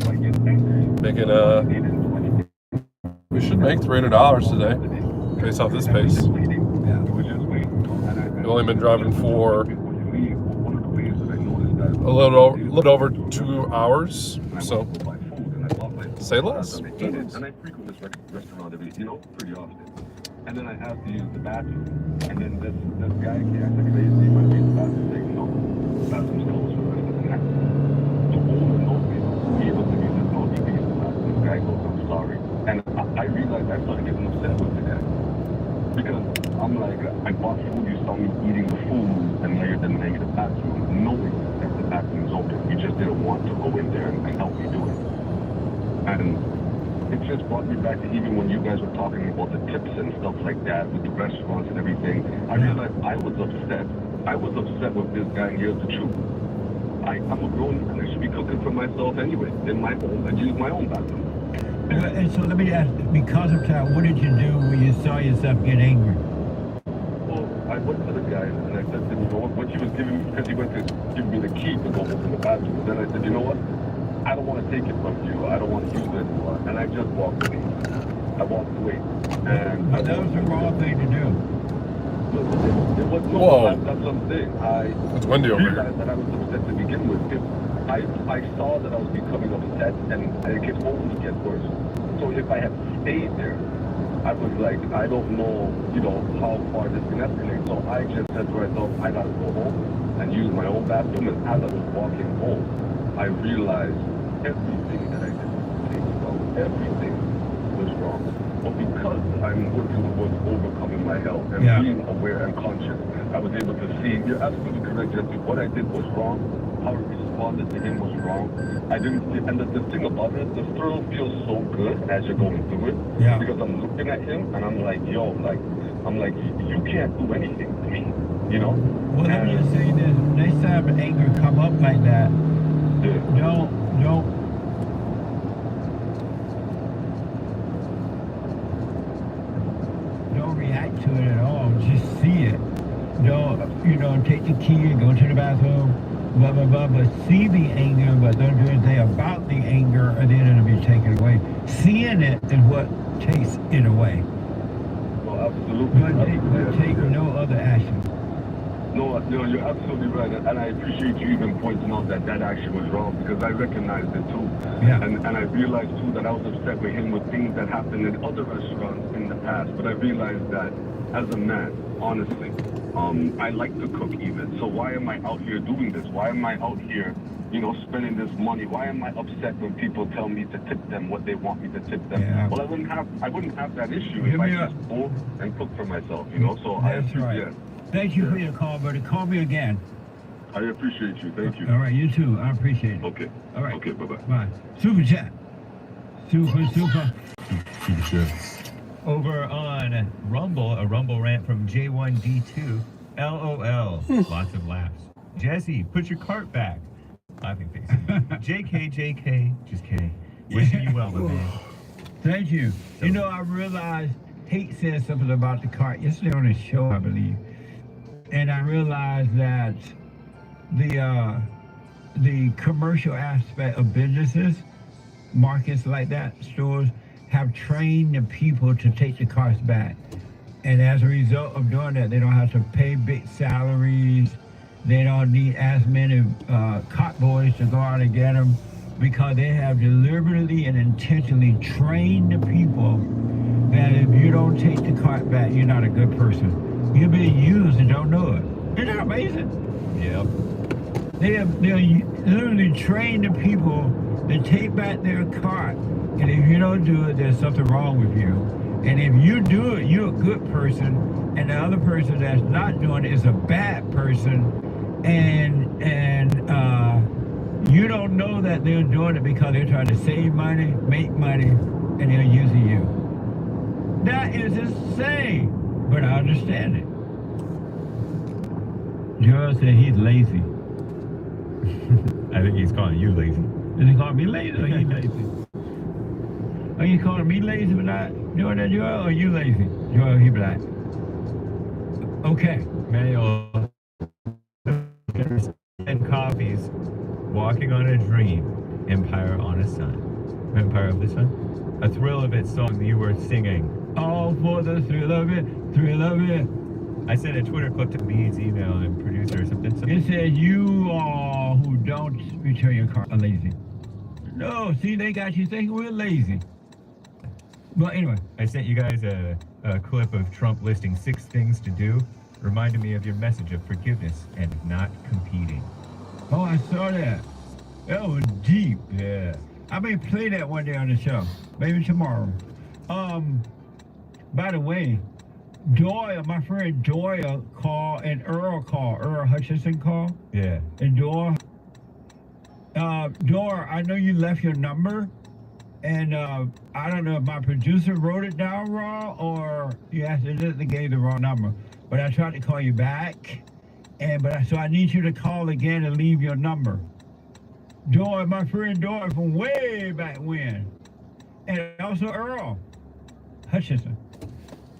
We should make $300 today, based off this pace. We've only been driving for a little over 2 hours, so say less. And I frequent this restaurant pretty often. And then I have to use the bathroom. And then this guy came, I said, "Can I use the bathroom?" He's like, "No, didn't want to go in there and help me do it. And it just brought me back to even when you guys were talking about the tips and stuff like that with the restaurants and everything. I realized I was upset. I was upset with this guy, and here's the truth. I'm a grown man. I should be cooking for myself anyway, in my home, and use my own bathroom. And so let me ask, because of that, what did you do when you saw yourself get angry? Well, I went to the guy and I said to him, you know what he was giving me, because he went to give me the key to go open the bathroom. And then I said, you know what? I don't want to take it from you. I don't want to use it anymore. And I just walked away. I walked away. And but that was the wrong thing to do. It was no. Whoa. That's what I'm saying. It's windy over here. Realized that I was upset to begin with. I saw that I was becoming upset, and it could only get worse. So if I had stayed there, I was like, I don't know, how far this can escalate. So I just said to myself, I gotta go home and use my own bathroom. And as I was walking home, I realized everything that I did was wrong. Everything was wrong. But because I'm working towards overcoming my health and being aware and conscious, I was able to see, you're absolutely correct, Jesse, what I did was wrong. How I responded to him was wrong. I didn't see, and the thing about it, the thrill feels so good as you're going through it. Yeah. Because I'm looking at him and I'm like, yo, you can't do anything to me, Well, let me just say this, next time anger come up like that, don't react to it at all. Just see it. Don't, take the key and go to the bathroom, blah, blah, blah, but see the anger, but don't do anything about the anger, and then it'll be taken away. Seeing it is what takes it away. Well, absolutely. But take no other action. No, you're absolutely right, and I appreciate you even pointing out that action was wrong, because I recognized it too. Yeah. And I realized too that I was upset with him with things that happened in other restaurants in the past, but I realized that as a man, honestly, I like to cook even. So why am I out here doing this? Why am I out here, spending this money? Why am I upset when people tell me to tip them what they want me to tip them? Yeah. Well, I wouldn't have that issue if I just go and cook for myself, So That's right. Yeah. Thank you for your call, buddy. Call me again. I appreciate you. Thank you. All right, you too. I appreciate it. Okay. All right. Okay, bye-bye. Bye. Super chat. Super. Super chat. Over on Rumble, a Rumble rant from J1D2. LOL. Lots of laughs. Jesse, put your cart back. Laughing face. JK. Just kidding. Wishing you well, my man. Thank you. I realized Tate said something about the cart yesterday on his show, I believe. And I realized that the commercial aspect of businesses, markets like that, stores, have trained the people to take the carts back. And as a result of doing that, they don't have to pay big salaries. They don't need as many cart boys to go out and get them, because they have deliberately and intentionally trained the people that if you don't take the cart back, you're not a good person. You're being used and don't know it. Isn't that amazing? Yep. They're literally trained the people to take back their cart. And if you don't do it, there's something wrong with you. And if you do it, you're a good person. And the other person that's not doing it is a bad person. And you don't know that they're doing it because they're trying to save money, make money, and they're using you. That is insane, but I understand it. Joel said he's lazy. I think he's calling you lazy. Is he calling me lazy or he lazy? Are you calling me lazy for not doing that, Joel, or you lazy? Joel, he black. Okay. Manuel and coffees. Walking on a Dream, Empire on a Sun. Empire of the Sun? A Thrill of It song that you were singing. All for the thrill of it, thrill of it. I sent a Twitter clip to Mead's email and producer or something. It says you all who don't return your car are lazy. No, see, they got you thinking we're lazy. Well, anyway. I sent you guys a clip of Trump listing 6 things to do. Reminded me of your message of forgiveness and not competing. Oh, I saw that. That was deep. Yeah. I may play that one day on the show. Maybe tomorrow. By the way, Doyle, my friend Doyle called, and Earl Hutchinson called. Yeah. And Doyle Dora, I know you left your number, and I don't know if my producer wrote it down wrong or you accidentally gave the wrong number. But I tried to call you back, so I need you to call again and leave your number. Dora, my friend Dora from way back when, and also Earl Hutchinson.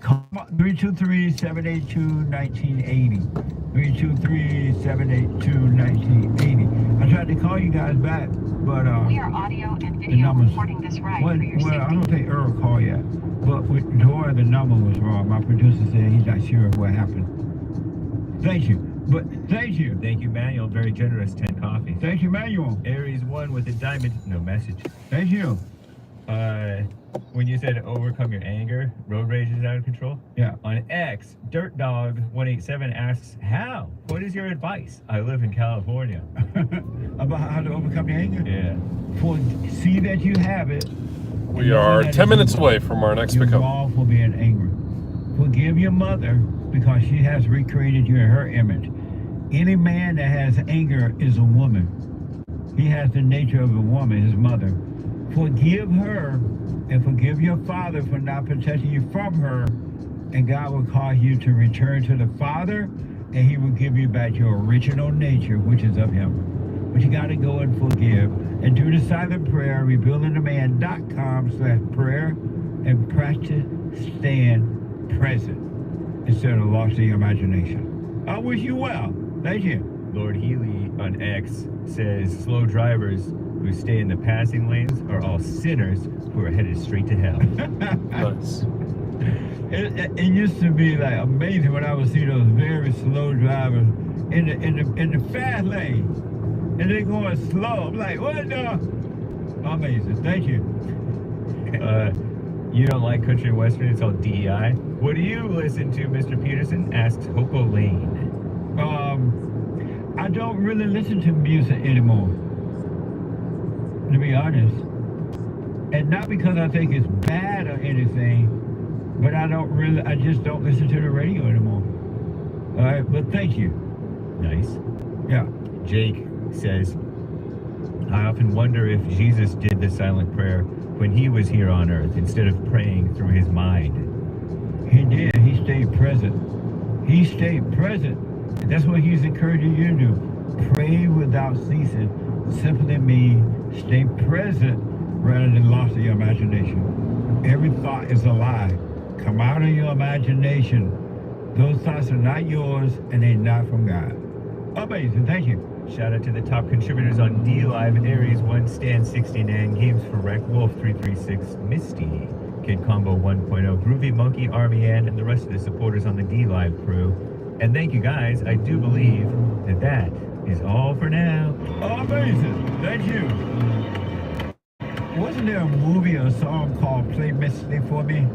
Call 323-782-1980. 323-782-1980. I tried to call you guys back, but We are audio and video recording this ride for your safety. I don't think Earl called yet, but with Dora, the number was wrong. My producer said he's not sure what happened. Thank you. But thank you. Thank you, Manuel. Very generous, 10 coffee. Thank you, Manuel. Aries 1 with a diamond. No message. Thank you. When you said overcome your anger, road rage is out of control. Yeah. On X, Dirt Dog 187 asks, how? What is your advice? I live in California. About how to overcome your anger? Yeah. See that you have it. We are 10 minutes away from our next pickup. You're wrong for being angry. Forgive your mother because she has recreated you in her image. Any man that has anger is a woman. He has the nature of a woman, his mother. Forgive her and forgive your father for not protecting you from her, and God will cause you to return to the Father, and he will give you back your original nature, which is of him. But you got to go and forgive and do the silent prayer, rebuildingtheman.com/prayer, and practice staying present instead of lost in your imagination. I wish you well. Thank you. Lord Healy on X says slow drivers who stay in the passing lanes are all sinners who are headed straight to hell. Nice. It used to be like amazing when I would see those very slow drivers in the fast lane, and they're going slow. I'm like, what the? Amazing. Thank you. You don't like country and western? It's all DEI. What do you listen to, Mr. Peterson? Asked Hopo Lane. I don't really listen to music anymore, to be honest. And not because I think it's bad or anything, but I just don't listen to the radio anymore. All right, but thank you. Nice. Yeah. Jake says, I often wonder if Jesus did the silent prayer when he was here on earth instead of praying through his mind. He did. He stayed present. He stayed present. That's what he's encouraging you to do. Pray without ceasing. Simply means stay present rather than lost in your imagination. Every thought is a lie. Come out of your imagination. Those thoughts are not yours and they're not from God. Amazing. Thank you. Shout out to the top contributors on D Live: Aries 1, Stan 69, Games for Wreck, Wolf 336, Misty, Kid Combo 1.0, Groovy Monkey, Army Ann, and the rest of the supporters on the D Live crew. And thank you guys. I do believe that is all for now. Oh, amazing. Thank you. Wasn't there a movie or a song called Play Misty for Me?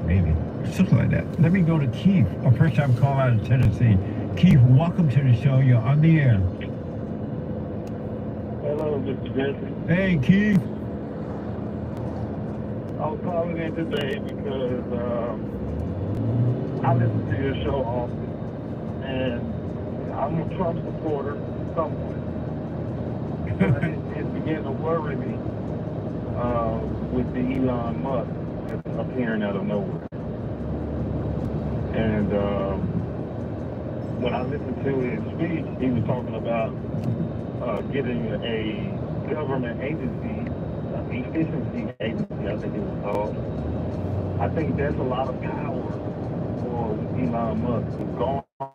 Maybe. Something like that. Let me go to Keith, a first time call out of Tennessee. Keith, welcome to the show. You're on the air. Hello, Mr. Jensen. Hey, Keith. I was calling in today because I listen to your show often, and I'm a Trump supporter somewhat. But it began to worry me with the Elon Musk appearing out of nowhere. And when I listened to his speech, he was talking about getting a government agency, efficiency agency, I think it was called. I think that's a lot of power for Elon Musk to go on.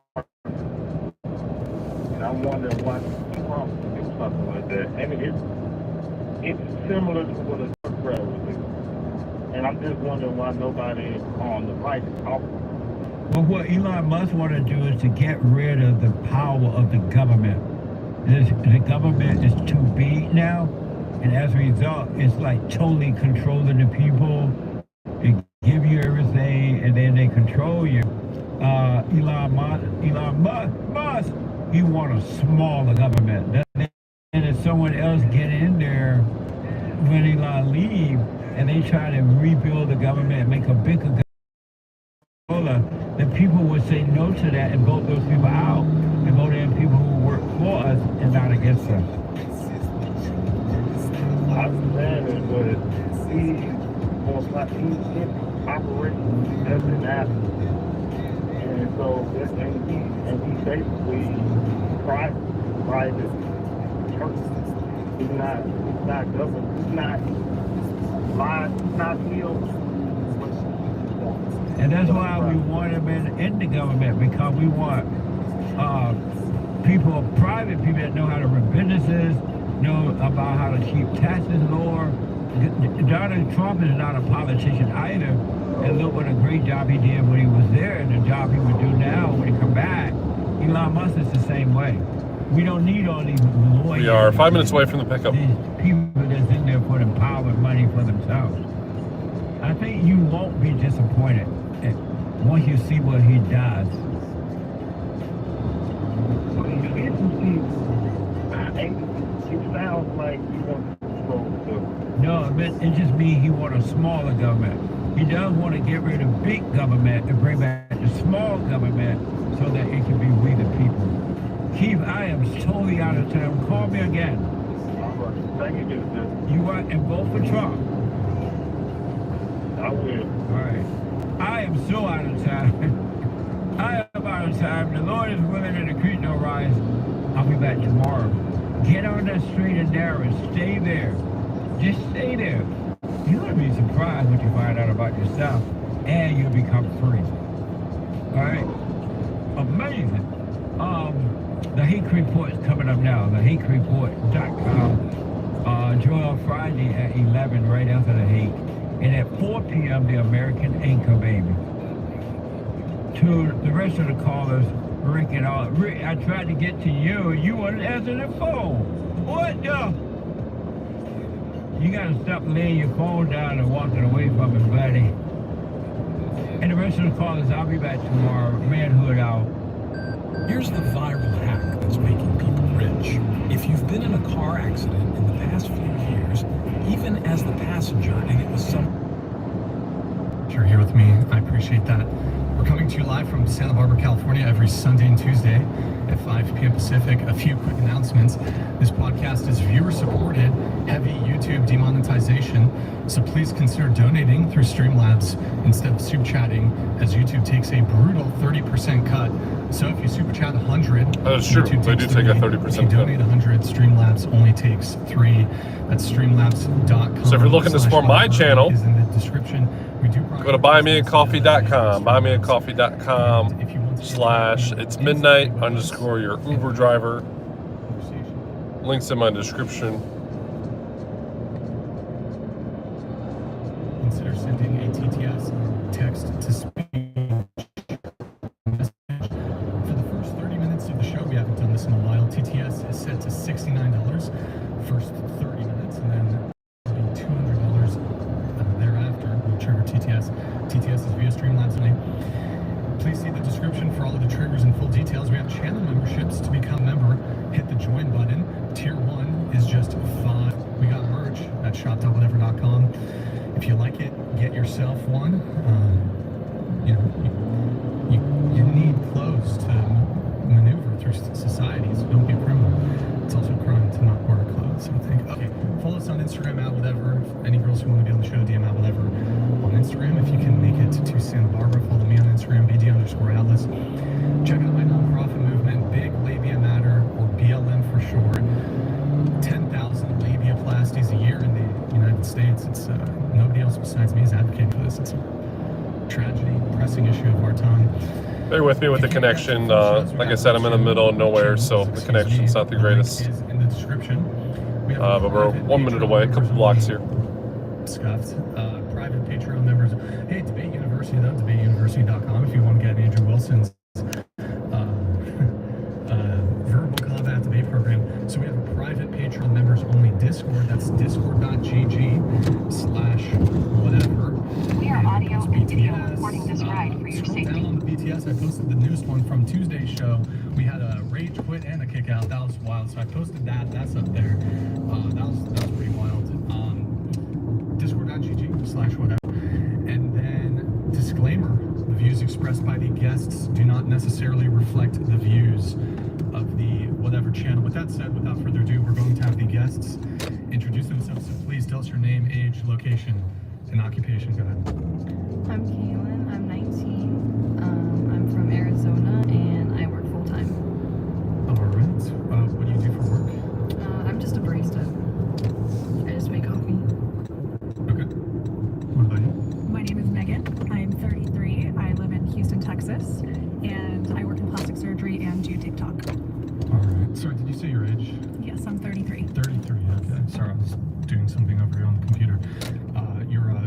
And I'm wondering why Trump would do something like that. I mean, it's similar to what a Democrat would do. And I'm just wondering why nobody on the right is talking. Well, what Elon Musk want to do is to get rid of the power of the government. The government is too big now, and as a result, it's like totally controlling the people. They give you everything, and then they control you. Elon Musk, he want a smaller government. And if someone else get in there when Elon leave, and they try to rebuild the government and make a bigger government, then people would say no to that and vote those people out and vote in people who work for us and not Yes, sir. I understand it, but he operates as an athlete. And so, he basically private church. He's not government. He's not field. And that's why we want him in the government, because we want private people that know how to run businesses, know about how to keep taxes lower. Donald Trump is not a politician either. And look what a great job he did when he was there, and the job he would do now when he come back. Elon Musk is the same way. We don't need all these lawyers. We are 5 minutes away from the pickup. These people that's in there putting power and money for themselves. I think you won't be disappointed once you see what he does. It sounds like you want to control the government. No, it just means he wants a smaller government. He does want to get rid of big government and bring back the small government so that it can be we the people. Keith, I am totally out of time. Call me again. All right. Thank you, Mr. You are and vote for Trump. I will. All right. I am so out of time. I am out of time. The Lord is willing and the creek no rise. I'll be back tomorrow. Get on that straight and narrow and stay there. Just stay there. You're going to be surprised when you find out about yourself, and you'll become free. All right? Amazing. The Hake Report is coming up now. TheHakeReport.com. Join on Friday at 11, right after the Hake. And at 4 p.m., the American Anchor Baby. To the rest of the callers, Rick and all. Rick, I tried to get to you. You wouldn't answer the phone. What the? You gotta stop laying your phone down and walking away from it, buddy. And the rest of the callers, I'll be back tomorrow. Manhood out. Here's the viral hack that's making people rich. If you've been in a car accident in the past few years, even as the passenger, and it was you're here with me, I appreciate that. We're coming to you live from Santa Barbara, California, every Sunday and Tuesday at 5 p.m. Pacific. A few quick announcements. This podcast is viewer-supported, heavy YouTube demonetization, so please consider donating through Streamlabs instead of super chatting, as YouTube takes a brutal 30% cut. So if you super chat 100, that's true. YouTube They do take a 30% If you donate 100, Streamlabs only takes 3. That's streamlabs.com. So if you're looking to support my channel, is in the description. We do go to buymeacoffee.com. buymeacoffee.com/it's midnight_your Uber driver. Links in my description. Consider sending a TTS text to speech. For the first 30 minutes of the show, we haven't done this in a while. TTS is set to $69. First 30 minutes, and then it'll be $200 thereafter. We'll trigger TTS. TTS is via Streamlabs only. Please see the description for all of the triggers and full details. We have channel memberships. To become a member, hit the join button. Tier 1 is just $5. We got merch at shop.whatever.com. If you like it, get yourself one. You need clothes to maneuver through society, so don't be a criminal. It's also a crime to not wear clothes, I think. Okay, follow us on Instagram at whatever. Any girls who want to be on the show, DM at whatever on Instagram. If you can make it to Santa Barbara, follow me on Instagram, BD_Atlas. Check out my nonprofit movement, Big Labia Matter, or BLM for short. 10,000 labiaplasties a year in the United States. It's nobody else besides me is advocating for this. It's a tragedy, pressing issue of our time. Bear with me with the connection. Like I said, I'm in the middle of nowhere, so the connection's not the greatest. In the description. But we're 1 minute away, a couple blocks here. Scuffed. Private Patreon members. Hey, Debate University, though, debateuniversity.com, if you want to get Andrew Wilson's verbal combat debate program. So we have a private Patreon members only Discord. That's discord.gg/whatever. We are audio and video recording this ride for your Scroll safety. down on the BTS. I posted the newest one from Tuesday's show. We had a rage quit and a kick out. That was wild. So I posted that. That's up there. That was pretty wild. Discord.gg/whatever. And then disclaimer: the views expressed by the guests do not necessarily reflect the views of the Whatever favorite channel. With that said, without further ado, we're going to have the guests introduce themselves. So please tell us your name, age, location, and occupation. Go ahead. I'm Kaylin. I'm 19. I'm from Arizona, and I work full time. All right. What do you do for work? I'm just a barista. I just make coffee. Okay. What about you? My name is Megan. I'm 33. I live in Houston, Texas, and I work in plastic surgery and do TikTok. All right. Sorry, did you say your age? Yes, I'm 33. 33. Okay. Sorry, I was doing something over here on the computer.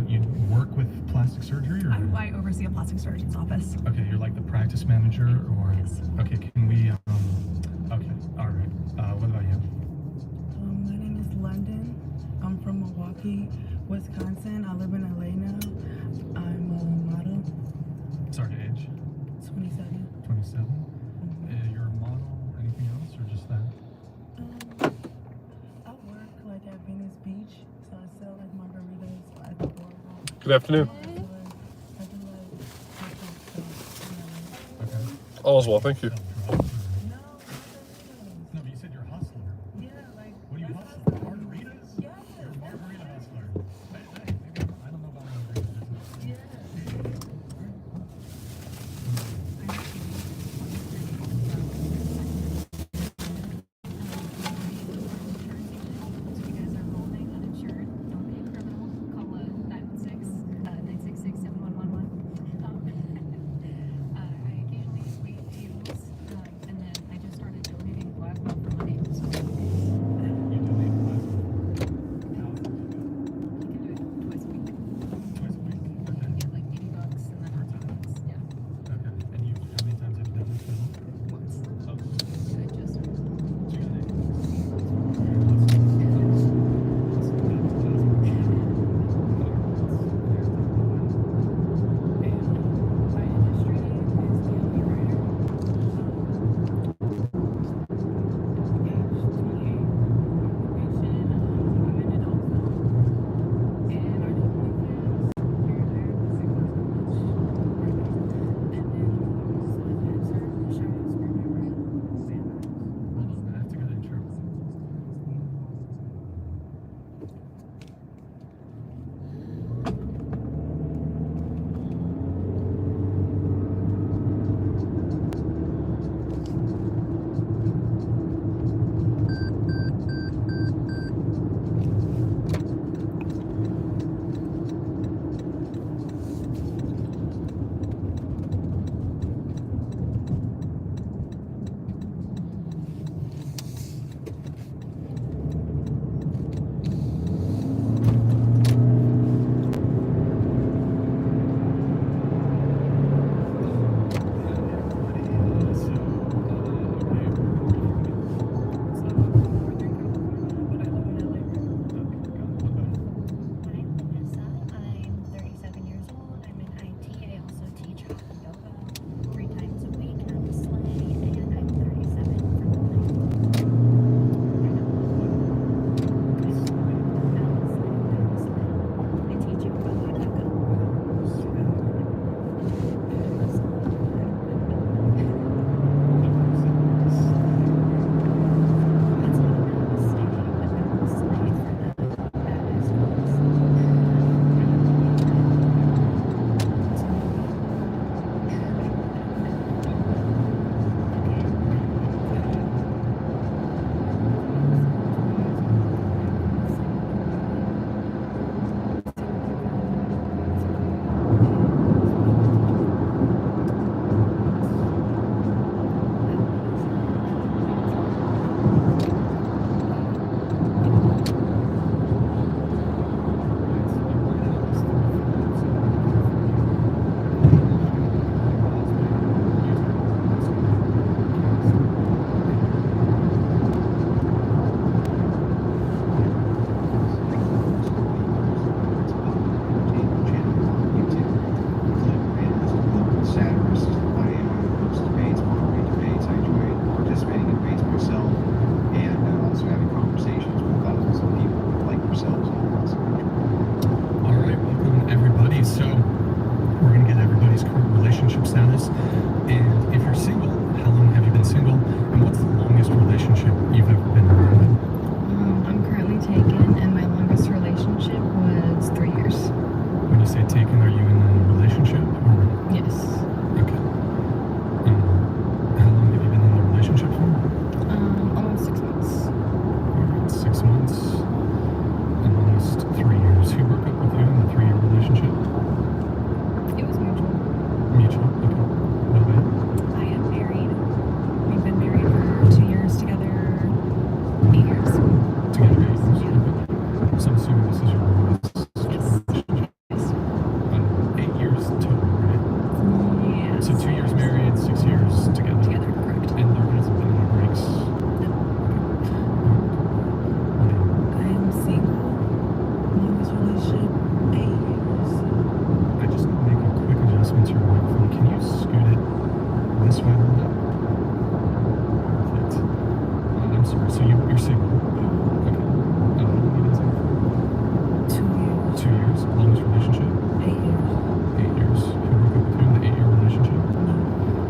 You work with plastic surgery, or? I oversee a plastic surgeon's office. Okay, you're like the practice manager, or? Yes. Okay, can we? Okay. All right. What about you? My name is London. I'm from Milwaukee, Wisconsin. I live in LA now. I'm a model. Sorry, age? 27. 27? You're a model, anything else, or just that? I work like at Venice Beach, so I sell like margaritas at the boardwalk. Good afternoon. I do like Okay. All's well, thank you. No, but you said you're a hustler. yeah, like What do you hustle? Margaritas? yeah, You're a margarita hustler. Hey, I don't know about margaritas. yeah. you're single. Okay. How long have you been single for? 2 years. 2 years. Longest relationship? 8 years. 8 years. Who broke up with you in the 8-year relationship? No.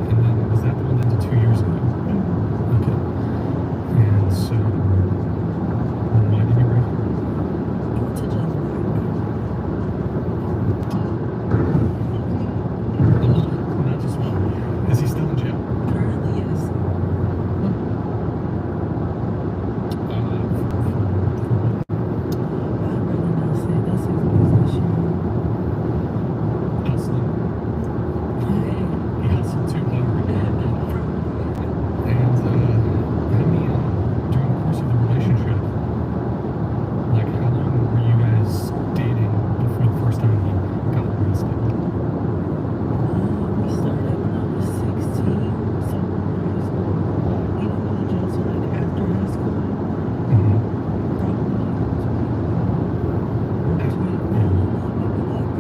And then was that the one that ended 2 years ago? Okay. And so, why did you break up? To just Not just one. Is he still in jail? currently, yes. For what? I'd rather not say that's his position. Hustling. He hustled too hard. And how many during the course of the relationship, like how long were you guys dating before the first time he got arrested? We started when I was 16, so high school. He didn't go to jail till like after high school. Mm-hmm. Probably 20, maybe like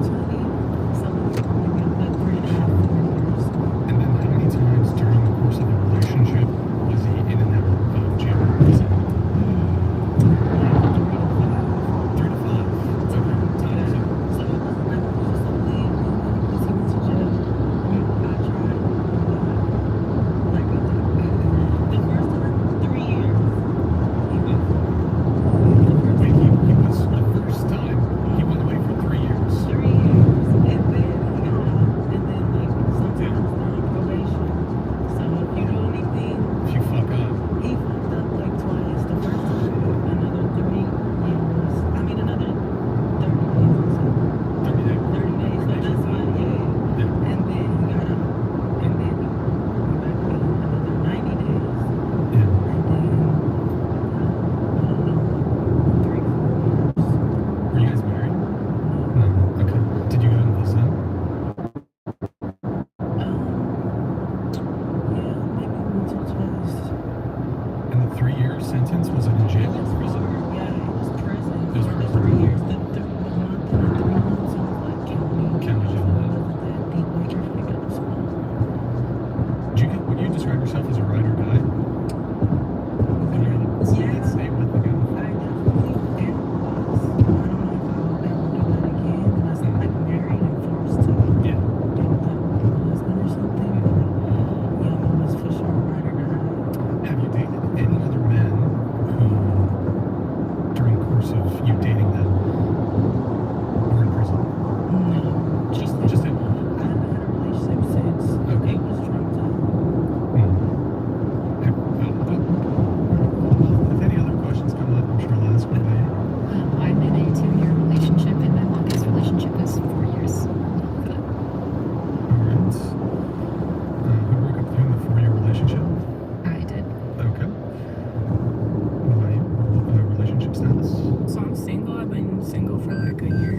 20, something, maybe like 3.5, 4 years. And then how many times during the course of the relationship was he in and out of jail or prison? Like 3 to 5. 3 to 5. Okay. Times it. So it wasn't like we just like leave because he went to jail. I tried. Like the first time, 3 years. He went for Wait, he was the first time he went away for 3 years. 3 years, and then he got out, and then like sometimes they're on probation. So if you do anything, If you fuck up. he fucked up like twice. The first time, another 3 years. I mean another 30 days or so. 30 days. 30 days. So that's why, yeah. Yeah. And then he got out, and then he went back in another 90 days. Yeah. And then, I don't know, 3, 4 years. Were you guys married? No. Okay. Did you go and visit him? Yeah, maybe once or twice. And the 3-year sentence, was it in jail or prison? Yeah, it was prison It was for the prison. 3 years. The month and the 3 months, it was like county. County jail. So it wasn't that deep. Like you're gonna get this one. Would you describe yourself as a ride or die? I mean, Yeah. stay with the guy. I definitely am. I don't know if I'll ever do that again unless I'm like married and forced to Yeah. deal with that with my husband or something. But yeah, I was for sure ride or die. Have you dated any other men who, during the course of you dating them, were in prison? No. Just him? I haven't had a relationship since. Okay. It was traumatizing. If any other questions come up, I'm sure I'll ask one by you. I'm in a 2-year relationship, and my longest relationship is 4 years. All right. Who broke up with you in the 4-year relationship? I did. Okay. What about you? Relationship status? So I'm single. I've been single for like a year.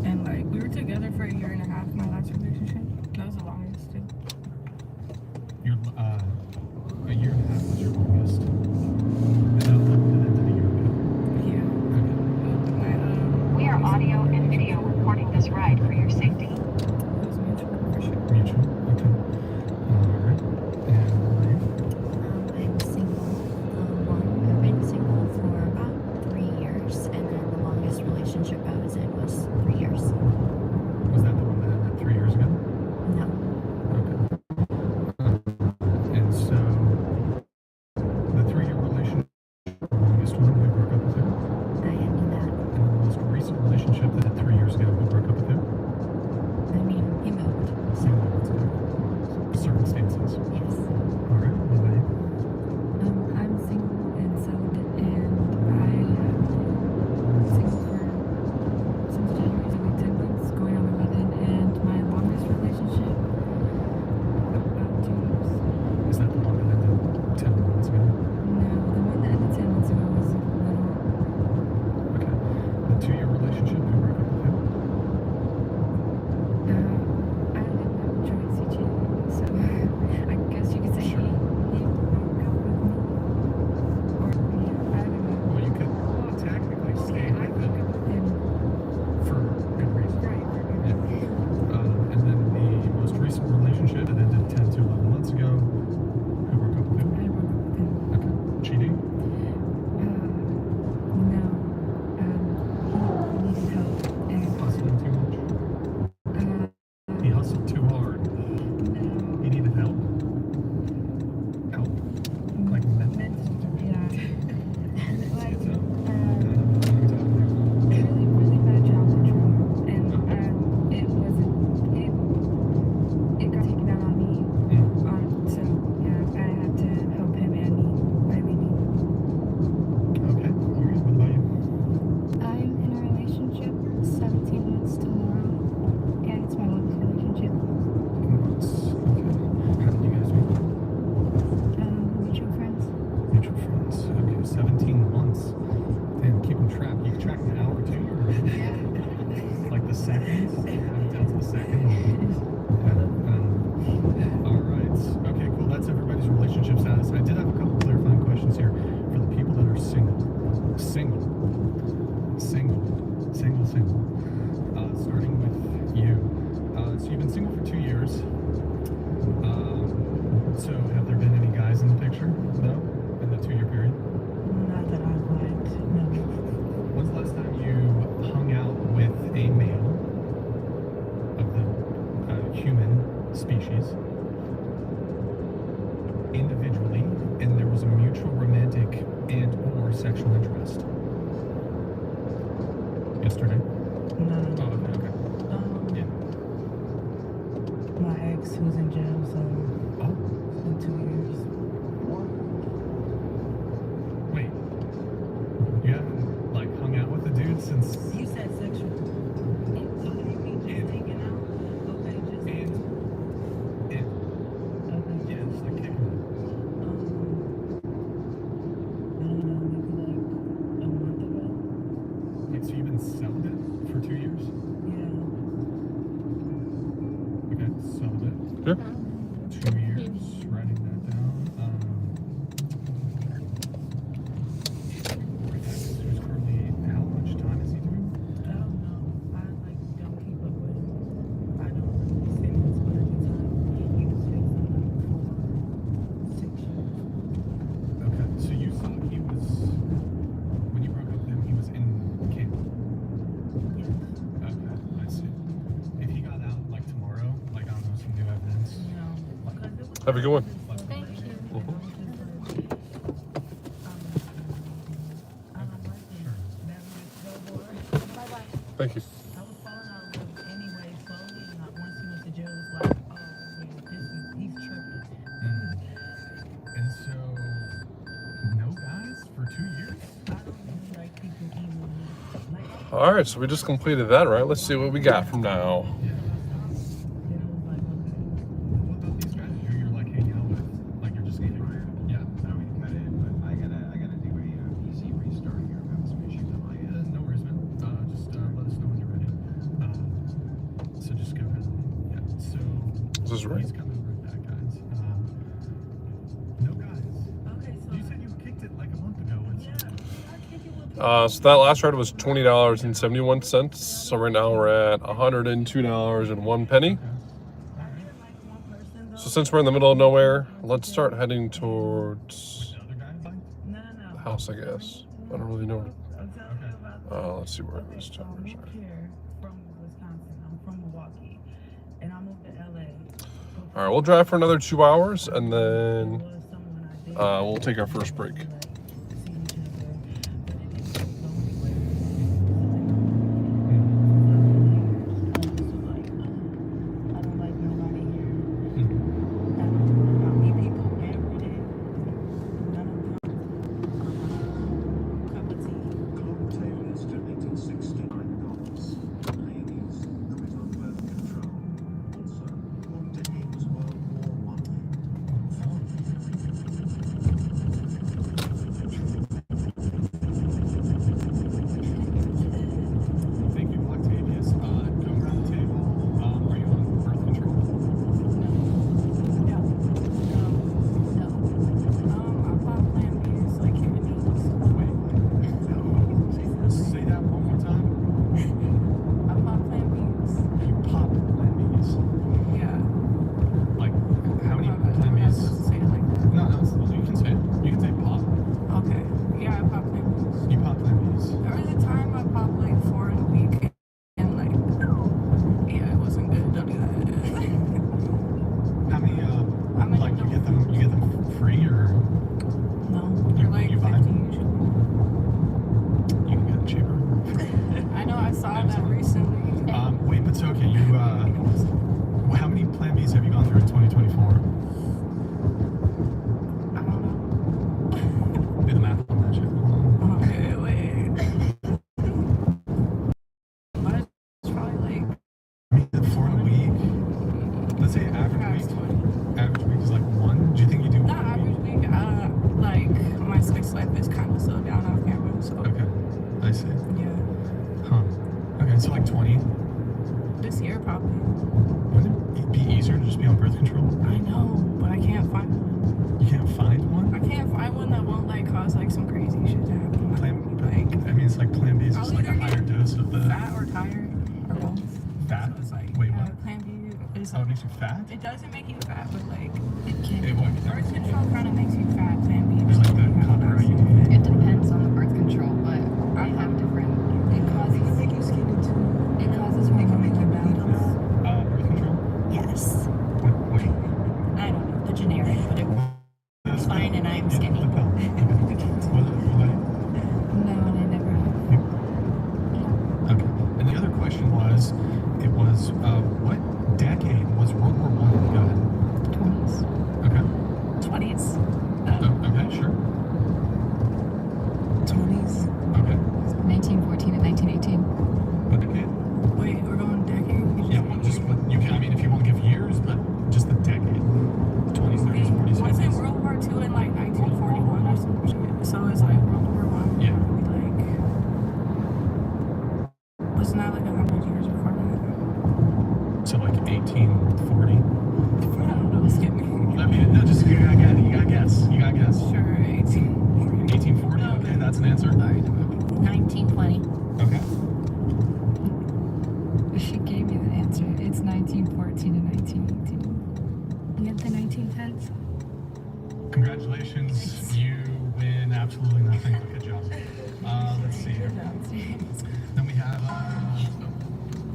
And like we were together for a year and a half, my last relationship. That was the longest too. Your a year and a half was your longest. And that ended a year ago. Yeah. Okay. We are audio and video recording this ride for your safety. It was mutual for sure. Mutual. Okay. All right. And what about you? I'm single. I've been single for about 3 years, and then the longest relationship listen, I did have a couple clarifying questions here for the people that are single. Starting with you. So you've been single for 2 years. So have there been any guys in the picture, though, in the 2-year period? Not that I've liked, no. When's the last time you hung out with a male of the human species individually, and there was a mutual romantic and or sexual interest? Yesterday? No. Oh, okay. Yeah. My ex was in jail, so Oh. it's been 2 years. Wait. You haven't, like, hung out with the dude since... You said sexual. So do you mean just hanging out? Okay, just... And... Okay. Yeah, just like kicking it. I don't know, maybe like a month ago? Wait, so you've been celibate for 2 years? Yeah. Okay, celibate. Sure. 2 years, writing that down. Who's currently, how much time is he doing? I don't know. I like don't keep up with him. I don't really send his but every time he was facing like 4, 6 years. Okay, so you saw he was, when you broke up with him, he was in camp? Yes. Okay, I see. If he got out, like, tomorrow, like, I don't know, some new evidence? No. Because it was Have a good one. Thank you. I don't like him. That was so boring. Bye-bye. Thank you. I was falling out of love anyway, slowly, and like once he went to jail, it was like, oh, yeah, he's tripping. And so, no guys for 2 years? I don't really like people even like, All right, so we just completed that, right? Let's see what we got from now. What about these guys you're like hanging out with? Like you're just eating? Yeah. Sorry to cut in, but I gotta do a PC restart here. I've got some issues on my end. No worries, man. Just let us know when you're ready. So just go ahead. Yeah. So This is right. he's coming right back, guys. No guys. Okay, so You said you kicked it like a month ago. So that last ride was $20.71. So right now we're at $102.01. So since we're in the middle of nowhere, let's start heading towards the house, I guess. I don't really know. Let's see where this town is. from Wisconsin. I'm from Milwaukee, and I moved to LA. All right, we'll drive for another 2 hours, and then we'll take our first break. Wouldn't it be easier to just be on birth control? I know, but I can't find one. You can't find one? cause like some crazy shit to happen. I mean, it's like Plan B is just like a higher dose of the Fat or tired or both. fat. So it's like, Wait, what? Plan B is Oh, it makes you fat? It doesn't make you fat, but like it can. It what? Birth control kind of makes you fat. Plan B. It's like the copper IUD. It depends on the birth control, but I have different. It causes. make you skinny too. It causes hormonal imbalance. Birth control? Yes. Wait. I don't know the generic, but it's fine, and I'm skinny. No, and I never have. Okay. And the other question was, what decade was World War I good? 20s. Okay. 20s. Okay, sure. 20s. Okay. 1914 and 1918. What decade? Wait, we're going decade. Yeah, well, just what you can. I mean, if you want to give years, but just the decade. 20s, 30s, 40s, 50s. Wasn't World War II in like 1941 or some shit? So it's like World War I. Yeah. Like, wasn't that like 100 years before that? So like 1840. I don't know. Skip me. I mean, no, just you gotta get it. You gotta guess. You gotta guess. Sure, 1840. 1840. Okay, that's an answer. 1920. Okay. She gave me the answer. It's 1914 and 1918. And the 1910s. Congratulations. You win absolutely nothing. Good job. Let's see here. Then we have.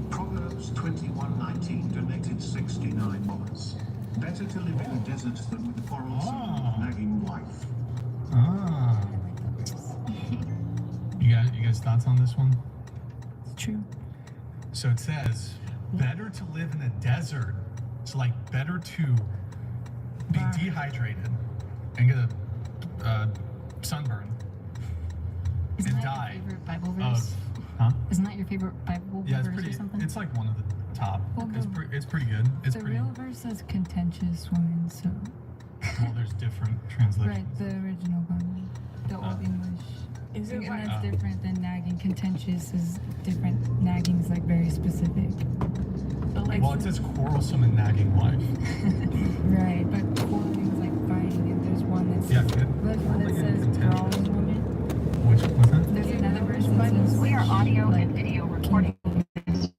Proverbs 21:19 donated $69. Better to live in a desert than with a quarrelsome, nagging wife. Ah. You guys thoughts on this one? It's true. So it says, better to live in a desert. So like better to be dehydrated and get a sunburn Isn't and that die your favorite Bible of, verse? huh? Isn't that your favorite Bible Yeah, it's verse pretty. or something? It's like one of the top. Well, It's pretty good. It's the pretty. real verse says contentious woman, so. Well, there's different translations. Right, the original one, the old English. Is it And like that's different than nagging. Contentious is different. Nagging is like very specific. But like, Well, it says quarrelsome and nagging wife. Right, but quarreling is like fighting, and there's one that's Yeah, good. there's one that says Contentious. brawling woman. Which what's that? There's another verse that says We are audio and video recording this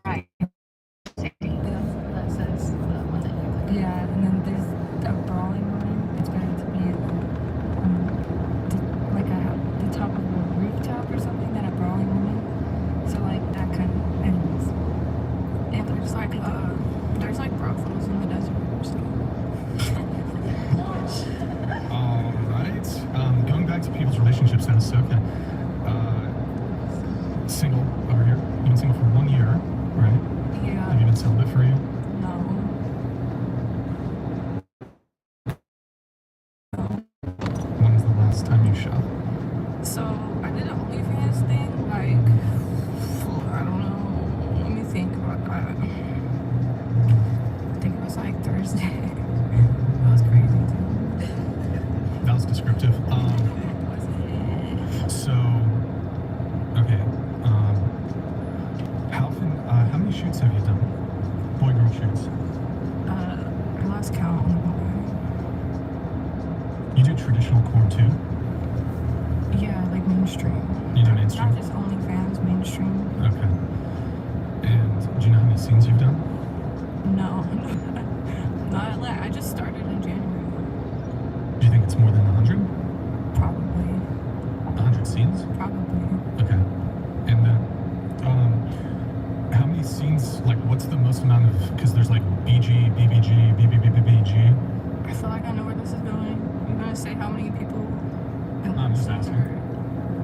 right. that says the one that you yeah, and then there's a brawling woman. It's better to be like the top of a rooftop or something than a brawling woman. So like that kind of enemies. and there's like brothels in the desert or something. All right. Going back to people's relationship status. So, okay. Single over here. You've been single for 1 year, right? Yeah. Have you been celibate for you? No. When was the last time you shot? So I did an OnlyFans thing, like, I don't know, let me think about that. I think it was like Thursday. That was crazy too. That was descriptive. So, okay. How many shoots have you done? Boy-girl shoots. I lost count on You do traditional corn too? the yeah, like mainstream. You do mainstream? Not just OnlyFans, mainstream. Okay. And do you know how many scenes you've done? No. Not like, I just started in January. Do you think it's more than 100? Probably. 100 scenes? Probably. Okay. And then, how many scenes, like, what's the most amount of, because there's like BG, BBG, BBBBG. I feel like I know where this is going. You're gonna say how many people. I'm just asking.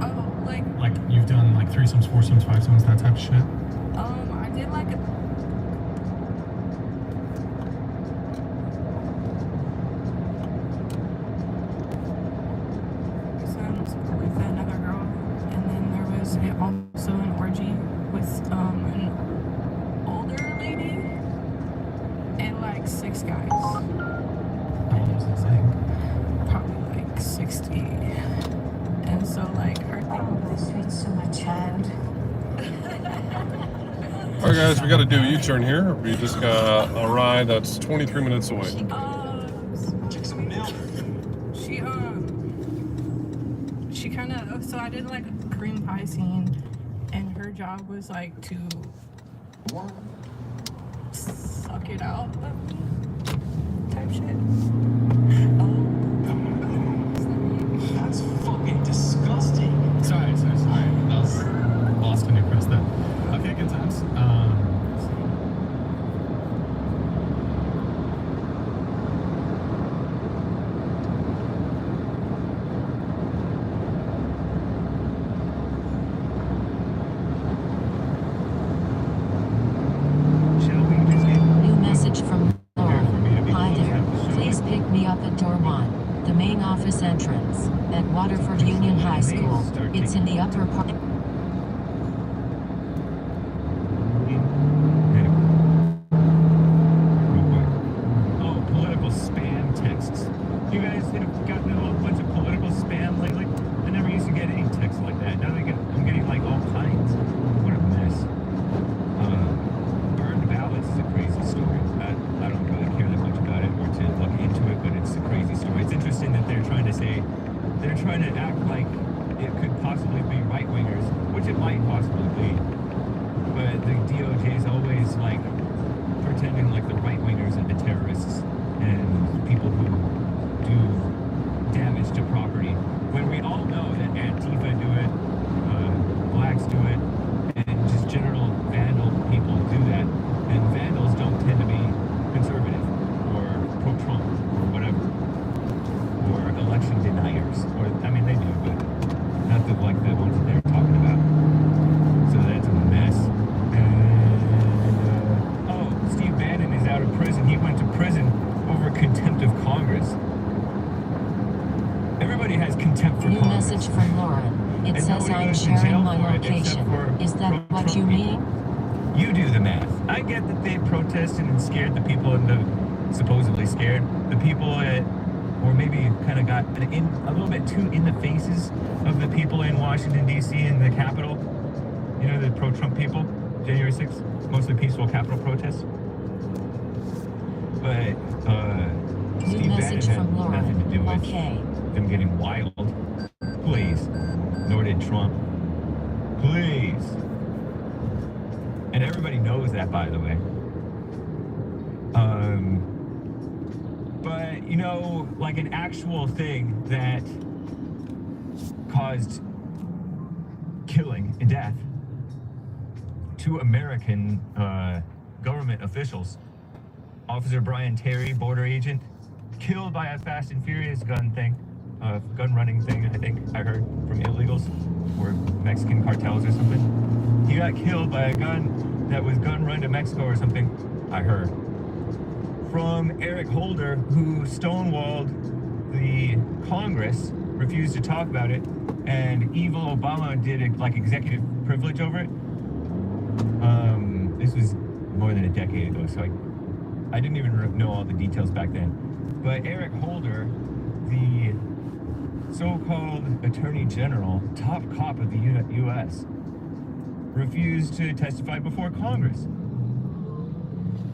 Oh, like. Like, you've done like threesomes, foursomes, fivesomes, that type of shit? I did like a. With another girl, and then there was also an orgy with an older lady and like 6 guys. How old was this thing? Probably like 60. And so like her thing was sweet to my child. All right, guys, we got to do a U-turn here. We just got a ride that's 23 minutes away. She trying to. So I did like a cream pie scene, and her job was like to suck it out of me, type shit. That's fucking disgusting. Sorry. That was lost when you pressed that. Okay, good times. New message from Laura. Hi there. Please pick me up at door 1, the main office entrance, at Waterford Union High School. It's in the upper part. Oh, political spam texts. You guys have gotten a whole bunch of political spam lately? I never used to get any texts like that. Now I'm getting like all kinds. What a mess. Burned ballots is a crazy story. I don't really care that much about it or to look into it, but it's a crazy story. It's interesting that they're trying to act like it could possibly be right-wingers, which it might possibly be. But the DOJ is always like pretending like the right-wingers are the terrorists and people who do damage to property, when we all know that Antifa do it, blacks do it, and just general vandal people do that. And vandals don't tend to be conservative or pro-Trump or whatever, or election deniers, or I mean they do, but not the ones that they're talking about. So that's a mess. And Steve Bannon is out of prison. He went to prison over contempt of Congress. Everybody has contempt for New Congress. message from Lauren. It And says nobody I'm goes to jail sharing my for it except location. for Is that what pro-Trump you people. mean? You do the math. I get that they protested and scared the people supposedly scared the people or maybe kind of got a little bit too in the faces of the people in Washington, D.C. and the Capitol. You know, the pro-Trump people, January 6th, mostly peaceful Capitol protests. But New Steve message Bannon from had Lauren. nothing to do with Okay. them getting wild. Please. Nor did Trump. Please. And everybody knows that, by the way. But, you know, like an actual thing that caused killing and death to American government officials. Officer Brian Terry, border agent, killed by a Fast and Furious gun running thing, I think I heard, from illegals or Mexican cartels or something. He got killed by a gun that was gun run to Mexico or something, I heard. From Eric Holder, who stonewalled the Congress, refused to talk about it, and evil Obama did executive privilege over it. This was more than a decade ago, so I didn't even know all the details back then. But Eric Holder, the so-called Attorney General, top cop of the U.S., refused to testify before Congress.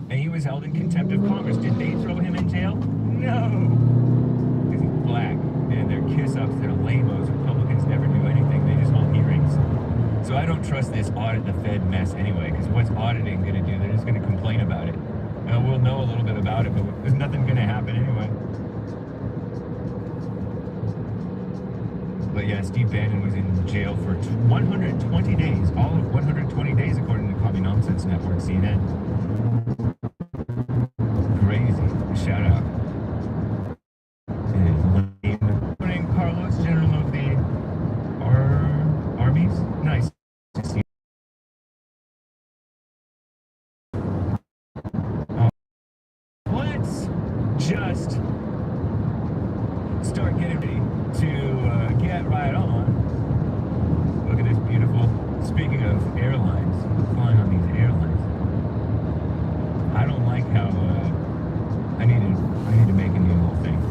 And he was held in contempt of Congress. Did they throw him in jail? No! Because he's black, and they're kiss-ups, they're lame-os. Republicans never do anything, they just hold hearings. So I don't trust this audit the Fed mess anyway, because what's auditing going to do? They're just going to complain about it. And we'll know a little bit about it, but there's nothing going to happen anyway. But yeah, Steve Bannon was in jail for 120 days. All of 120 days, according to Commie Nonsense Network, CNN. Crazy. Shout out. Good morning, Carlos, General of the Armies. Nice to see you. Let's just start getting ready to get right on. Look at this beautiful, speaking of airlines, flying on these airlines. I don't like how, I need to make a new little thing.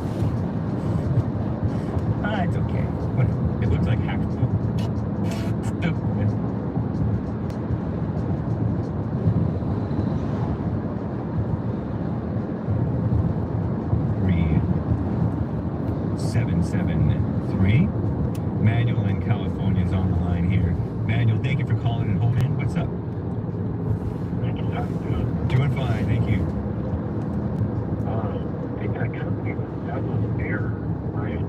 It's okay. What? It looks like hack. Manuel in California is on the line here. Manuel, thank you for calling and holding in. What's up? Thank you. How you doing? Doing fine, thank you. I think that company was Douglas Air, right?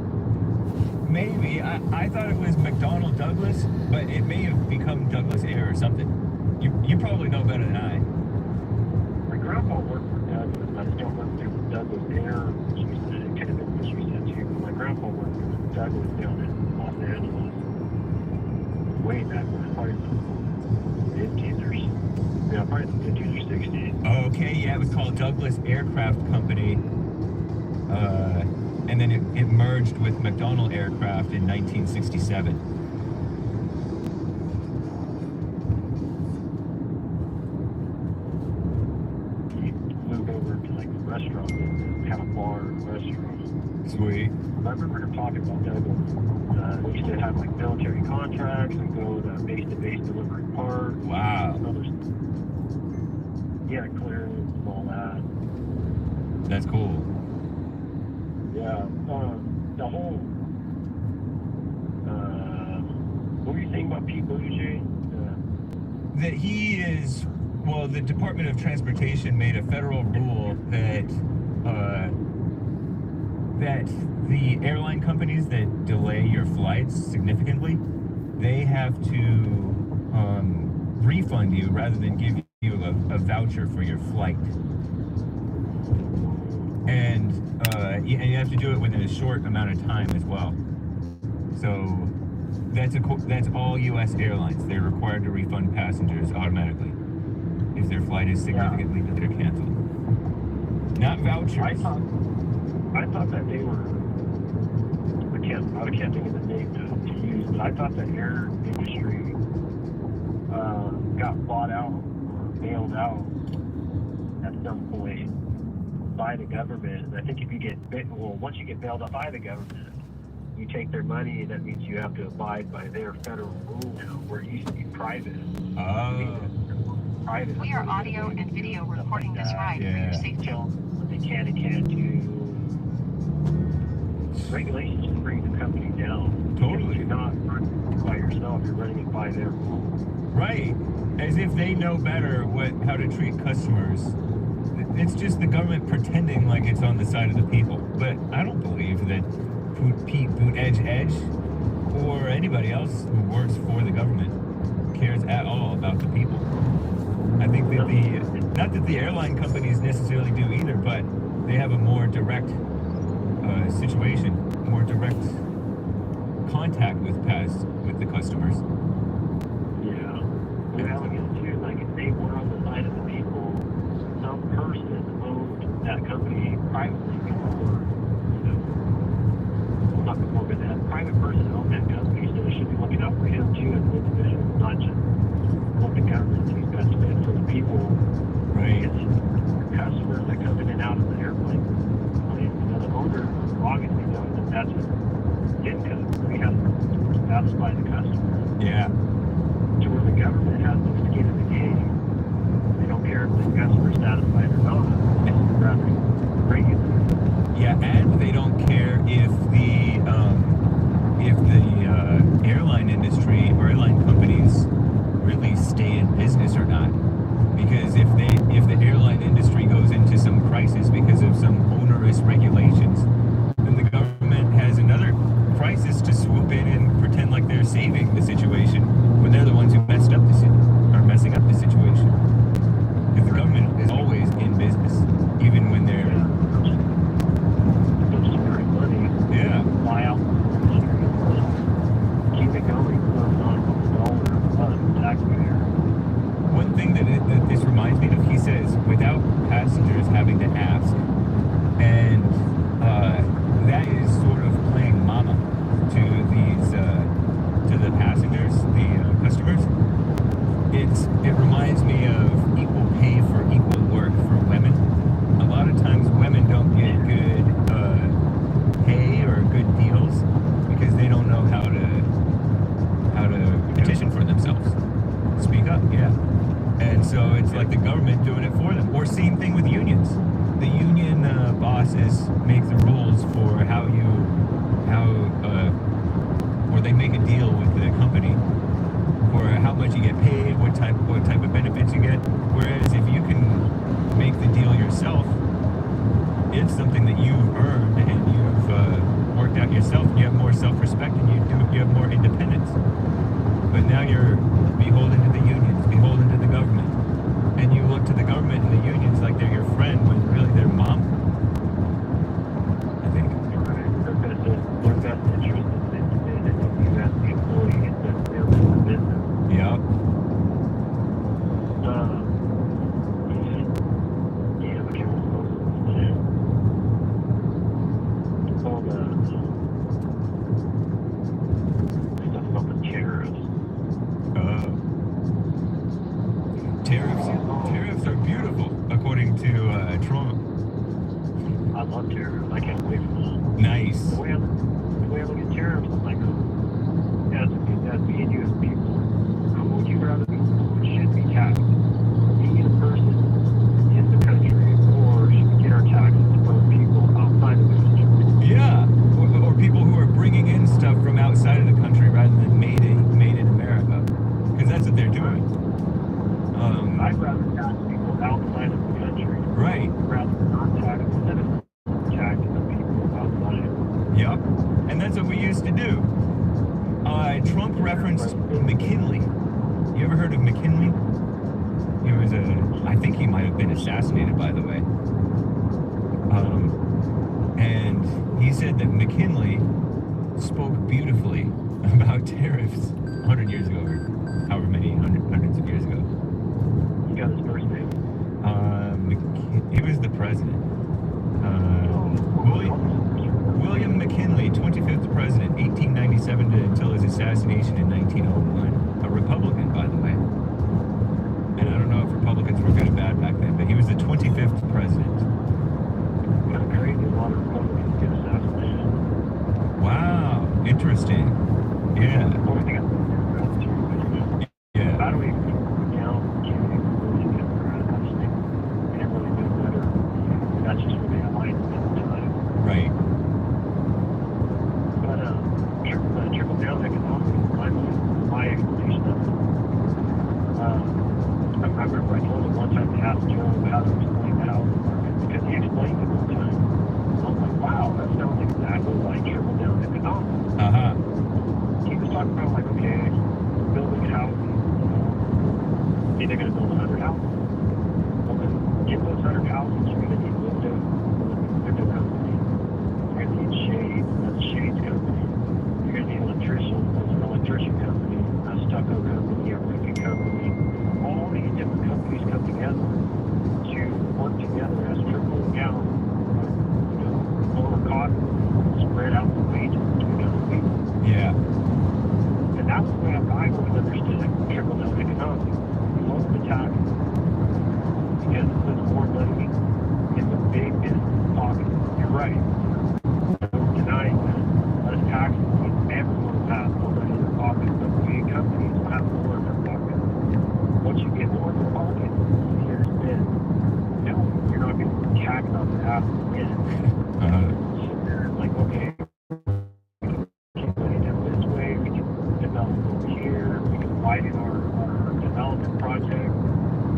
Maybe. I thought it was McDonnell Douglas, but it may have become Douglas Air or something. You probably know better than I. My grandpa worked for Douglas. I just don't know if it was Douglas Air, which you said. It could have been what you said too. But my grandpa worked for Douglas down in Los Angeles. Way back when, probably the 50s or yeah, probably the 50s or 60s. Okay, yeah, it was called Douglas Aircraft Company. And then it merged with McDonnell Aircraft in 1967. He moved over to like the restaurant business, had a bar and restaurant. Sweet. I remember him talking about Douglas. They used to have like military contracts and go to base delivering parts. Wow. Yeah, clearance and all that. That's cool. Yeah. The whole. What were you saying about Pete Buttigieg? That he is. Well, the Department of Transportation made a federal rule that that the airline companies that delay your flights significantly, they have to refund you rather than give you a voucher for your flight. And you have to do it within a short amount of time as well. So that's all U.S. airlines. They're required to refund passengers automatically if their flight is significantly delayed or canceled. Not vouchers. I thought that they were. I can't think of the name to use, but I thought the air industry got bought out or bailed out at some point by the government. And I think if you get once you get bailed out by the government, you take their money, and that means you have to abide by their federal rule now, where it used to be private. Oh. Private. We are audio and video recording this ride for your safety. What they can and can't do. Regulations just bring the company down. Totally. You're not running by yourself. You're running it by their rules. Right. As if they know better how to treat customers. It's just the government pretending like it's on the side of the people. But I don't believe that Pete Buttigieg or anybody else who works for the government cares at all about the people. I think that not that the airline companies necessarily do either, but they have a more direct situation, more direct contact with the customers. Yeah. Well, again, too, like if they were on the side of the people, some person owned that company privately before, not before, but that private person owned that company, so they should be looking out for him too as an individual, not just what the government sees best fit for the people. Right. It's customers that come in and out of the airplane. The owner obviously knows that that's his income. He has to satisfy the customer. Yeah. To where the government has no skin in the game. They don't care if the customer's satisfied or not. It's rather regular. Yeah, and they don't care if the airline industry or airline companies really stay in business or not. Because if the airline industry goes into some crisis because of some onerous regulations, then the government has another crisis to swoop in and pretend like they're saving the situation when they're the ones who messing up the situation. Because the government is always in business, even when they're yeah. Buy out keep it going for $1 taxpayer. One thing that this reminds me of, he says, without passengers having to ask, and that is sort of playing mama to the passengers, the customers. It reminds me of equal pay for equal work for women. A lot of times women don't get good pay or good deals because they don't know how to petition for themselves. Speak up, yeah. And so it's like the government doing it for them. Or same thing with unions. The union bosses make the rules for or they make make a deal with the company for how much you get paid, what type of benefits you get. Whereas if you can make the deal yourself, it's something that you've earned and you've worked out yourself. You have more self-respect and you have more independence. But now you're beholden to the unions, beholden to the government, and you look to the government and the unions like they're your friend when really they're mom. I think. Their best interest is that you as the employee instead of them as the business. Yeah. Yeah, but you all the stuff about the tariffs. Tariffs are beautiful, according to Trump. I love tariffs. I can't wait for them. Nice. The way I look at tariffs, I'm like, as me and you as people, who would you rather be who should be taxed? Me as a person in the country, or should we get our taxes from people outside of the country? Yeah, or people who are bringing in stuff from outside of the country rather than made in America, because that's what they're doing. I'd rather tax people outside of the country. Right. Rather than not tax citizens, tax the people outside. Yep, and that's what we used to do. Trump referenced McKinley. You ever heard of McKinley? He was I think he might have been assassinated, by the way. And he said that McKinley spoke beautifully about tariffs 100 years ago, or however many hundreds of years ago. You got his first name? He was the president. William McKinley, 25th president, 1897 until his assassination in 1901. A Republican, by the way. And I don't know if Republicans were good or bad back then, but he was the 25th president. Kind of crazy. A lot of Republicans get assassinated. Wow, interesting. Yeah. Yeah. I don't even think can't even really get around. I just think they didn't really do better. That's just what they aligned at the time. Right. But trickle down economics, my explanation of it. I remember I told him one time to ask Joe how to explain the housing market, because he explained it one time. I was like, wow, that sounds exactly like trickle down economics. He was talking about like, okay, building housing. They're going to build 100 houses. Well, then get those 100 houses, you're going to need window company. You're going to need shades, that's a shades company. You're going to need electricians, that's an electrician company, a stucco company, a roofing company. All these different companies come together to work together as trickling down, lower costs, spread out the wages between other people. Yeah. And that's the way I always understood trickle down economics. Lower the tax because it puts more money in the big business pocket. You're right. No denying that. Less taxes means everyone will have more money in their pocket, but big companies will have more in their pocket. Once you get more in your pocket, easier to spend. No, you're not going to be taxed on the ass again. So they're like, okay, we can put it down this way, we can develop over here, we can widen our development project,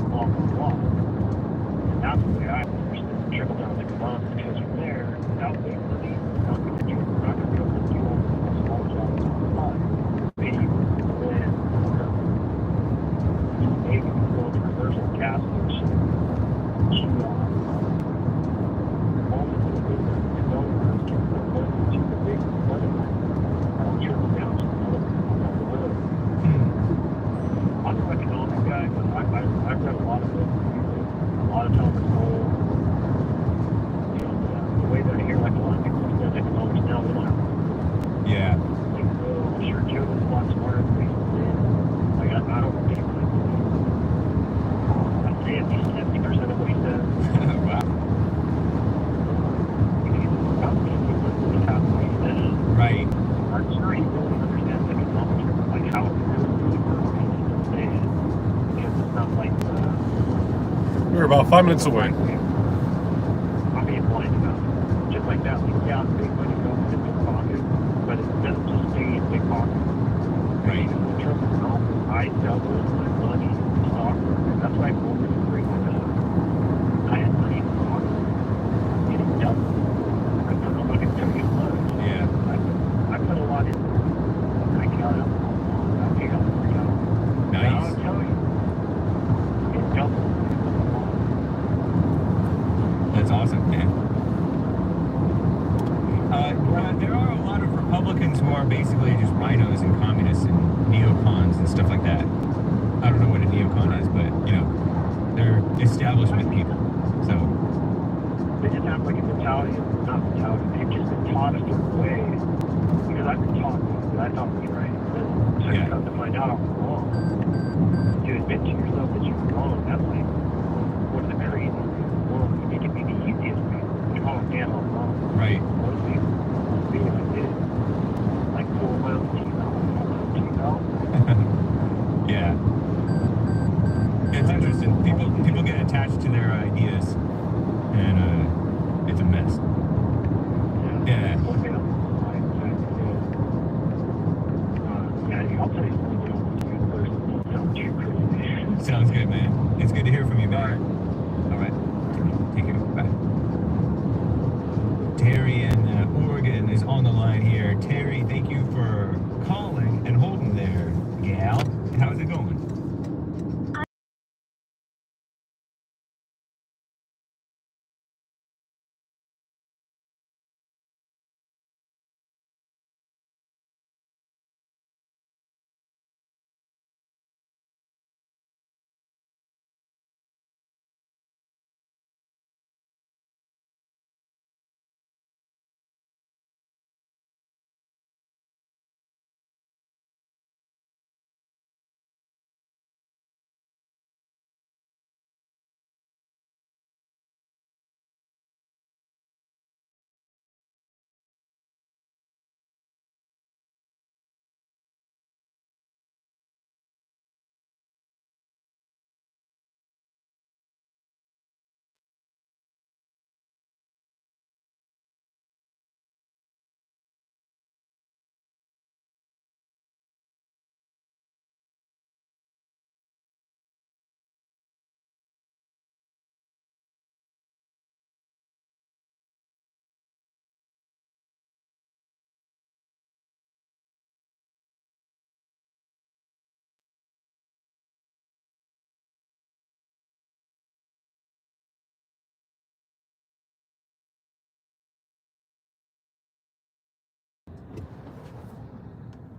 blah, blah, blah. And that's the way I understand trickle down economics, because from there, without big money, you're not going to be able to do all the small jobs on the side. Maybe then maybe you go to commercial gas station, all the little developers can put money to the big money trickle down to the other people down the road. I'm an economic guy, but I've read a lot of books, a lot of Thomas Cole. And the way that I hear like a lot of people understand economics now, they don't have to. Yeah. Like, oh, I'm sure Joe is a lot smarter than me. Like, I don't think like I'd say at least 70% of what he says. Wow. Right. I'm sure he really understands economics, like how it really works, because it's not like We're about 5 minutes away. I'm being blind about it. Just like that, like, yeah, big money goes in big pockets, but it doesn't just stay in big pockets. I doubled my money in the stock market. That's why Morgan was bringing it up. I had money in the stock market, and it doubled. I'm not going to tell you what. Yeah. I put a lot in there. I got out. I paid off $3. Nice. Now I'll tell you, it doubled. That's awesome, man. There are a lot of Republicans who are basically just rhinos and communists and neocons and stuff like that. I don't know what a neocon is, but, you know, they're establishment people. So They just have like a mentality, not mentality, they've just been taught a certain way. Because I've been taught wrong, but I thought it was right. So you come to find out I'm wrong. To admit to yourself that you're wrong, that's like one of the craziest things. Well, it can be the easiest way. Like, oh, damn, I'm wrong. Right. What if I did? Like, pull my own teeth out. yeah. It's interesting. People get attached to their ideas, and it's a mess. Yeah. I'll tell you something else. Sounds too crazy. Sounds good, man. It's good to hear from you, man. All right. Take care. Bye. Terry in Oregon is on the line here. Terry, thank you for calling and holding there, gal. How's it going?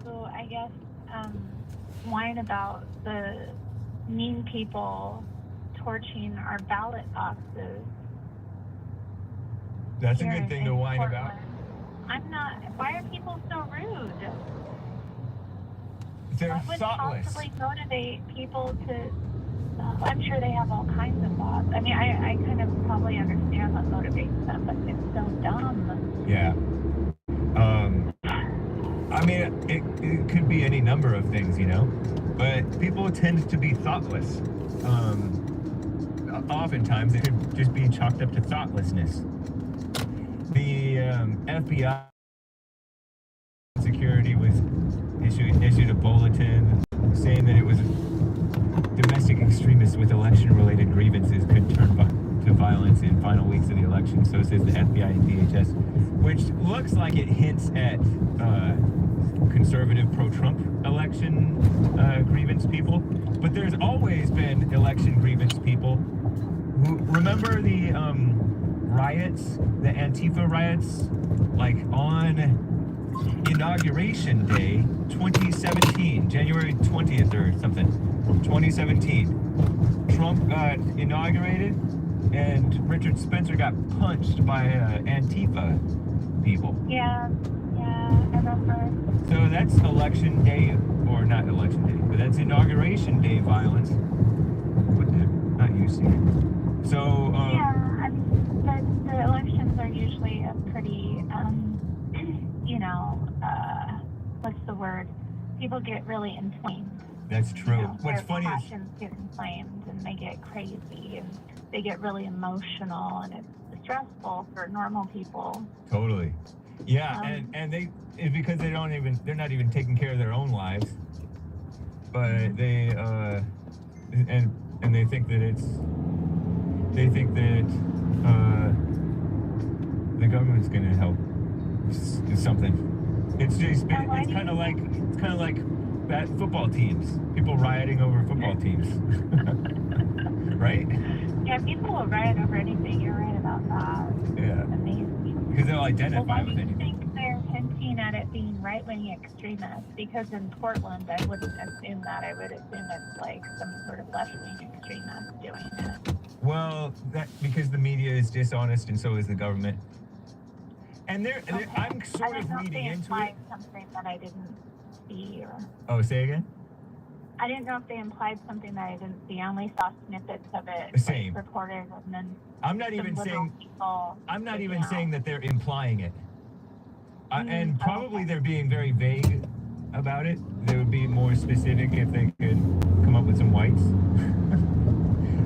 So I guess whine about the mean people torching our ballot boxes. That's a here good thing in to whine Portland. about. I'm not. Why are people so rude? They're what would thoughtless. possibly motivate people to? I'm sure they have all kinds of thoughts. I mean, I kind of probably understand what motivates them, but it's so dumb. Yeah. I mean, it could be any number of things, you know, but people tend to be thoughtless. Oftentimes, it could just be chalked up to thoughtlessness. The FBI security was issued a bulletin saying that it was domestic extremists with election-related grievances could turn to violence in final weeks of the election. So says the FBI and DHS, which looks like it hints at conservative pro-Trump election grievance people. But there's always been election grievance people. Remember the riots, the Antifa riots, like on Inauguration Day 2017, January 20th or something, 2017. Trump got inaugurated and Richard Spencer got punched by Antifa people. Yeah, I remember. So that's election day, or not election day, but that's Inauguration Day violence. What the heck? Not you see it. So, yeah, I mean, the elections are usually a pretty, you know, what's the word? People get really inflamed. That's true. You know, What's their funny is passions get inflamed and they get crazy and they get really emotional and it's stressful for normal people. totally. Yeah, and it's because they're not even taking care of their own lives. but they and they think that the government's gonna help something. It's kind of like bad football teams. People rioting over football teams, right? Yeah, people will riot over anything. You're right about that. Yeah. Amazing. Because they'll identify with Why do you anything. think they're hinting at it being right-wing extremists? Because in Portland, I wouldn't assume that. I would assume it's like some sort of left-wing extremist doing it. Well, because the media is dishonest, and so is the government. And I'm sort of reading into it. Something that I didn't see. Oh, say again? I didn't know if they implied something that I didn't see. I only saw snippets of it. Same. Like, reported, and then I'm not even saying that they're implying it. And probably they're being very vague about it. They would be more specific if they could come up with some whites.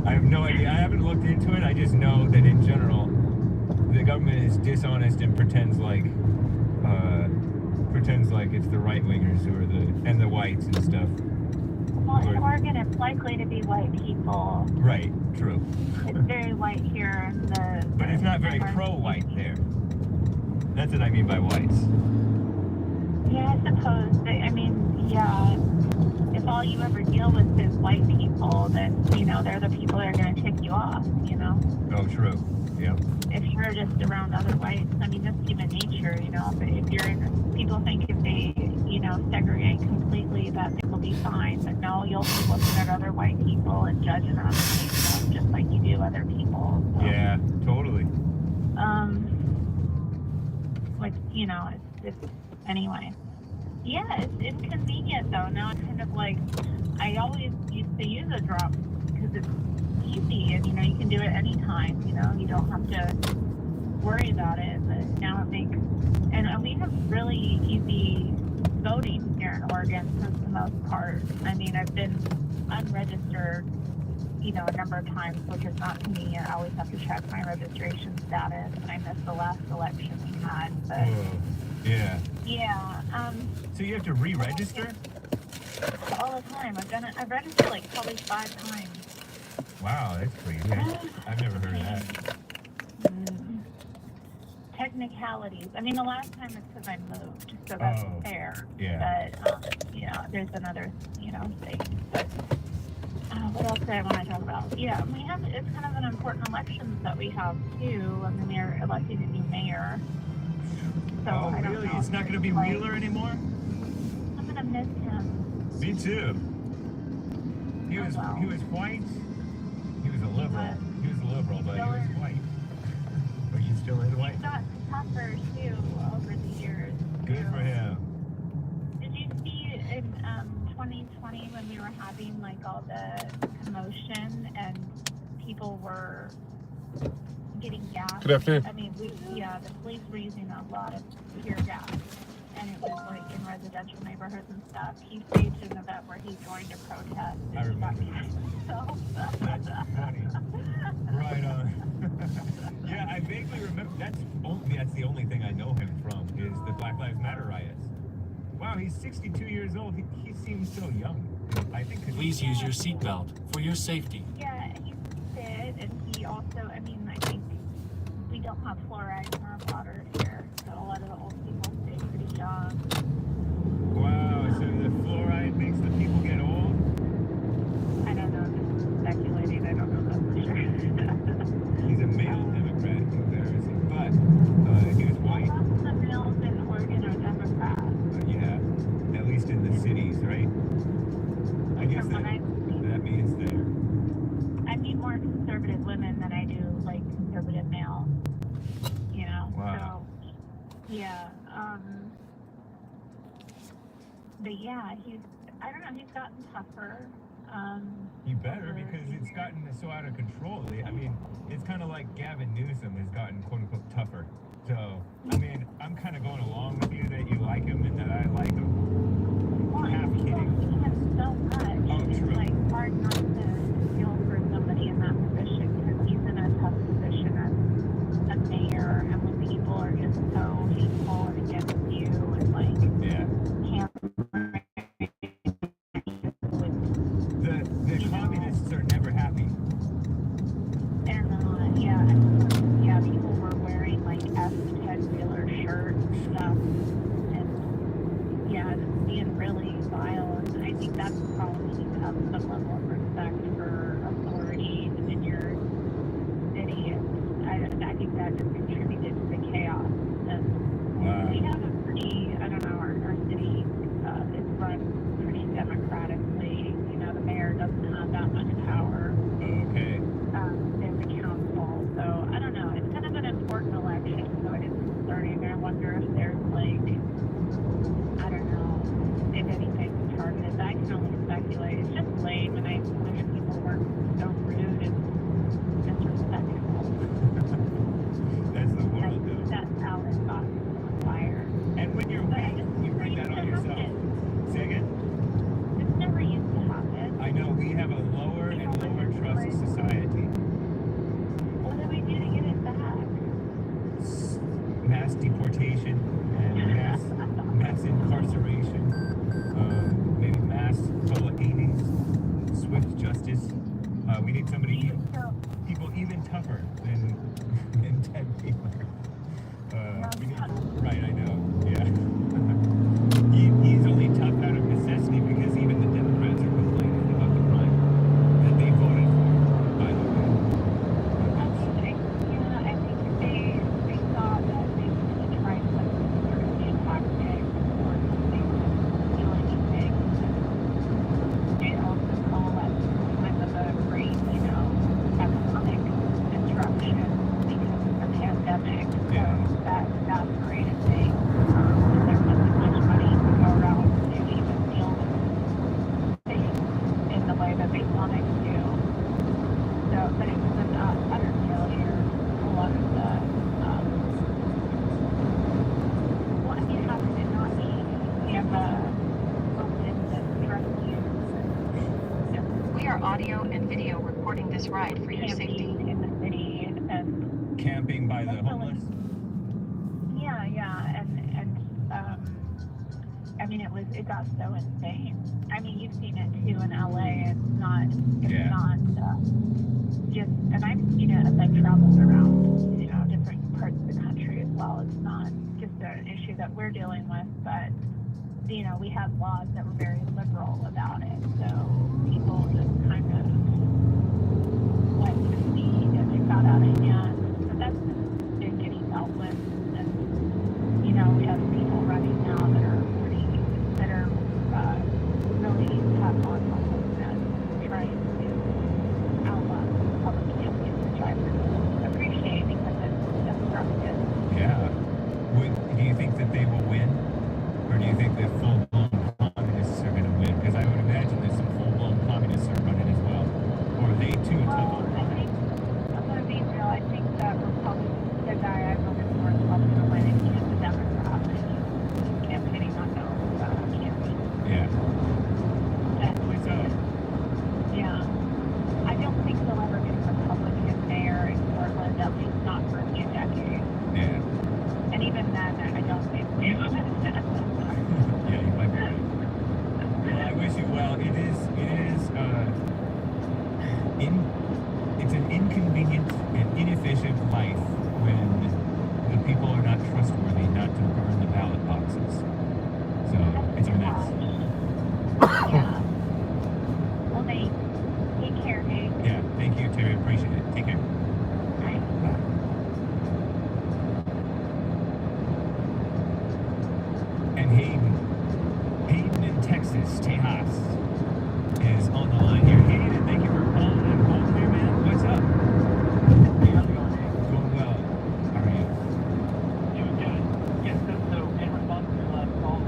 I have no idea. I haven't looked into it. I just know that in general, the government is dishonest and pretends like it's the right wingers and the whites and stuff. Well, in Oregon, it's likely to be white people. Right. True. It's very white here. But it's not very pro-white there. That's what I mean by whites. Yeah, I suppose. Yeah. If all you ever deal with is white people, then, they're the people that are going to tick you off, Oh, true. Yeah. If you're just around other whites, that's human nature, but if people think if they, segregate completely that they will be fine, but no, you'll be looking at other white people and judging them, just like you do other people. So. Yeah, totally. It's anyway. Yeah, it's inconvenient though. Now it's kind of like, I always used to use a drop because it's easy and, you can do it anytime, you don't have to worry about it, but now it makes, and we have really easy voting here in Oregon for the most part. I've been unregistered, a number of times, which is not convenient. I always have to check my registration status, and I missed the last election we had, but... Yeah. Yeah. So you have to re-register? All the time. I've registered like probably 5 times. Wow, that's crazy. I've never heard of that. Technicalities. The last time it's because I moved, so that's fair. Yeah. But, there's another, thing. But what else did I want to talk about? Yeah, it's kind of an important election that we have, too. They're electing a new mayor. So I don't really? know. It's not going to be Wheeler anymore? I'm going to miss him. Me too. He was white. He was a liberal. He was a liberal, but he was white. Are you still in white? He's gotten tougher, too, over the years. Good for him. Did you see in 2020 when we were having, all the commotion and people were getting gas? Good afternoon. The police were using a lot of tear gas, and it was in residential neighborhoods and stuff. He staged an event where he joined a protest. I remember. That's funny. Right on. Yeah, I vaguely remember. That's the only thing I know him from is the Black Lives Matter riots. Wow, he's 62 years old. He seems so young. I think. Please use your seatbelt for your safety. Yeah, he's fit, and he also. I think we don't have fluoride in our water here, so a lot of the old people stay pretty young. Wow, so the fluoride makes the people get old? I don't know, I'm just speculating, I don't know that for sure. He's a male Democrat, embarrassing, but he was white. Most of the males in Oregon are Democrats. Yeah, at least in the cities, right? I guess that means there. I meet more conservative women than I do, conservative males, Wow. So, yeah, but yeah, I don't know, he's gotten tougher. He better, because it's gotten so out of control. It's kind of like Gavin Newsom has gotten quote-unquote tougher. So, I'm kind of going along with you that you like him and that I like him. Well, half kidding. Him so much. Oh, true. It's hard not to feel for somebody in that position, because he's in a tough position as a mayor, and when people are just so hateful and against you, and yeah. can't being really vile, and I think that's probably you have some level of respect for authority in your city, and I think that just contributed to the chaos. And we have a pretty, I don't know, our city is run pretty democratically. You know, the mayor doesn't have that much power. Okay. In the council, so I don't know. It's kind of an important election, so it is concerning. I wonder if there's like, I don't know, if anything's targeted. I can only speculate. It's just lame, and I wish people weren't so rude and disrespectful. That's the world, though. That's how it got on fire. And when you're weak, you bring that on yourself. Say again? It's never used to happen. I know, we have a lower and lower trust of society. What do we do to get it back? Mass deportation and mass incarceration, maybe mass public aiding, swift justice. We need somebody, people even tougher than Ted Taylor. Right, I know, yeah. He's only tough out of necessity because even the Democrats are complaining about the crime that they voted for, by the way. I think they thought that they could try some sort of tactic or something to do anything. It also coalesced kind of a great, economic disruption because of the pandemic. So that evaporated things. There wasn't much money to go around to even deal with things in the way that they wanted to. So, but it was an utter failure. A lot of the, well, I mean, how could it not be? We have open drug use. We are audio and video recording this ride for your safety. In the city and camping by the homeless? Yeah, and I mean, it got so insane. I mean, you've seen it too in LA. It's not just, and I've seen it as I've traveled around, different parts of the country as well. It's not just an issue that we're dealing with, but, we have laws that were very liberal about it. So people just kind of went to speed and it got out of hand. But that's been getting dealt with. And, we have people running now that are really tough on homelessness, trying to outlaw public camping, which I appreciate because it's disruptive. Yeah. Do you think that they will win? Or do you think that full-blown communists are going to win? Because I would imagine there's some full-blown communists are running as well. Or are they too tough on crime? I'm going to be real. I think that the guy I voted for is probably going to win, and he's a Democrat, and he's campaigning on no campaign. Yeah. Hopefully so. Yeah. I don't think he'll ever get a Republican mayor in Portland, at least not for a few decades. Yeah. And even then, I don't think we will. Yeah, you might be right. Well, I wish you well. It's an inconvenient and inefficient life when the people are not trustworthy not to burn the ballot boxes. So it's a mess. Yeah. Well, take care, Dave. Yeah, thank you, Terry. Appreciate it. Take care. Bye. And Hayden in Texas, Tejas, is on the line here. Hayden, thank you for calling and holding here, man. What's up? Hey, how's it going, Dave? Going well. How are you? Doing good. Yes, so in response to your last call,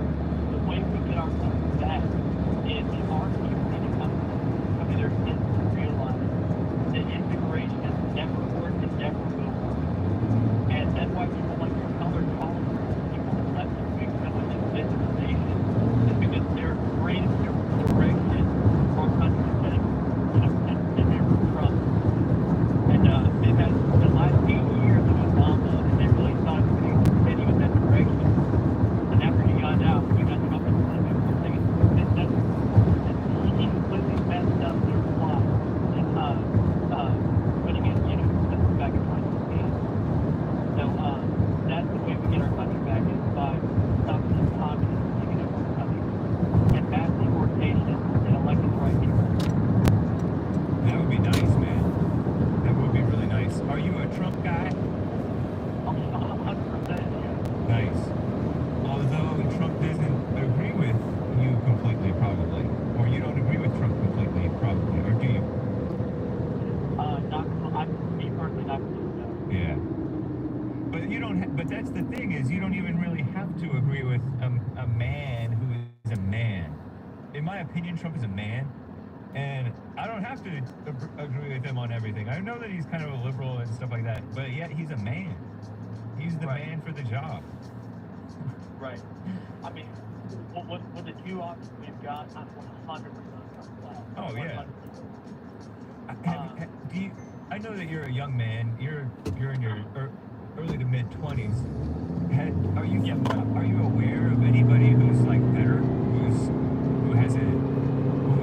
the way we get ourselves back is our community company. I mean, there's kids who realize that integration has never worked and never will work. And that's why people like your colored colonists, people that left the big village and visit the nation, is because they're afraid of that's the thing, is you don't even really have to agree with a man who is a man. In my opinion, Trump is a man, and I don't have to agree with him on everything. I know that he's kind of a liberal and stuff like that, but yet he's a man. He's the man for the job. Right. I mean, with the two options we've got, I'm 100% flat. Oh, yeah. I know that you're a young man. You're in your early to mid 20s. Are you aware of anybody who's like better, who would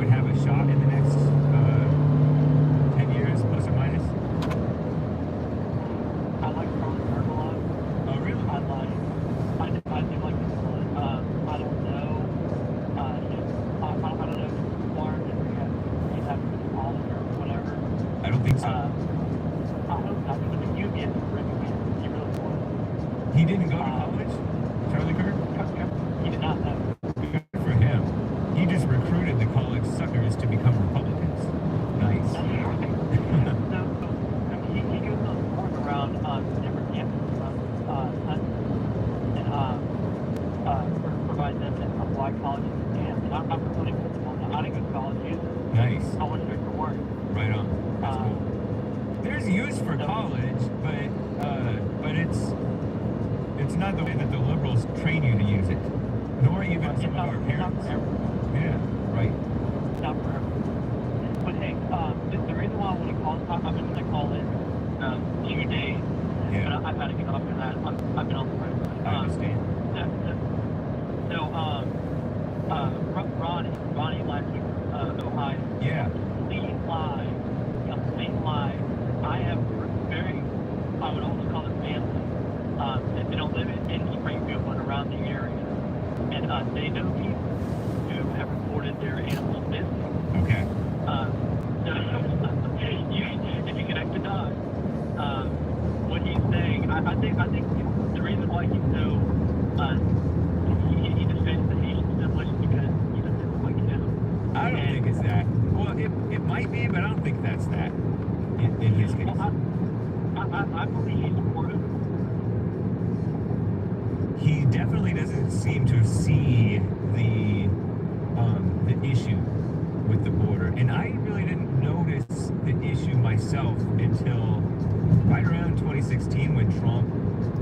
have a shot in the next 10 years plus or minus? I like Charlie Kirk a lot. Oh, really? I do like him a lot. I don't know. I don't know if it's required that he has to be college or whatever. I don't think so. I hope not, because if you get the Ricky, he really was. He didn't go to college? Charlie Kirk? He did not know. Good for him. He just recruited the college suckers to become Republicans. Nice. So he goes on work around different campuses and provides them at white colleges and I'm promoting principal. I didn't go to college either. Nice. I went straight to work. Right on. That's cool. There's use for college, but it's not the way that the liberals train you to use it, nor even some of our parents. Yeah, right. Not for everyone. But hey, the reason why I want to call, I've been going to call in 2 days, but I've had to get off of that. I've been on the road. I understand. Ronnie last week, Ohio. Yeah. Complete lie. I have I would almost call it family. They don't live in Springfield, but around the area. And they know people who have reported their animals missing. Okay. If you connect the dots, what he's saying, I think the reason why he's so he defends the Haitian assimilation because he doesn't look like him. I don't think it's that. Well, it might be, but I don't think that's that in his case. Well, I believe he's supportive. He definitely doesn't seem to see the issue with the border, and I really didn't notice the issue myself until right around 2016 when Trump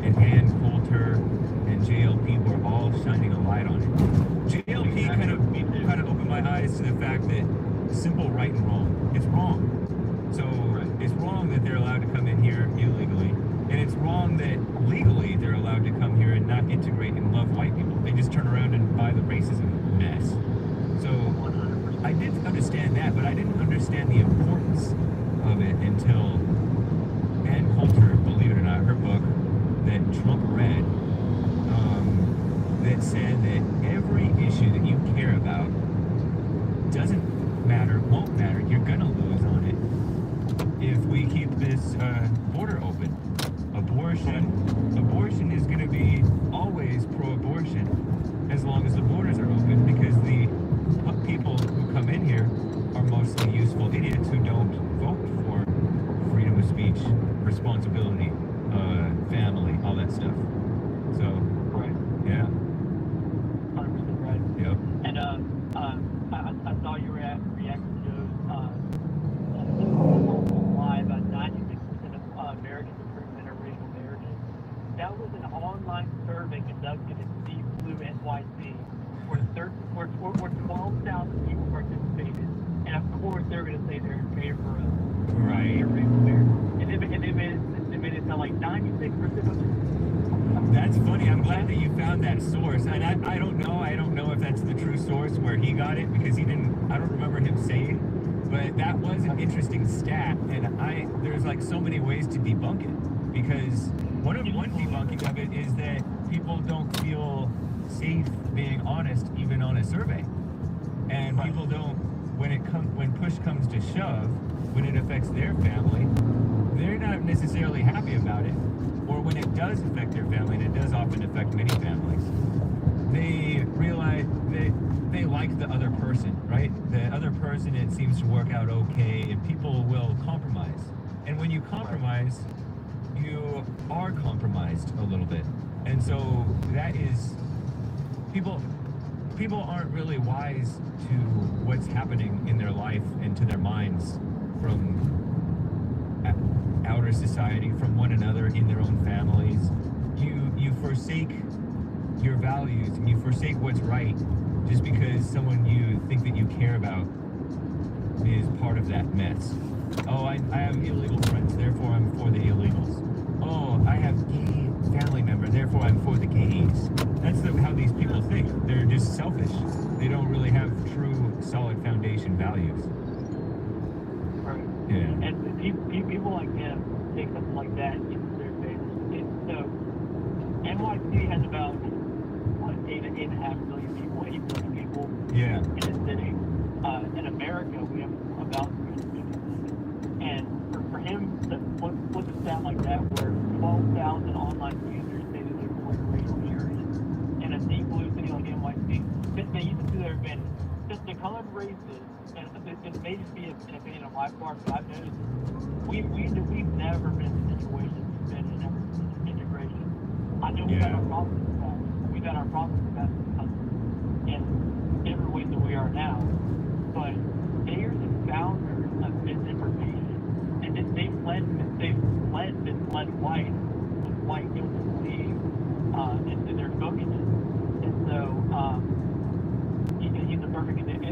and Ann Coulter and JLP were all shining a light on it. JLP kind of opened my eyes to the fact that simple right and wrong. It's wrong. So it's wrong that they're allowed to come in here illegally, and it's wrong that legally they're allowed to come here and not integrate and love white people. They just turn around and buy the racism mess. So I did understand that, but I didn't understand the importance of it until Ann Coulter, believe it or not, her book that Trump read, that said that every issue that you care about doesn't matter, won't matter, you're gonna lose on it if we keep this border open. Abortion is gonna be always pro-abortion as long as the borders are open, because the people who come in here are mostly useful idiots who don't vote for freedom of speech, responsibility, family, all that stuff. So, right. Yeah. 100% right. Yep. And I saw your reaction to why about 96% of Americans approve interracial marriages. That was an online survey conducted in Deep Blue NYC, where 12,000 people participated, and of course they're going to say they're in favor of interracial marriage. And they made it sound like 96% of them. That's funny. I'm glad that you found that source. And I don't know if that's the true source where he got it, because I don't remember him saying, but that was an interesting stat. And there's like so many ways to debunk it, because one debunking of it is that people don't feel safe being honest even on a survey. And people don't, when push comes to shove, when it affects their family, they're not necessarily happy about it. Or when it does affect their family, and it does often affect many families, they realize that they like the other person, right? The other person, it seems to work out okay, and people will compromise. And when you compromise, you are compromised a little bit. And so that is, people aren't really wise to what's happening in their life and to their minds from outer society, from one another, in their own families. You forsake your values and you forsake what's right just because someone you think that you care about is part of that mess. Oh, I have illegal friends, therefore I'm for the illegals. Oh, I have gay family member, therefore I'm for the gays. That's how these people think. They're just selfish. They don't really have true, solid foundation values. Right. Yeah. And people like him take something like that into their face. So, NYC has about 8.5 million people, 8 million people Yeah. in the city. In America, we have about 350 million. And for him to flip a stat like that, where 12,000 online users say that they're for racial purity in a deep blue city like NYC, they used to there have been just the colored races, and it may just be an opinion on my part, but I've noticed we've never been in a situation we've been in ever since integration. I know we've had our problems with that. We've had our problems with that in different ways than we are now. But they're the founders of misinformation, and they've led white into believe into their boginess. And so he's a perfect example.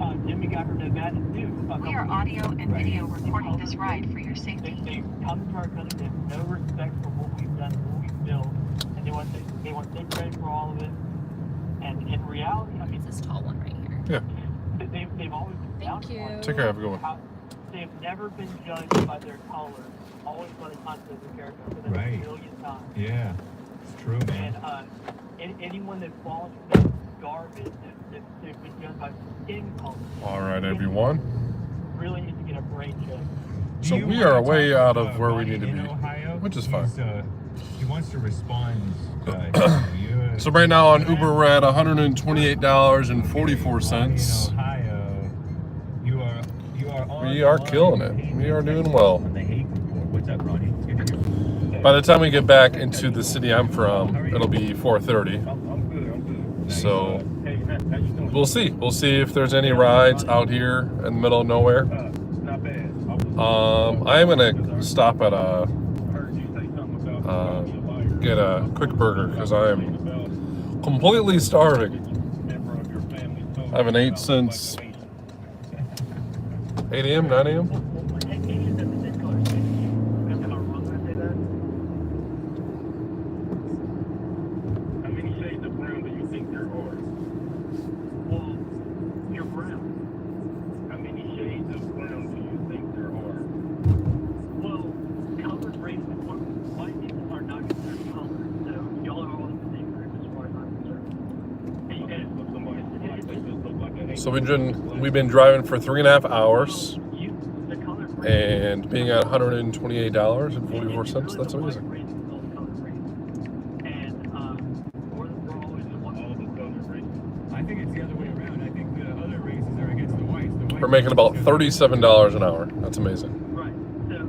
And Jimmy got from Nevada too. We are audio and video recording this ride for your safety. They come to our country, they have no respect for what we've done, what we've built, and they want to take credit for all of it. And in reality, I mean, this tall one right here. Yeah. They've always been Thank you. Take care. Have a good one. They've never been judged by their color, always by the content of the character. So that's Right. a million times. Yeah. It's true, man. And anyone that falls for that garbage, that they've been judged by skin color. All right, everyone. Really need to get a brain check. So we are way out of where we need to be, which is fine. He wants to respond. So right now on Uber we're at $128.44. We are killing it. We are doing well. What's up, Ronnie? By the time we get back into the city I'm from, it'll be 4:30. So we'll see. We'll see if there's any rides out here in the middle of nowhere. I'm gonna stop at get a quick burger because I am completely starving. I haven't ate since 8 a.m., 9 a.m. How many shades of brown do you think there are? Well, you're brown. How many shades of brown do you think there are? Well, colored races, white people are not considered colored, so y'all are all in the same group as far as I'm concerned. So we've been driving for 3.5 hours and being at $128.44. That's amazing. I think it's the other way around. I think the other races are against the whites. We're making about $37 an hour. That's amazing. Right. So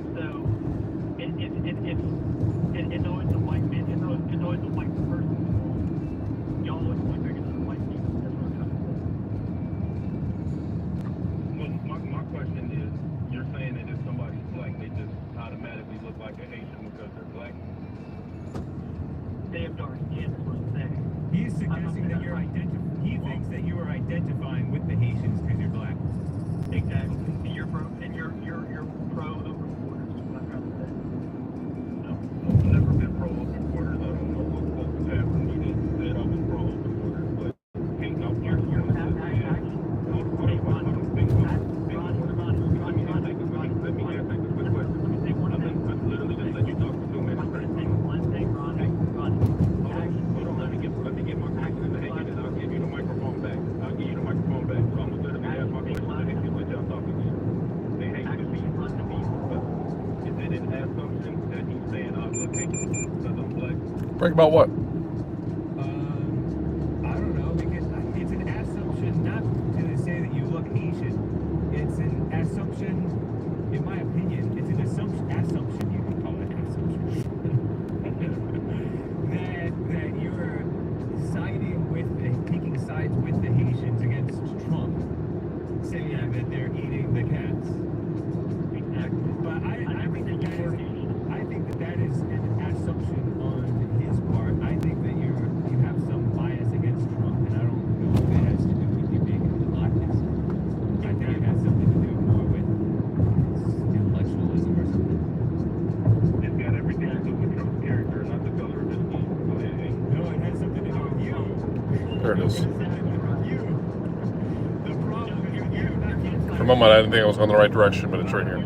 it's always the white man. It's always the white person. Y'all always point bigger than the white people. That's what I'm trying to say. Well, my question is, you're saying that if somebody's black, they just automatically look like a Haitian because they're black? They have dark skin, is what I'm saying. He's suggesting that you're he thinks that you are identifying with the Haitians because you're black. Exactly. And you're pro over borders, is what I'm trying to say. No, I've never been pro open borders. I don't know what would happen to me that said I was pro open borders, but ain't no part of your let me ask a quick question. I'm literally just letting you talk for 2 minutes. Hold on, let me get my question in the hand and I'll give you the microphone back. I'll give you the microphone back. So I'm gonna literally ask my question and then you let y'all talk again. They hate to be front to me, but is it an assumption that he's saying I look Haitian because I'm black? Break about what? I don't know, because it's an assumption not to say that you look Asian. It's an assumption, in my opinion, it's an assumption you can call it an assumption. moment, I didn't think I was going the right direction, but it's right here.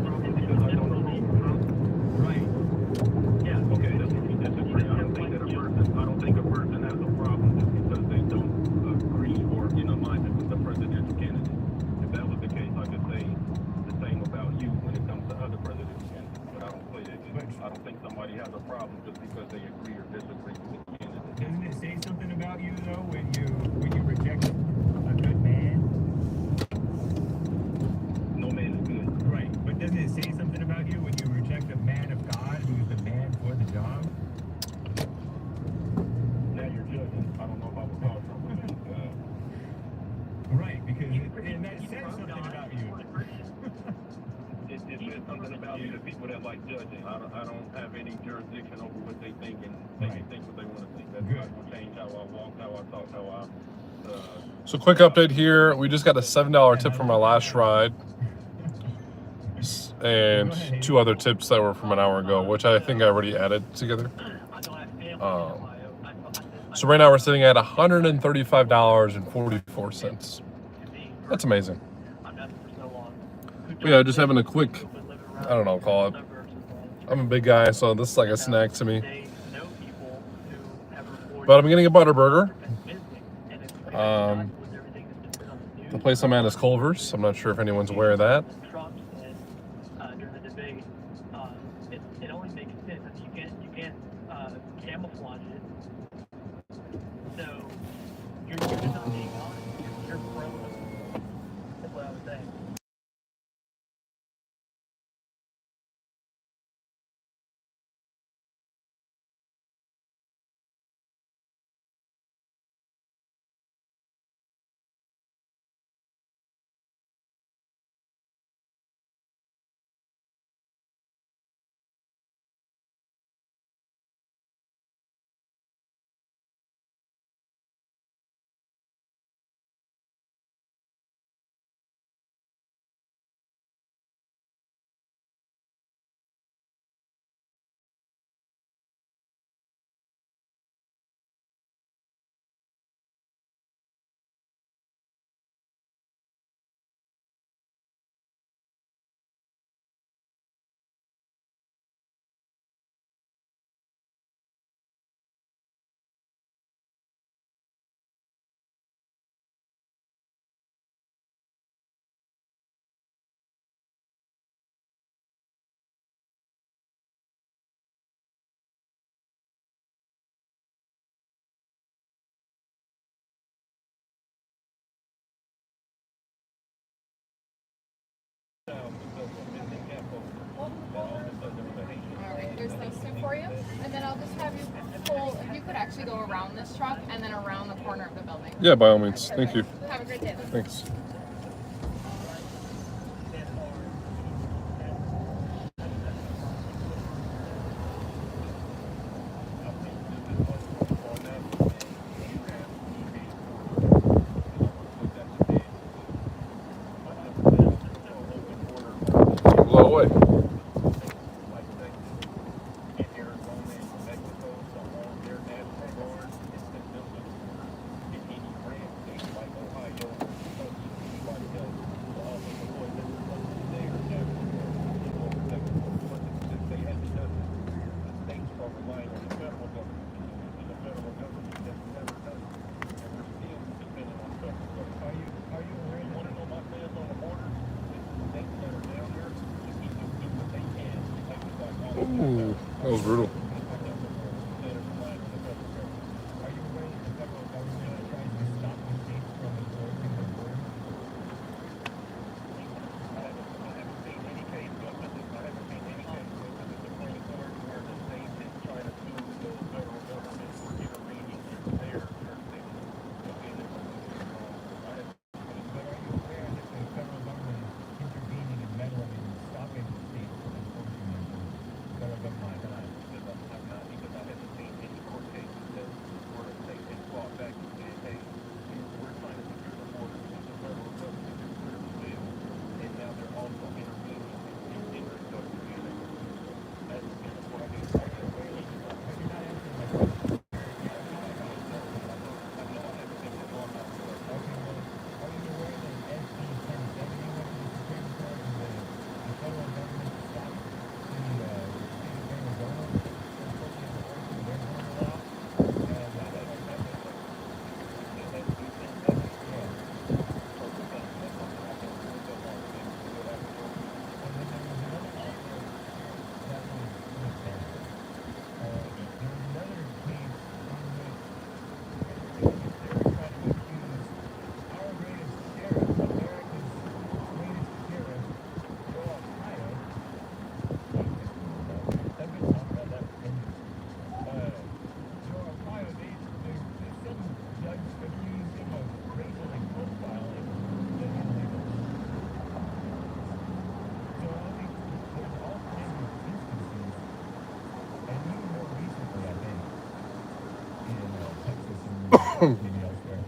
Doesn't it say something about you though when you reject a good man? No man is good. Right, but doesn't it say something about you when you reject a man of God who's the man for the job? Now you're judging. I don't know if I would call someone right, because that says something about you. It says something about you to people that like judging. I don't have any jurisdiction over what they think, and they can think what they want to think. That's not going to change how I walk, how I talk, how I... So quick update here. We just got a $7 tip from our last ride. And 2 other tips that were from an hour ago, which I think I already added together. So right now we're sitting at $135.44. That's amazing. But yeah, just having a quick, I don't know, call it. I'm a big guy, so this is like a snack to me. But I'm getting a butter burger. The place I'm at is Culver's. I'm not sure if anyone's aware of that. It only makes sense. You can't camouflage it. So you're just not being honest. You're criminal. That's what I was saying. Alright, there's those 2 for you, and then I'll just have you pull, if you could actually go around this truck and then around the corner of the building. Yeah, by all means. Thank you. Have a great day. Thanks. Blow away. Ooh, that was brutal. maybe elsewhere,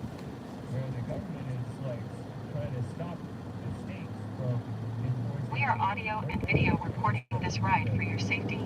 where the government is like trying to stop the states from enforcing. We are audio and video recording this ride for your safety.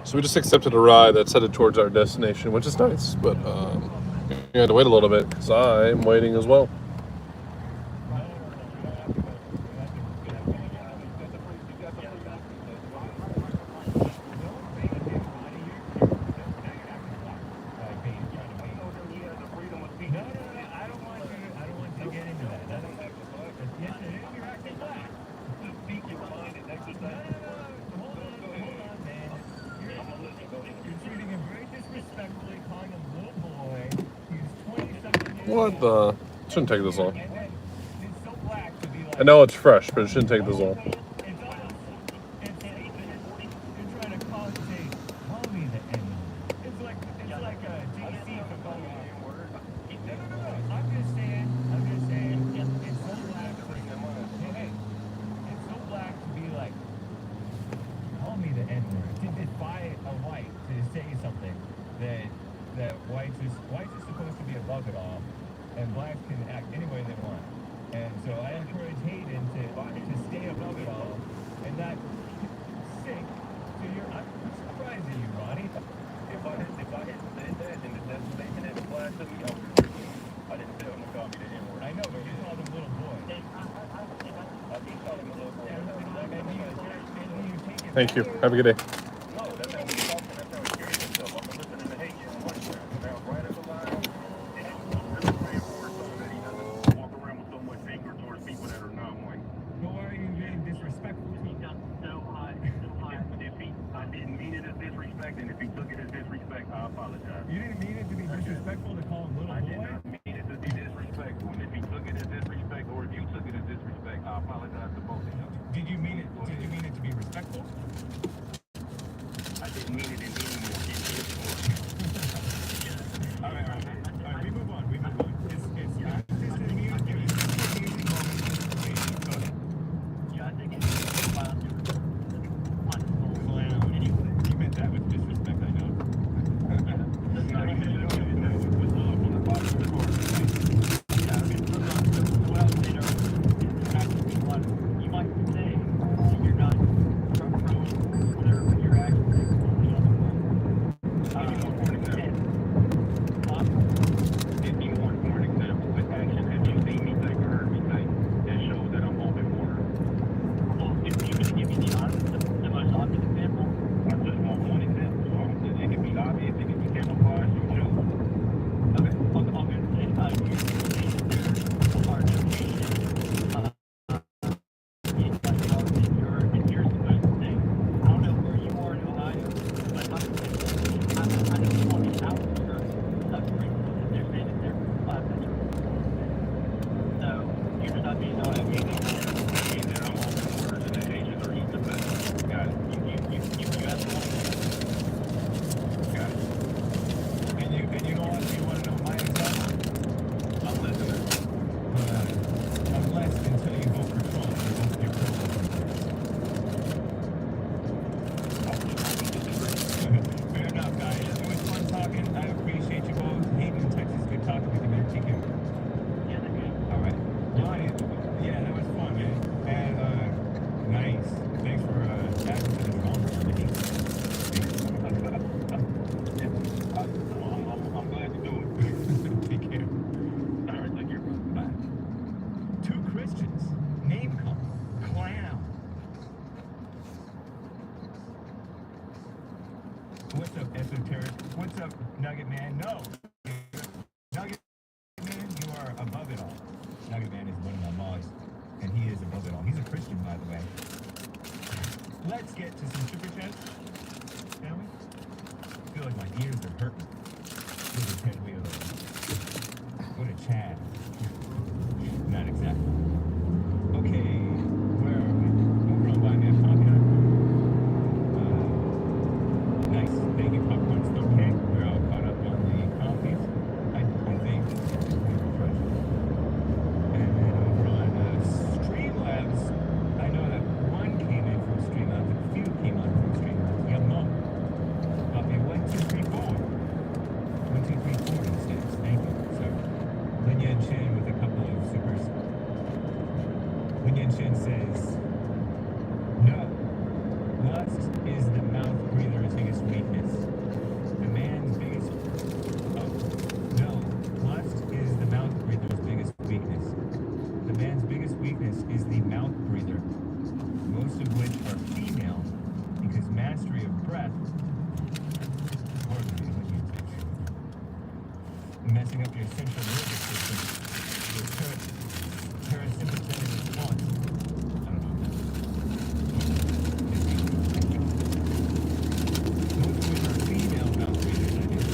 So we just accepted a ride that's headed towards our destination, which is nice, but we had to wait a little bit because I'm waiting as well. What the? Shouldn't take this long. I know it's fresh, but it shouldn't take this long. That whites is supposed to be above it all, and blacks can act any way they want. And so I encourage Hayden to stay above it all and not sink to your. I'm surprised at you, Ronnie. If I had said that in the destination and the black took me over, I didn't tell him to call me the N-word. I know, but you called him little boy. I did call him a little boy. Thank you. Have a good day. You didn't mean it to be disrespectful to call him little boy? I did not mean it to be disrespectful. And if he took it as disrespect, or if you took it as disrespect, I apologize to both of you. Did you mean it to be respectful? I didn't mean it in any more. All right, we move on. It's just a music moment. Go ahead. Yeah, I think it's clown. You meant that with disrespect, I know. You might say you're not whatever your actions. If you want for an example, with action, have you seen me say or heard me say that shows that I'm open water? Well, if you're going to give me the most obvious example, I just want one example. So it can be obvious, it can be camouflaged, you choose. Okay, I'm going to say if you're supposed to say, I don't know where you are in Ohio, but I just want the outskirts of Greenville if they're saying that they're 5 minutes. So you're not being honest. I mean that I'm open orders and the Asians are eating the best. Got it. You asked one. Got it. And you know what? You want to know my example? I'm listening. Unless until you vote for Trump, you won't get privilege. Fair enough, guys. It was fun talking. I appreciate you both. Hayden in Texas, good talking with you, man. Take care. Yeah, they're good. All right. Ronnie, yeah, that was fun, man. And nice. Thanks for asking for this phone for me. I'm glad to do it. Take care. All right, take care, brother. Bye. Two Christians. Name call. Clown. What's up, Esoteric? What's up, Nugget Man? No. Nugget Man, you are above it all. Nugget Man is one of my mods, and he is above it all. He's a Christian. let's get to some super chats, shall we? I feel like my ears are hurting. Go to Chad. Not exactly. Okay, where are we? Over on Buy Me a Coffee. Nice. Thank you, Popcorn's okay. We're all caught up on the coffees. I think. And then over on Streamlabs, I know that one came in from Streamlabs, a few came on from Streamlabs. Yummo. Copy 1, 2, 3, 4. 1, 2, 3, 4 instead. Thank you. So, Lin Yan Chen with a couple of supers. Lin Yan Chen says, no. Lust is the mouth breather's biggest weakness. The man's biggest... Oh. No. Lust is the mouth breather's biggest weakness. The man's biggest weakness is the mouth breather, most of which are female, because mastery of breath... messing up your central nervous system, your parasympathetic response. I don't know what that is. Most of which are female mouth breathers, I think.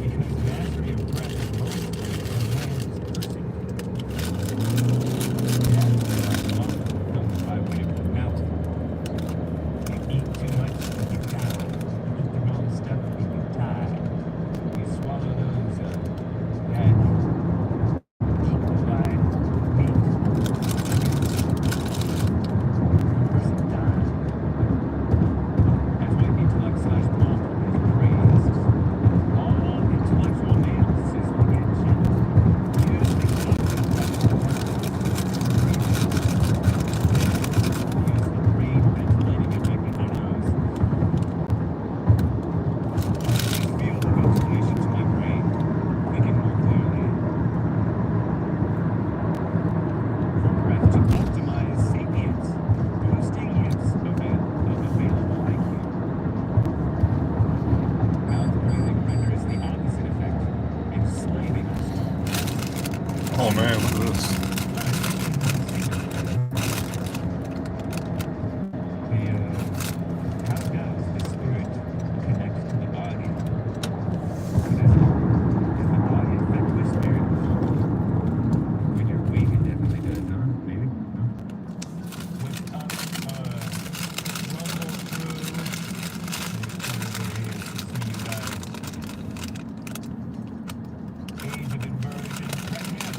Because mastery of breath is most of which are man's person. Comes by way of the mouth. You eat too much, you die. You eat the wrong stuff, you die. You swallow those bad liquid meat. Person died. That's why intellect/mom is praised. All intellectual males, says Lin Chen, use the key to use the brain ventilating effect in their nose. Feel the ventilation to my brain, thinking more clearly. For breath to optimize sapience, boosting use of available IQ. Mouth breathing renders the opposite effect, enslaving us. Oh man, look at this. How does the spirit connect to the body? Does the body affect the spirit? When you're weak, it definitely does, huh? Maybe? Huh? What's up, Rumble Crew? Come over here to see you guys. Age of Inversion. Right here,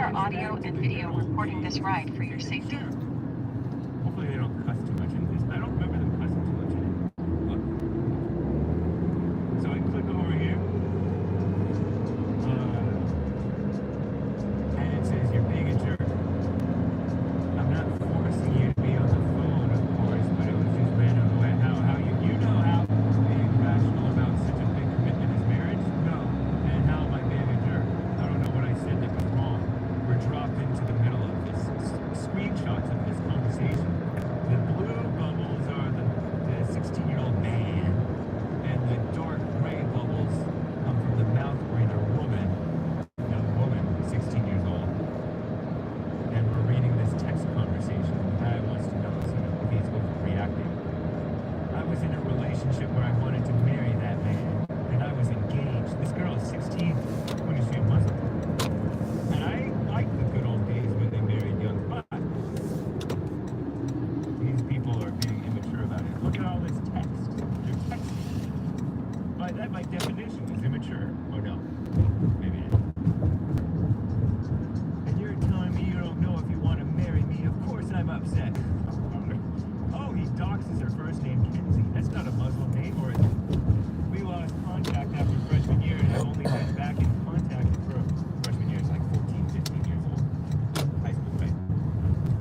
are audio and video recording this ride for your safety. Hopefully they don't cuss too much in this. I don't remember them cussing too much in it. Look. So I click over here. And it says you're being a jerk. I'm not forcing you to be on the phone, of course, but it was just random. How you know how being rational about such a big commitment as marriage? No. And how am I being a jerk? I don't know what I said that was wrong. We're dropped into the middle of this. Screenshots of this conversation. The blue bubbles are the 16-year-old man, and the dark gray bubbles come from the mouth breather woman. Now the woman, 16 years old. And we're reading this text conversation. The guy wants to know if he's overreacting. I was in a relationship where I wanted to marry that man, and I was engaged. This girl is 16. When is she a Muslim? And I like the good old days when they married young, but these people are being immature about it. Look at all this text. They're texting. But that, by definition, is immature. Or no? Maybe it is. And you're telling me you don't know if you want to marry me. Of course I'm upset. Oh, he doxes her first name, Kinsey. That's not a Muslim name, or is it? We lost contact after freshman year and have only been back in contact for freshman year. It's like 14, 15 years old. High school, right?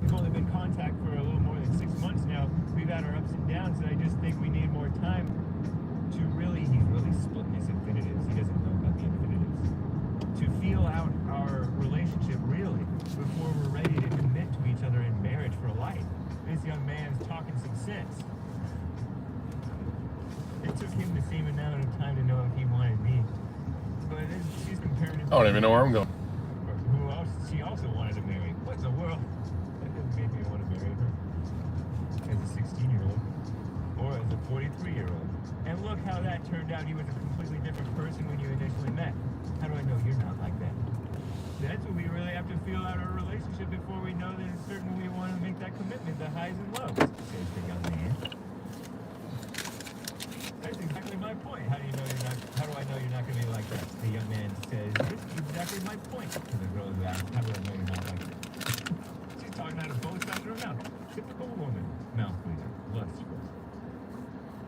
We've only been in contact for a little more than 6 months now. We've had our ups and downs, and I just think we need more time to really, he's really splitting his infinitives. He doesn't know about the infinitives. To feel out our relationship really before we're ready to commit to each other in marriage for life. This young man's talking some sense. It took him the same amount of time to know if he wanted me. But she's comparing him. I don't even know where I'm going. Who else she also wanted to marry. What in the world? That doesn't make me want to marry her. As a 16-year-old. Or as a 43-year-old. And look how that turned out. He was a completely different person when you initially met. How do I know you're not like that? That's what we really have to feel out our relationship before we know that it's certain we want to make that commitment, the highs and lows, says the young man. That's exactly my point. How do you know you're not, how do I know you're not going to be like that? The young man says, this is exactly my point. To the girl who asked, how do I know you're not like that? She's talking out of both sides of her mouth. Typical woman. Mouth breather. Lustful.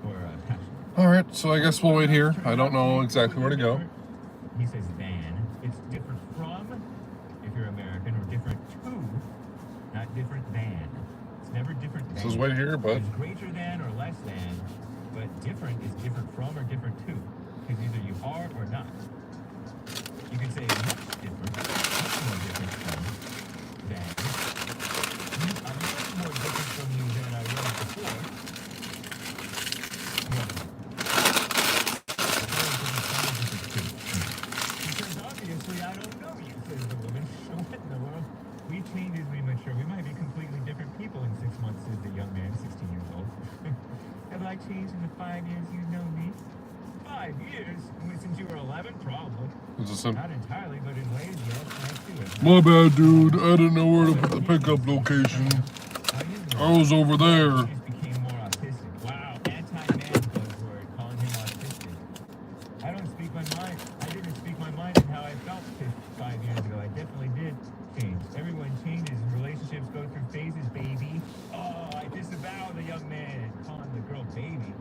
Or passionate. All right, so I guess we'll wait here. I don't know exactly where to go. He says than. It's different from, if you're American, or different to, not different than. It's never different than. This is wait here, but... It's greater than or less than, but different is different from or different to. Because either you are or not. You can say much different, much more different from, than. I'm much more different from you than I was before. Obviously, I don't know you, says the woman. What in the world? We change as we mature. We might be completely different people in 6 months, says the young man, 16 years old. Have I changed in the 5 years you've known me? 5 years? Since you were 11? Probably. Is this him? Not entirely, but in ways, yes. My bad, dude. I didn't know where to put the pickup location. I was over there. Became more autistic. Wow, anti-man buzzword, calling him autistic. I don't speak my mind. I didn't speak my mind in how I felt 5 years ago. I definitely did change. Everyone changes. Relationships go through phases, baby. Oh, I disavow the young man calling the girl baby.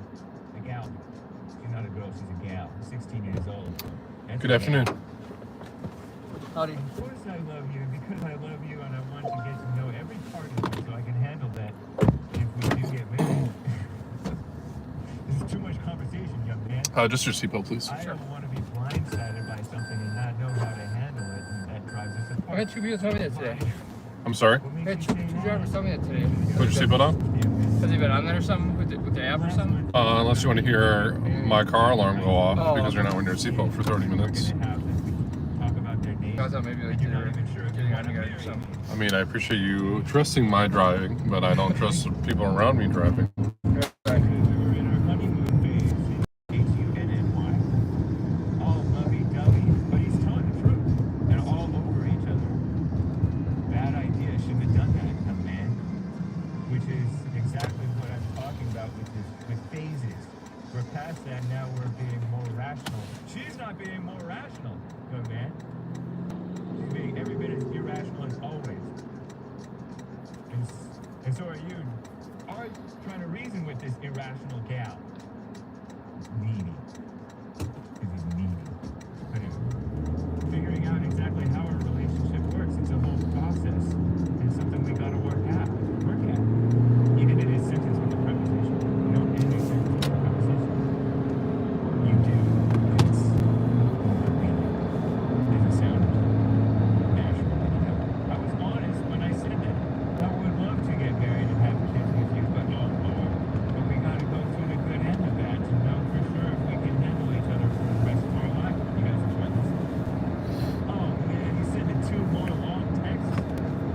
The gal. She's not a girl, she's a gal. 16 years old. That's Good afternoon. Howdy. Of course I love you, because I love you and I want to get to know every part of you so I can handle that if we do get married. This is too much conversation, young man. Just your seatbelt, please. I don't want to be blindsided by something and not know how to handle it, and that drives us apart. I had two people tell me that today. I'm sorry? I had two drivers tell me that today. Put your seatbelt on? Has he been on there or something with the app or something? Unless you want to hear my car alarm go off because you're not wearing your seatbelt for 30 minutes. I thought maybe like you're getting on you guys or something. I mean, I appreciate you trusting my driving, but I don't trust people around me driving. That now we're being more rational. She's not being more rational, young man. She's being every bit as irrational this irrational gal. Needy. Because he's needy. But anyway, figuring out exactly how our relationship works, it's a whole process. And something we gotta work at. Even in his sentence with the preposition. You don't end a sentence with a preposition. You do. It's doesn't sound natural. I was honest when I said that. I would love to get married and have kids with you, but but we gotta go through the good and the bad to know for sure if we can handle each other for the rest of our life. You guys enjoy this? Oh man, he's sending 2 more long texts.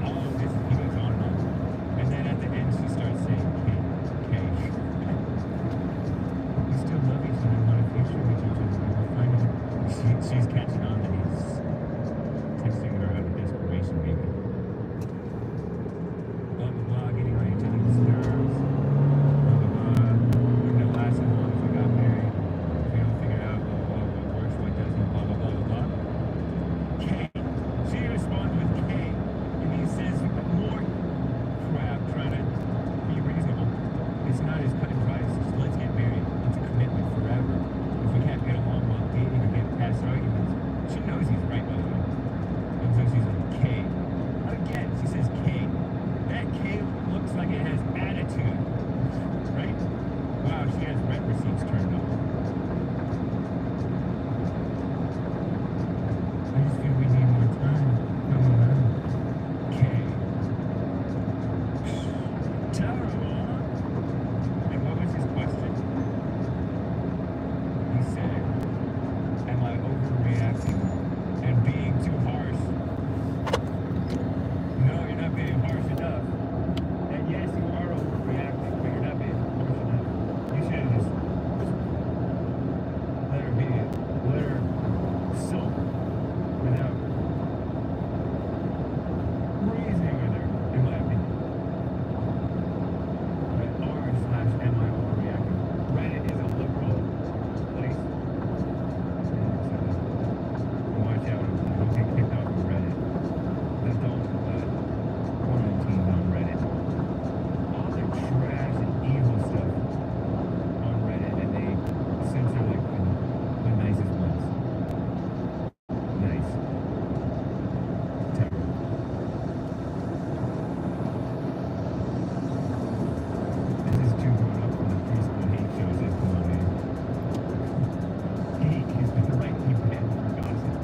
Oh, this he goes on and on. And then at the end she starts saying K. We still love each other and want a future with each other. We're finding she's catching on that he's texting her out of desperation, maybe. Blah blah blah, getting on each other's nerves. Blah blah blah. Wouldn't have lasted as long as we got married. We don't figure out what works, what doesn't, blah blah blah blah blah. K. She responds with K, and he says more crap, trying to be reasonable. It's not as cut and dry as just let's get married. It's a commitment forever. If we can't get along while dating or get past arguments, she knows he's right, by the way. And so she's like, K. Again, she says K. That K looks like it has attitude, right? Wow, she has rent receipts turned on. I just feel we need more time. Come on. K. Terrible, huh? And what was his question? He said, am I overreacting and being too harsh? No, you're not being harsh enough. And yes, you are overreacting, but you're not being harsh enough. You should have just let her be, let her sulk without reasoning with her, in my opinion. But r/am I overreacting? Reddit is a liberal place. Watch out, don't get kicked off of Reddit. Don't quarantine on Reddit. All the trash and evil stuff on Reddit, and they censor like the nicest ones. Nice. Terrible. This is too grown up for the preschool hate shows that come on, man. Hate is the right banned for gossip.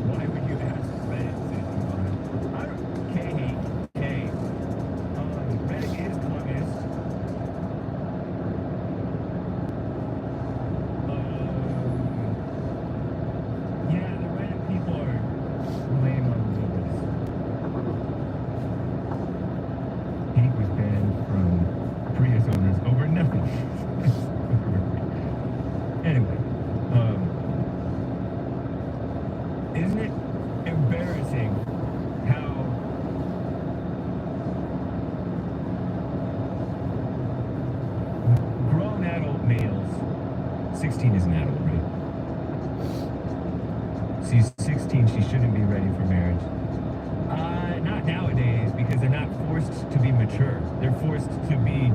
Why would you ask Reddit, says Yvonne? I don't K-hate. K. Reddit is communist. Yeah, the Reddit people are lame on liberals. Hate was banned from Prius owners over nothing. Anyway, isn't it embarrassing how grown adult males, 16 is an adult, right? She's 16, she shouldn't be ready for marriage. Not nowadays, because they're not forced to be mature. They're forced to be,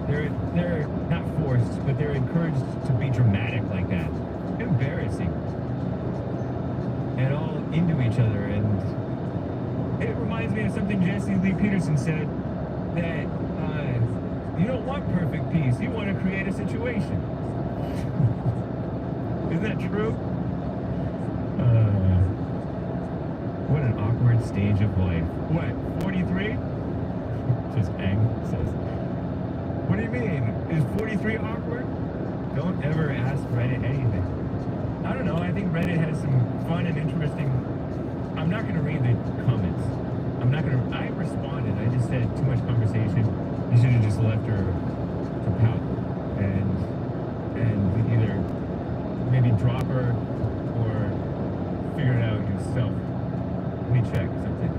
they're not forced, but they're encouraged to be dramatic like that. Embarrassing. And all into each other, and it reminds me of something Jesse Lee Peterson said, that you don't want perfect peace, you want to create a situation. Isn't that true? What an awkward stage of life. What, 43? Just Ang says. What do you mean? Is 43 awkward? Don't ever ask Reddit anything. I don't know, I think Reddit has some fun and interesting. I'm not going to read the comments. I responded, I just said too much conversation. You should have just left her to pout. And either maybe drop her or figure it out yourself. Let me check something.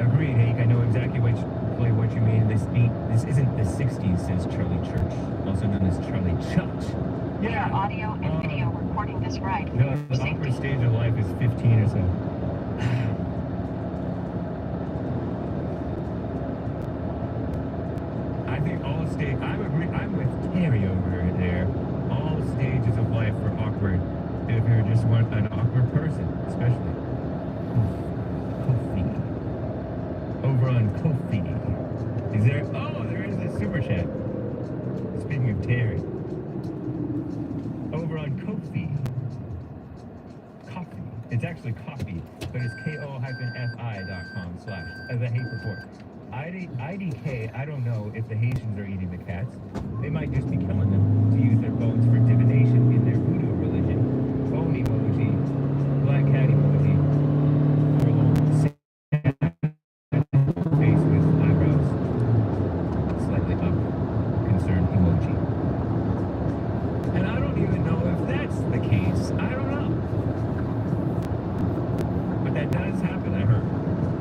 Agreed, Hank. I know exactly what you mean. This isn't the 60s, says Charlie Church, also known as Charlie Church. Yeah. Audio and video recording this ride. No, the awkward stage of life is 15 or so. stage. I'm with Terry over there. All stages of life are awkward. If you're just an awkward person, especially. Kofi. Over on Kofi. Is there? Oh, there is a super chat. Speaking of Terry. Over on Kofi. Coffee. It's actually coffee, but it's ko-fi.com/ as a hate report. IDK, I don't know if the Haitians are eating the cats. They might just be killing them to use their bones for divination in their voodoo religion. Bone emoji, black cat emoji, or little face with eyebrows slightly up, concerned emoji. And I don't even know if that's the case. I don't know. But that does happen, I heard.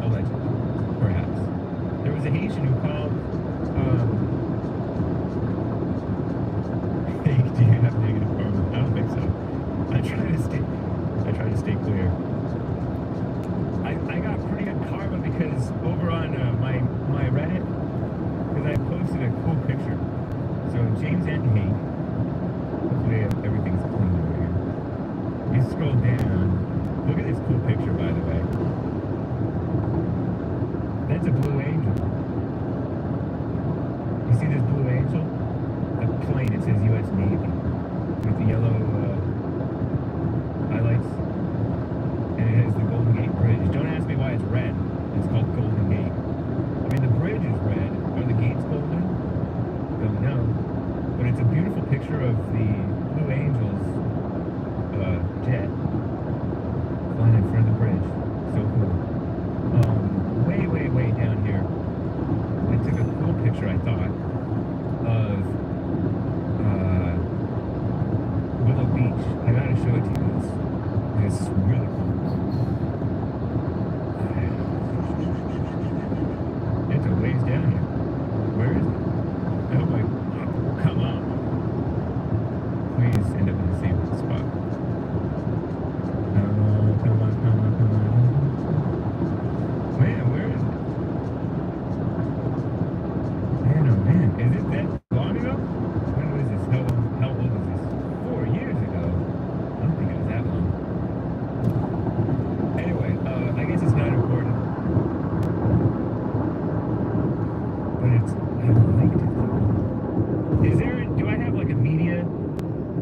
Allegedly. Perhaps. There was a Haitian who called, hey, do you have negative karma? I don't think so. I try to stay clear. I got pretty good karma because over on my Reddit, because I posted a cool picture. So James and Hank, hopefully everything's clean over here. You scroll down, look at this cool picture, by the way. That's a Blue Angel. You see this Blue Angel? The plane, it says U.S. Navy with the yellow highlights, and it has the Golden Gate Bridge. Don't ask me why it's red. It's called Golden Gate. I mean, the bridge is red. Are the gates golden? Don't know. But it's a beautiful picture of the Blue Angel's jet flying in front of the bridge. So cool. Way down here, I took a cool picture, I thought, of Willow Beach. I gotta show it to you guys. It's really cool. It's a ways down here. Where is it? Oh my, oh, come on. Please end up in the same spot. Come on. Man, where is it? Man, oh man, is it that long ago? When was this? How old was this? 4 years ago. I don't think it was that long. Anyway, I guess it's not important. But it's, I liked it though. Do I have like a media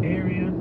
area?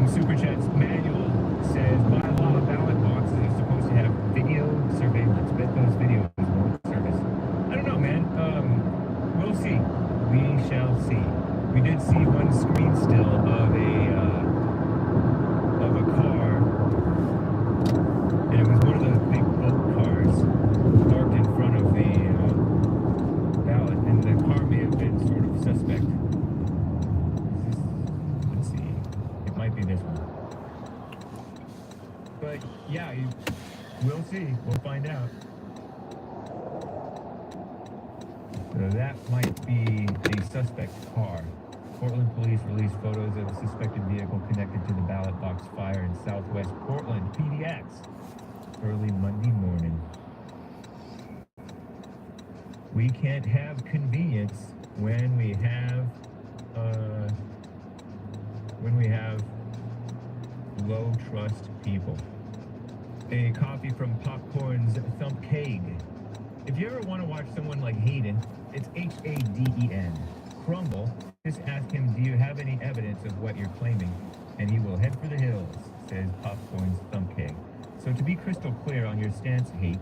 some super chats. Manual says, by law, ballot boxes are supposed to have video surveillance. Bet those videos won't service. I don't know, man. We'll see. We shall see. We did see one screen still of a car, and it was one of the big boat cars parked in front of the ballot, and the car may have been sort of suspect. Let's see. It might be this one. But yeah, we'll see. We'll find out. So that might be a suspect car. Portland police released photos of a suspected vehicle connected to the ballot box fire in southwest Portland, PDX, early Monday morning. We can't have convenience when we have low trust people. A copy from Popcorn's Thump Cake. If you ever want to watch someone like Hayden, it's Haden, crumble, just ask him, do you have any evidence of what you're claiming? And he will head for the hills, says Popcorn's Thump Cake. So to be crystal clear on your stance, Hake,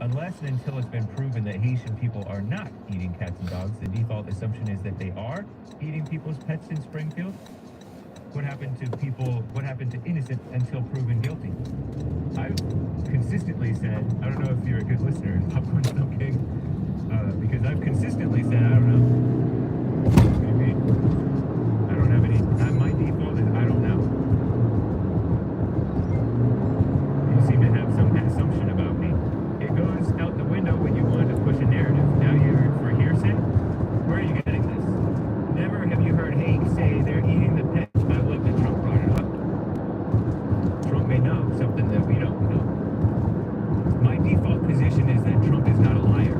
unless and until it's been proven that Haitian people are not eating cats and dogs, the default assumption is that they are eating people's pets in Springfield. What happened to innocent until proven guilty? I've consistently said, I don't know if you're a good listener, Popcorn Thump Cake, because I've consistently said, I don't know. Maybe I don't have any. My default is I don't know. You seem to have some assumption about me. It goes out the window when you want to push a narrative. Now you're for hearsay? Where are you getting this? Never have you heard Hank say they're eating the pet. I love that Trump brought it up. Trump may know something that we don't know. My default position is that Trump is not a liar.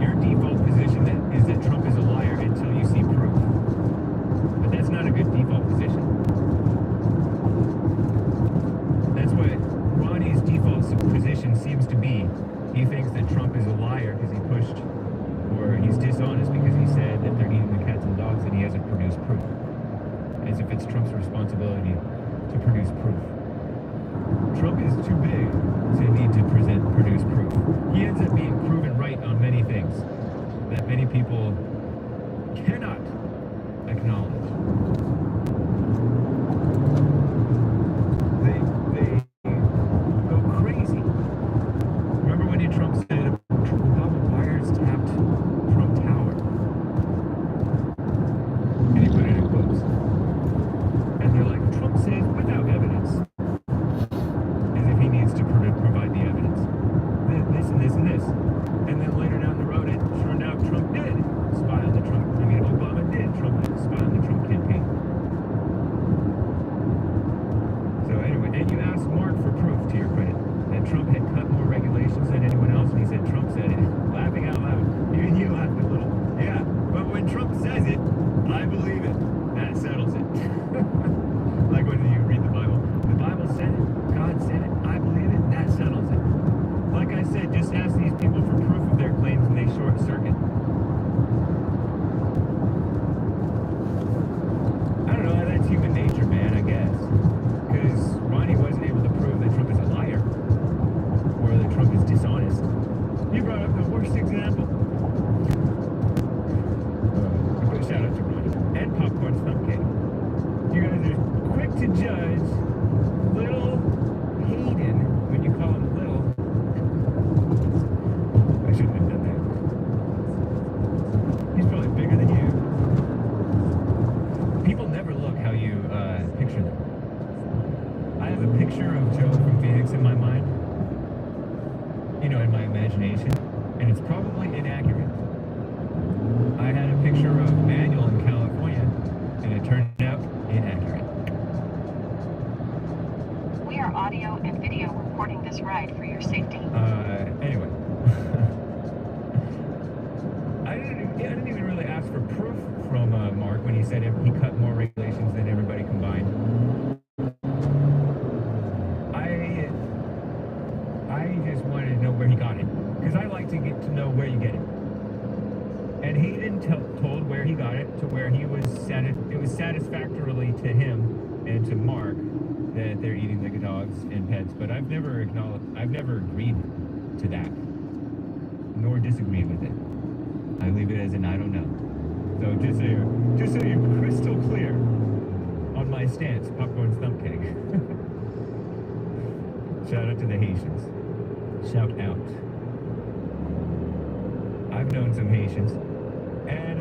Your default position is that Trump is a liar until you see proof. But that's not a good default position. That's what Ronnie's default position seems to be. He thinks that Trump is a liar because he pushed, or he's dishonest because he said that they're eating the cats and dogs and he hasn't produced proof. As if it's Trump's responsibility to produce proof. Trump is too big to need to produce proof. He ends up being proven right on many things that many people cannot acknowledge. They go crazy. Remember when Trump said Obama wiretapped Trump Tower? And he put it in quotes. And they're like, Trump says without evidence. As if he needs to provide the evidence. This and this and this. And then later down the road, it turned out Trump did spy on the Trump. Obama did spy on the Trump campaign. So anyway, and you asked Mark for proof, to your credit, that Trump had cut more regulations than anyone else, and he said Trump said it, laughing out loud. Even you laughed a little. Yeah, but when Trump says it, I believe it. That settles it. Like when you read the Bible. The Bible said it, God said it, I believe it, that settles it. Like I said, just ask these people for proof of their claims and they short circuit. I don't know, that's human nature, man, I guess. Because Ronnie wasn't able to prove that Trump is a liar. Or that Trump is dishonest. You brought up the worst example. Shout out to Ronnie. And Popcorn's Thump Cake. You guys are quick to judge little Hayden when you call him little. I shouldn't have done that. He's probably bigger than you. People never look how you picture them. I have a picture of Joe from Phoenix in my mind. You know, in my imagination. And it's probably inaccurate. I had a picture of Manuel in California, and it turned out inaccurate. We are audio and video recording this ride for your safety. Anyway. I didn't even really ask for proof from Mark when he said he cut more regulations than everybody combined. I just wanted to know where he got it. Because I like to get to know where you get it. And Hayden told where he got it to where he was it was satisfactorily to him and to Mark that they're eating like dogs and pets, but I've never agreed to that, nor disagreed with it. I leave it as an I don't know. So just so you're crystal clear on my stance, popcorn's thumb cake. Shout out to the Haitians. Shout out. I've known some Haitians. And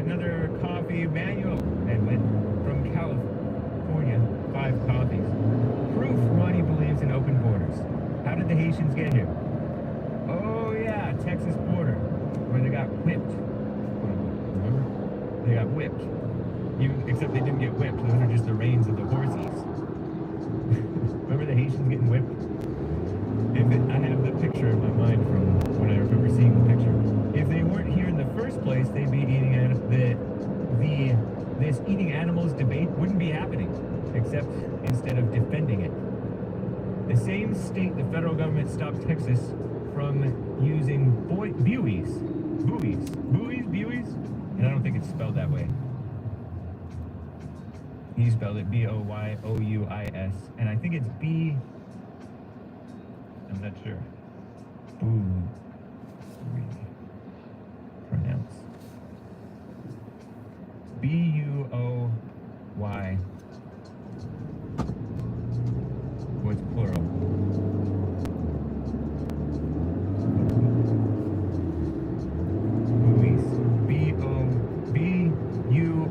another coffee manual, Edwin, from California, 5 coffees. Proof Ronnie believes in open borders. How did the Haitians get here? Oh yeah, Texas border, where they got whipped. Remember? They got whipped. Except they didn't get whipped. Those are just the reins of the horses. Remember the Haitians getting whipped? I have the picture in my mind from when I remember seeing the picture. If they weren't here in the first place, they'd be eating this eating animals debate wouldn't be happening, except instead of defending it. The same state the federal government stopped Texas from using buoys, and I don't think it's spelled that way. He spelled it B-O-Y-O-U-I-S, and I think it's B. I'm not sure. Pronounce. B-U-O-Y. What's plural? Buoys. B-U-O-Y-S.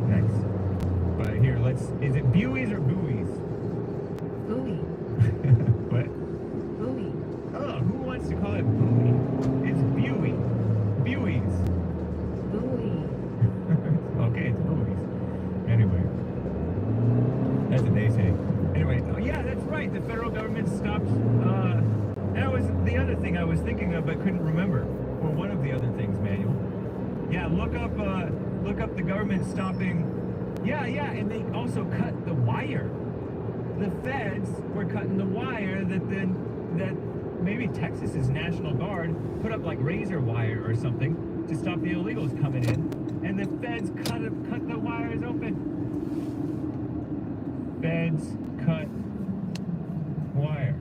Nice. But here, is it buoys or buoys? Buoy. What? Buoy. Oh, who wants to call it buoy? It's buoy. Buoys. Buoy. Okay, it's buoys. Anyway. That's what they say. Anyway, oh yeah, that's right. The federal government stopped, that was the other thing I was thinking of but couldn't remember. Or one of the other things, Manuel. Yeah, look up the government stopping. Yeah, and they also cut the wire. The feds were cutting the wire that maybe Texas's National Guard put up like razor wire or something to stop the illegals coming in, and the feds cut the wires open. Feds cut wire.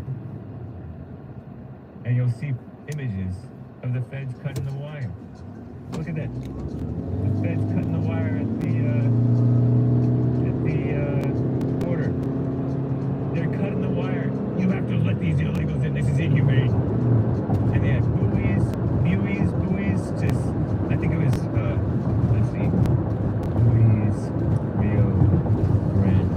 And you'll see images of the feds cutting the wire. Look at that. The feds cutting the wire at the border. They're cutting the wire. You have to let these illegals in. This is inhumane. And they had buoys, just, I think it was, let's see. Buoys, Rio Grande.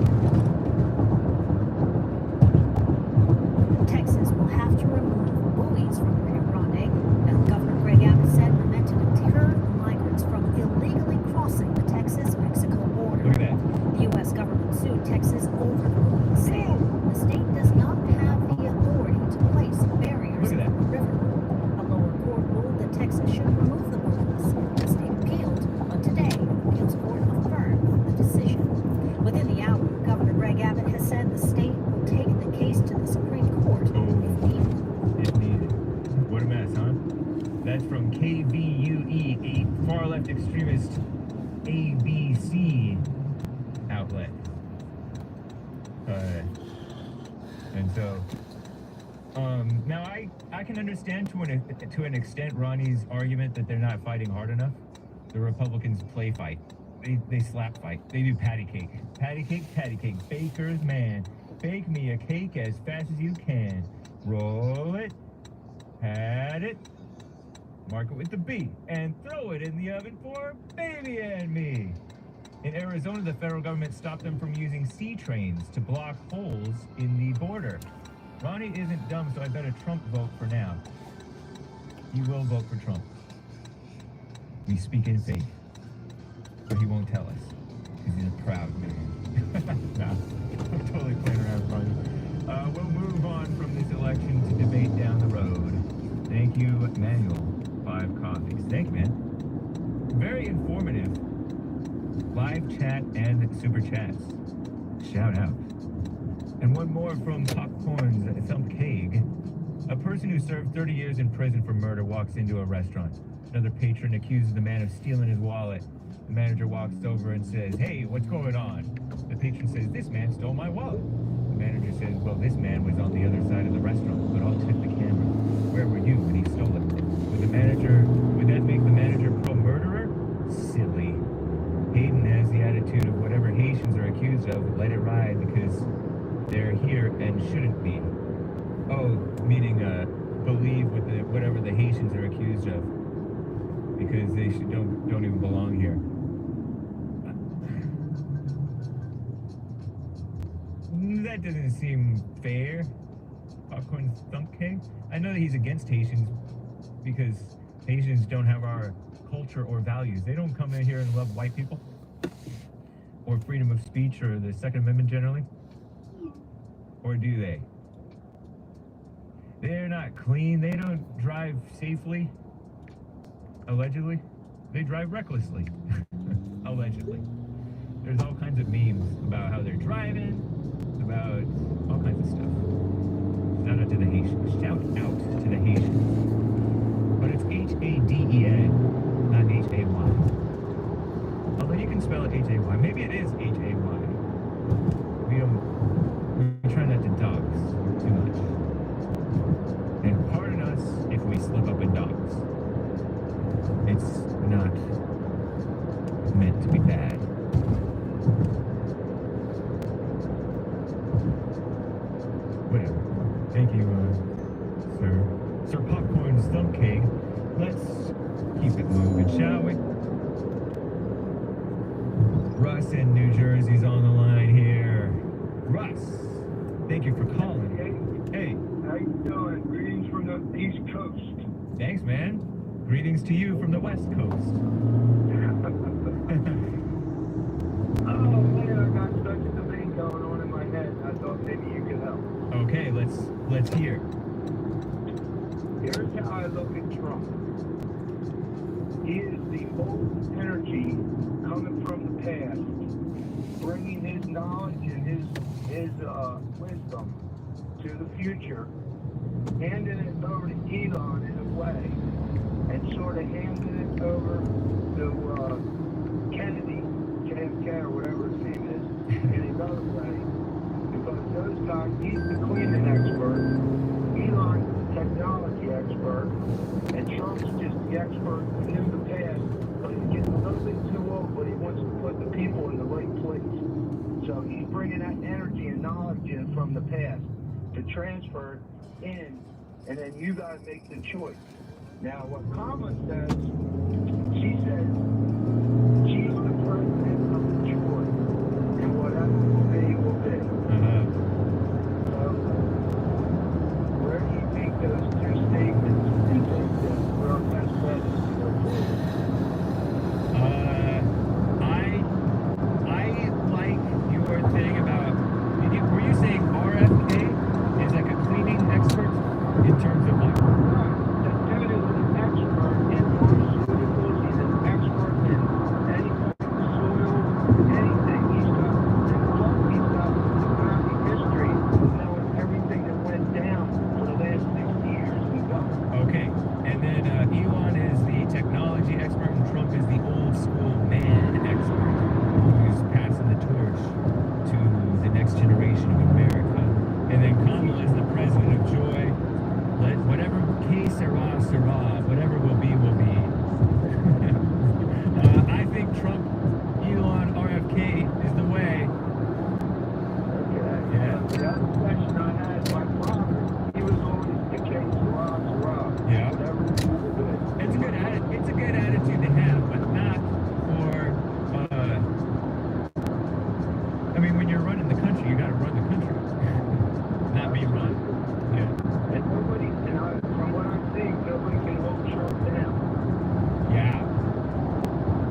Texas will have to remove buoys from Rio Grande, as Governor Greg Abbott said were meant to deter migrants from illegally crossing the Texas-Mexico border. Look at that. The U.S. government sued Texas over the buoys, saying the state does not have the authority to place barriers on the river. A lower court ruled that Texas should remove the buoys. The state appealed, but today the appeals court affirmed the decision. Within the hour, Governor Greg Abbott has said the state will take the case to the Supreme Court if needed. If needed. What a mess, huh? That's from KVUE, a far-left extremist ABC outlet. And so, now I can understand to an extent Ronnie's argument that they're not fighting hard enough. The Republicans play fight. They slap fight. They do patty cake. Patty cake. Baker's man. Bake me a cake as fast as you can. Roll it. Pat it. Mark it with the B. And throw it in the oven for baby and me. In Arizona, the federal government stopped them from using sea trains to block holes in the border. Ronnie isn't dumb, so I bet a Trump vote for now. He will vote for Trump. We speak in faith. But he won't tell us. Because he's a proud man. Nah, I'm totally playing around with Ronnie. We'll move on from this election to debate down the road. Thank you, Manuel. 5 coffees. Thank you, man. Very informative. Live chat and super chats. Shout out. And one more from Popcorn's Thump Keg. A person who served 30 years in prison for murder walks into a restaurant. Another patron accuses the man of stealing his wallet. The manager walks over and says, "Hey, what's going on?" The patron says, "This man stole my wallet." The manager says, "Well, this man was on the other side of the restaurant, but I'll tip the camera. Where were you when he stole it?" Would that make the manager pro-murderer? Silly. Hayden has the attitude of whatever Haitians are accused of, let it ride because they're here and shouldn't be. Oh, meaning believe whatever the Haitians are accused of because they don't even belong here. That doesn't seem fair. Popcorn Thump King. I know that he's against Haitians because Haitians don't have our culture or values. They don't come in here and love white people or freedom of speech or the Second Amendment generally. Or do they? They're not clean. They don't drive safely. Allegedly. They drive recklessly. Allegedly. There's all kinds of memes about how they're driving, about all kinds of stuff. Shout out to the Haitians. Shout out to the Haitians. But it's H-A-D-E-A, not H-A-Y. Although you can spell it H-A-Y. Maybe it is H-A-Y. We try not to dox too much. And pardon us if we slip up in dox. It's not meant to be bad. Whatever. Thank you, Sir Popcorn's Thumb King. Let's keep it moving, shall we? Russ in New Jersey's on the line here. Russ, thank you for calling. Hey. How you doing? Greetings from the East Coast. Thanks, man. Greetings to you from the West Coast. Oh man, I got such a debate going on in my head. I thought maybe you could help. Okay, let's hear. Here's how I look at Trump. He is the old energy coming from the past, bringing his knowledge and his wisdom to the future, handing it over to Elon in a way, and sort of handing it over to Kennedy, JFK, or whatever his name is, in another way, because those guys, he's the cleaning expert, Elon's the technology expert, and Trump's just the expert in the past, but he's getting a little bit too old, but he wants to put the people in the right place. So he's bringing that energy and knowledge in from the past to transfer in, and then you guys make the choice. Now, what Kamala says, she says she's the president of the choice, and whatever will be, will be. So, where do you think those two statements and think that where our best bet is to go forward? I like your thing about, were you saying RFK is like a cleaning expert in terms of like? The dude is an expert in pharmaceuticals, he's an expert in anything, soil, anything. He's got family history, knowing everything that went down for the last 60 years in government. Okay, and then Elon is the technology expert and Trump is the old school man expert who's passing the torch to the next generation of America. And then Kamala is the president of joy. Let whatever case sera, sera, whatever will be, will be. I think Trump, Elon, RFK is the way. Okay. Yeah. The other question I had, my father, he was always the case sera, sera. Yeah. Whatever was good. It's a good attitude to have, but not for I mean, when you're running the country, you gotta run the country. Not be run. Yeah. And nobody, from what I'm seeing, nobody can hold Trump down. Yeah.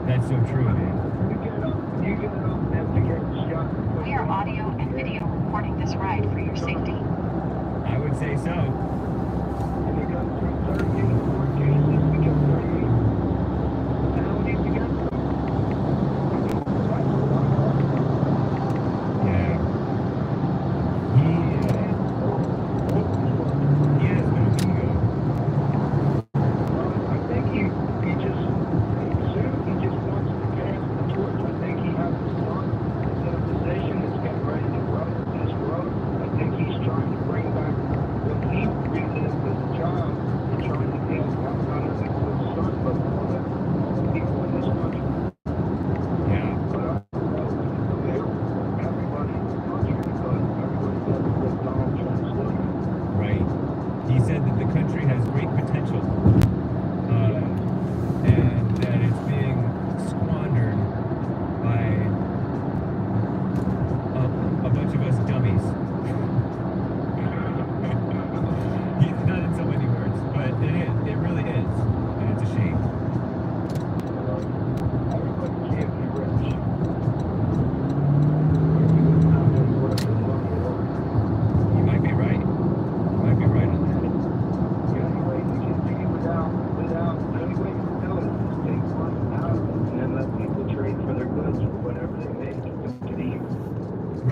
That's so true, man. You get it up and to get shot. We are audio and video recording this ride for your safety. I would say so. And you go through 38 court cases to get 38 penalties to get them. Yeah. He has no ego. I think he just wants to pass the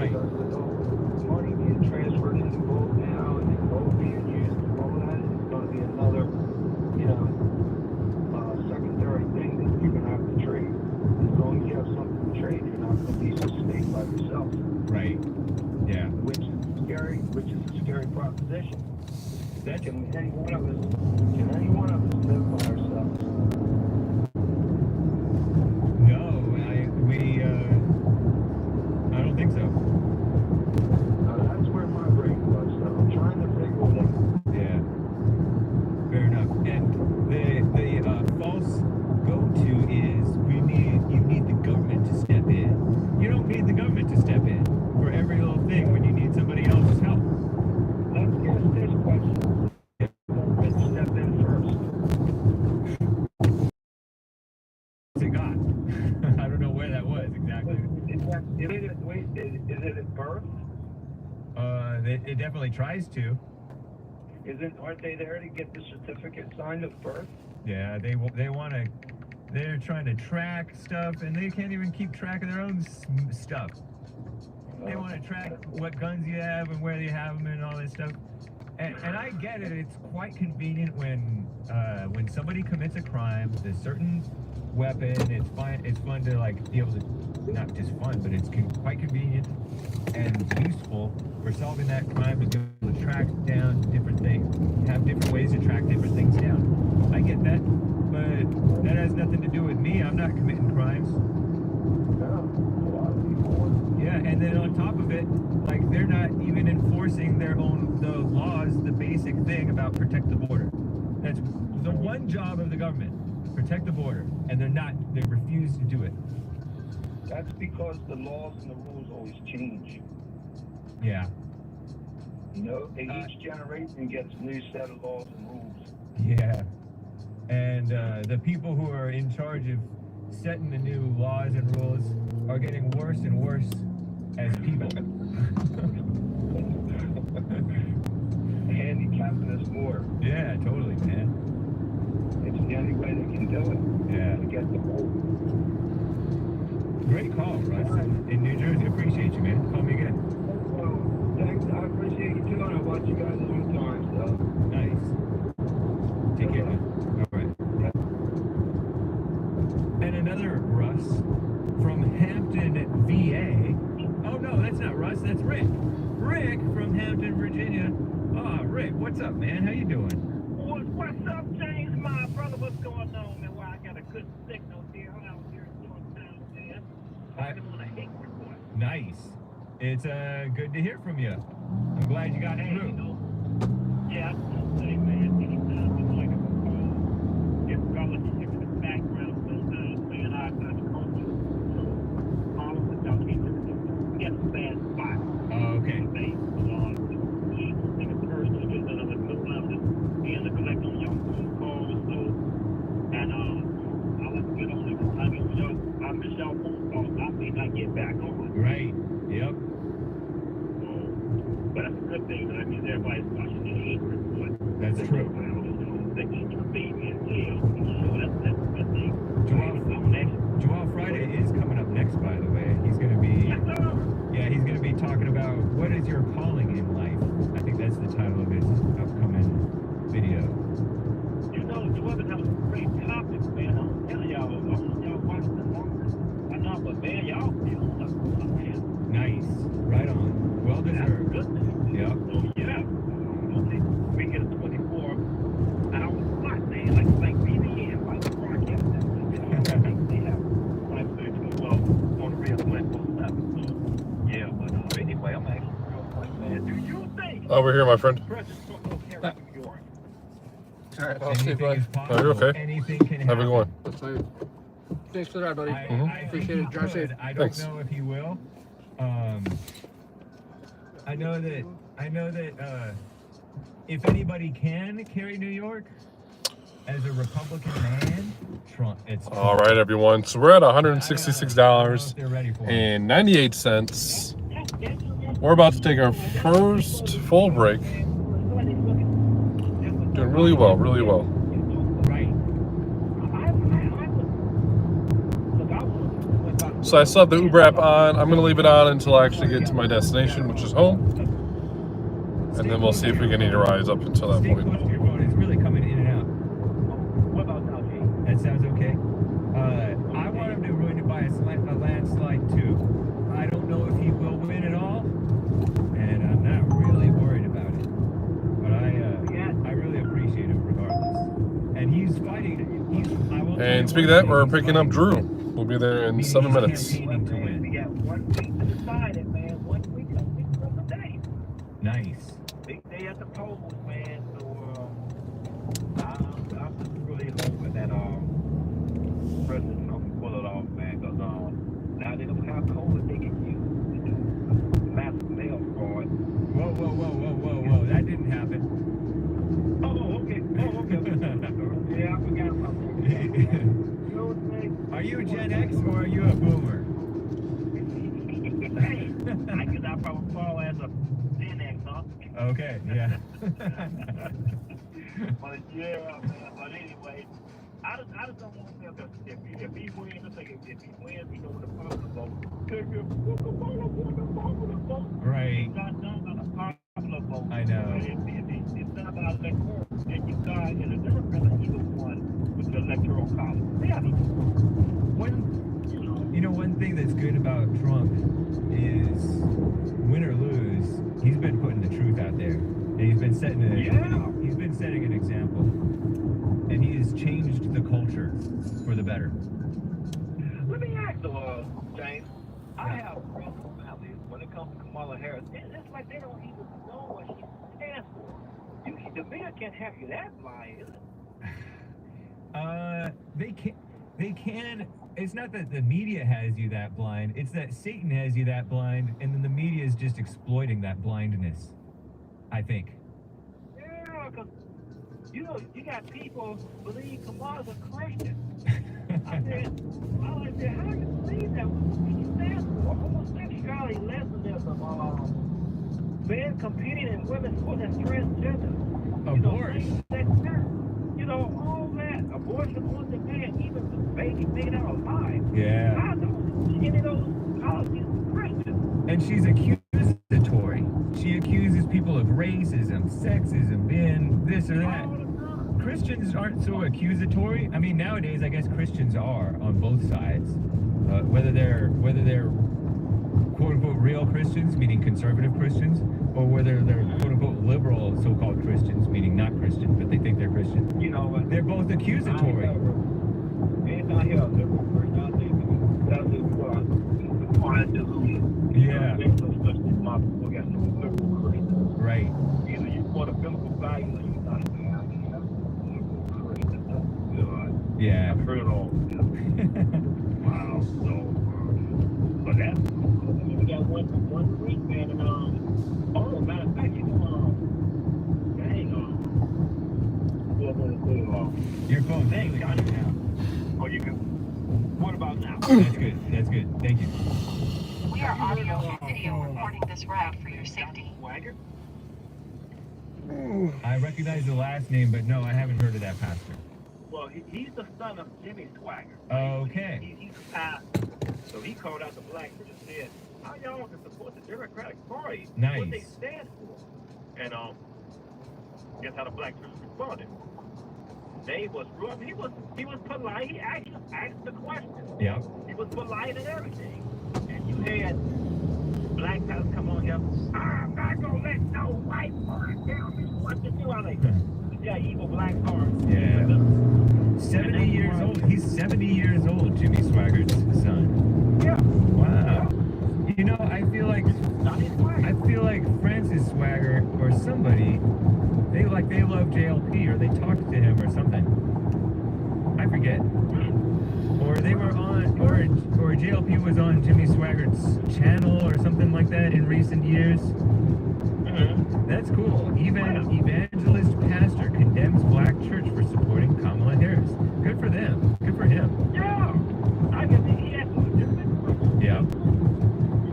Right. Because with all money being transferred into gold now and gold being used for all that, it's going to be another, secondary thing that you're going to have to trade. As long as you have something to trade, you're not going to be sustained by yourself. Right. Yeah. Which is a scary proposition. Can any one of us live by ourselves? No, I don't think so. That's where my brain was. So I'm trying to figure it out. Yeah. Fair enough. And the false go-to is you need the government to step in. You don't need the government to step in for every little thing when you need somebody else's help. Let's ask this question. Let's step in first. What's it got? I don't know where that was exactly. Is it at birth? It definitely tries to. Aren't they there to get the certificate signed at birth? Yeah, they want to. They're trying to track stuff, and they can't even keep track of their own stuff. They want to track what guns you have and where you have them and all this stuff. And I get it. It's quite convenient when somebody commits a crime with a certain weapon. It's fun to like be able to, not just fun, but it's quite convenient and useful for solving that crime to be able to track down different things, have different ways to track different things down. I get that, but that has nothing to do with me. I'm not committing crimes. Yeah, and then on top of it, like they're not even enforcing the laws, the basic thing about protect the border. That's the one job of the government, protect the border, and they refuse to do it. That's because the laws and the rules always change. Yeah. Each generation gets a new set of laws and rules. Yeah. And the people who are in charge of setting the new laws and rules are getting worse and worse as people. Handicapping us more. Yeah, totally, man. It's the only way they can do it. Yeah. To get the vote. Great call, Russ. In New Jersey, appreciate you, man. Call me again. Well, thanks. I appreciate you too, and I've watched you guys a long time, so. Nice. Take care, man. All right. And another Russ from Hampton, VA. Oh, no, that's not Russ. That's Rick. Rick from Hampton, Virginia. Oh, Rick, what's up, man? How you doing? What's up, James, my brother? What's going on, man? Well, I got a good signal here. I'm out here in Georgetown, man. I'm on a hate report. Nice. It's good to hear from you. I'm glad you got through. Yeah, I'm just saying, man. Anytime we like a call, it's relative to the background. Sometimes, man, I culture. So, all of the stuff we get a bad spot. Oh, okay. Get back on. Right. Yep. But that's a good thing. That means everybody's watching the hate report. That's true. They keep your baby in jail. So that's a good thing. Joel Friday is coming up next, by the way. He's going to be... Yeah, he's going to be talking about what is your calling in life. I think that's the title of his upcoming video. Joel has a great topic, man. I'm telling y'all watch the numbers. I know, but man, y'all feel something, man. Nice. Right on. Well deserved. Yep. So, yeah. We get a 24-hour slot, man. Like BBN, like the broadcast. They have 5:30, 12 on the real 24/7. So, yeah, but anyway, I'm asking real quick, man. Do you think... Over here, my friend. President Trump will carry New York? All right, I'll see you, bud. Oh, you're okay. Anything can happen. Have a good one. Thanks for that, buddy. I Appreciate it. Drive safe. I don't know if he will. I know that if anybody can carry New York as a Republican man, Trump. It's Trump. All right, everyone. So we're at $166.98. We're about to take our first full break. Doing really well, really well. So I still have the Uber app on. I'm going to leave it on until I actually get to my destination, which is home. And then we'll see if we get any rides up until that point. Close to your phone. It's really coming in and out. What about now, Jay? That sounds okay. I want him to ruin it by a landslide too. I don't know if he will win at all, and I'm not really worried about it. But I really appreciate him regardless. And he's fighting. And speaking of that, we're picking up Drew. We'll be there in 7 minutes. Campaigning to win. We got 1 week to decide it, man. 1 week from the day. Nice. Big day at the polls, man. So I'm just really hoping that President Trump can pull it off, man. Because now they don't have COVID, they can use massive mail fraud. Whoa. That didn't happen. Oh, okay. Yeah, I forgot about that. Are you a Gen X or are you a boomer? Hey, I guess I probably fall as a Gen X, huh? Okay, yeah. But yeah, man. But anyway, I just don't want to tell if he wins, if he wins, he goes to the popular vote. Right. It's not done by the popular vote. I know. It's done by the electoral. And you guys in the Democrats are either one with the electoral college. Yeah. One thing that's good about Trump is, win or lose, he's been putting the truth out there. And he's been setting an example. And he has changed the culture for the better. Let me ask you, James. I have friends and family when it comes to Kamala Harris. It's like they don't even know what she stands for. The media can't have you that blind, is it? They can. It's not that the media has you that blind. It's that Satan has you that blind, and then the media is just exploiting that blindness, I think. Yeah, because, you got people believe Kamala's a Christian. I said, how do you believe that? What she stands for? Homosexuality, lesbianism, men competing in women's sport as transgender. Abortion. All that. Abortion on demand, even the baby made out alive. Yeah. How do any of those policies Christian? And she's accusatory. She accuses people of racism, sexism, being this or that. Christians aren't so accusatory. I mean, nowadays, I guess Christians are on both sides. Whether they're quote-unquote real Christians, meaning conservative Christians, or whether they're quote-unquote liberal so-called Christians, meaning not Christian, but they think they're Christian. They're both accusatory. Yeah. Right. Either you want a biblical value or you not. Yeah. I've heard it all. Wow. So, but that's cool. We got one week, man, and matter of fact, your phone's really got it now. Oh, you can. What about now? That's good. Thank you. We are audio and video recording this route for your safety. Swagger? I recognize the last name, but no, I haven't heard of that pastor. Well, he's the son of Jimmy Swagger. Okay. He's a pastor. So he called out the blacks and said, how y'all can support the Democratic Party? Nice. What they stand for. And guess how the black church responded? They was rough. He was polite. He actually asked the question. Yeah. He was polite and everything. And you had black guys come on here. I'm not gonna let no white person tell me what to do. I like, yeah, evil black arms. Yeah. 70 years old. He's 70 years old, Jimmy Swaggart's son. Yeah. Wow. I feel like Francis Swagger or somebody, they love JLP or they talked to him or something. I forget. Or they were on, or JLP was on Jimmy Swaggart's channel or something like that in recent years. That's cool. Evangelist pastor condemns black church for supporting Kamala Harris. Good for them. Good for him. Yeah. I can think he has a legitimate. Yeah.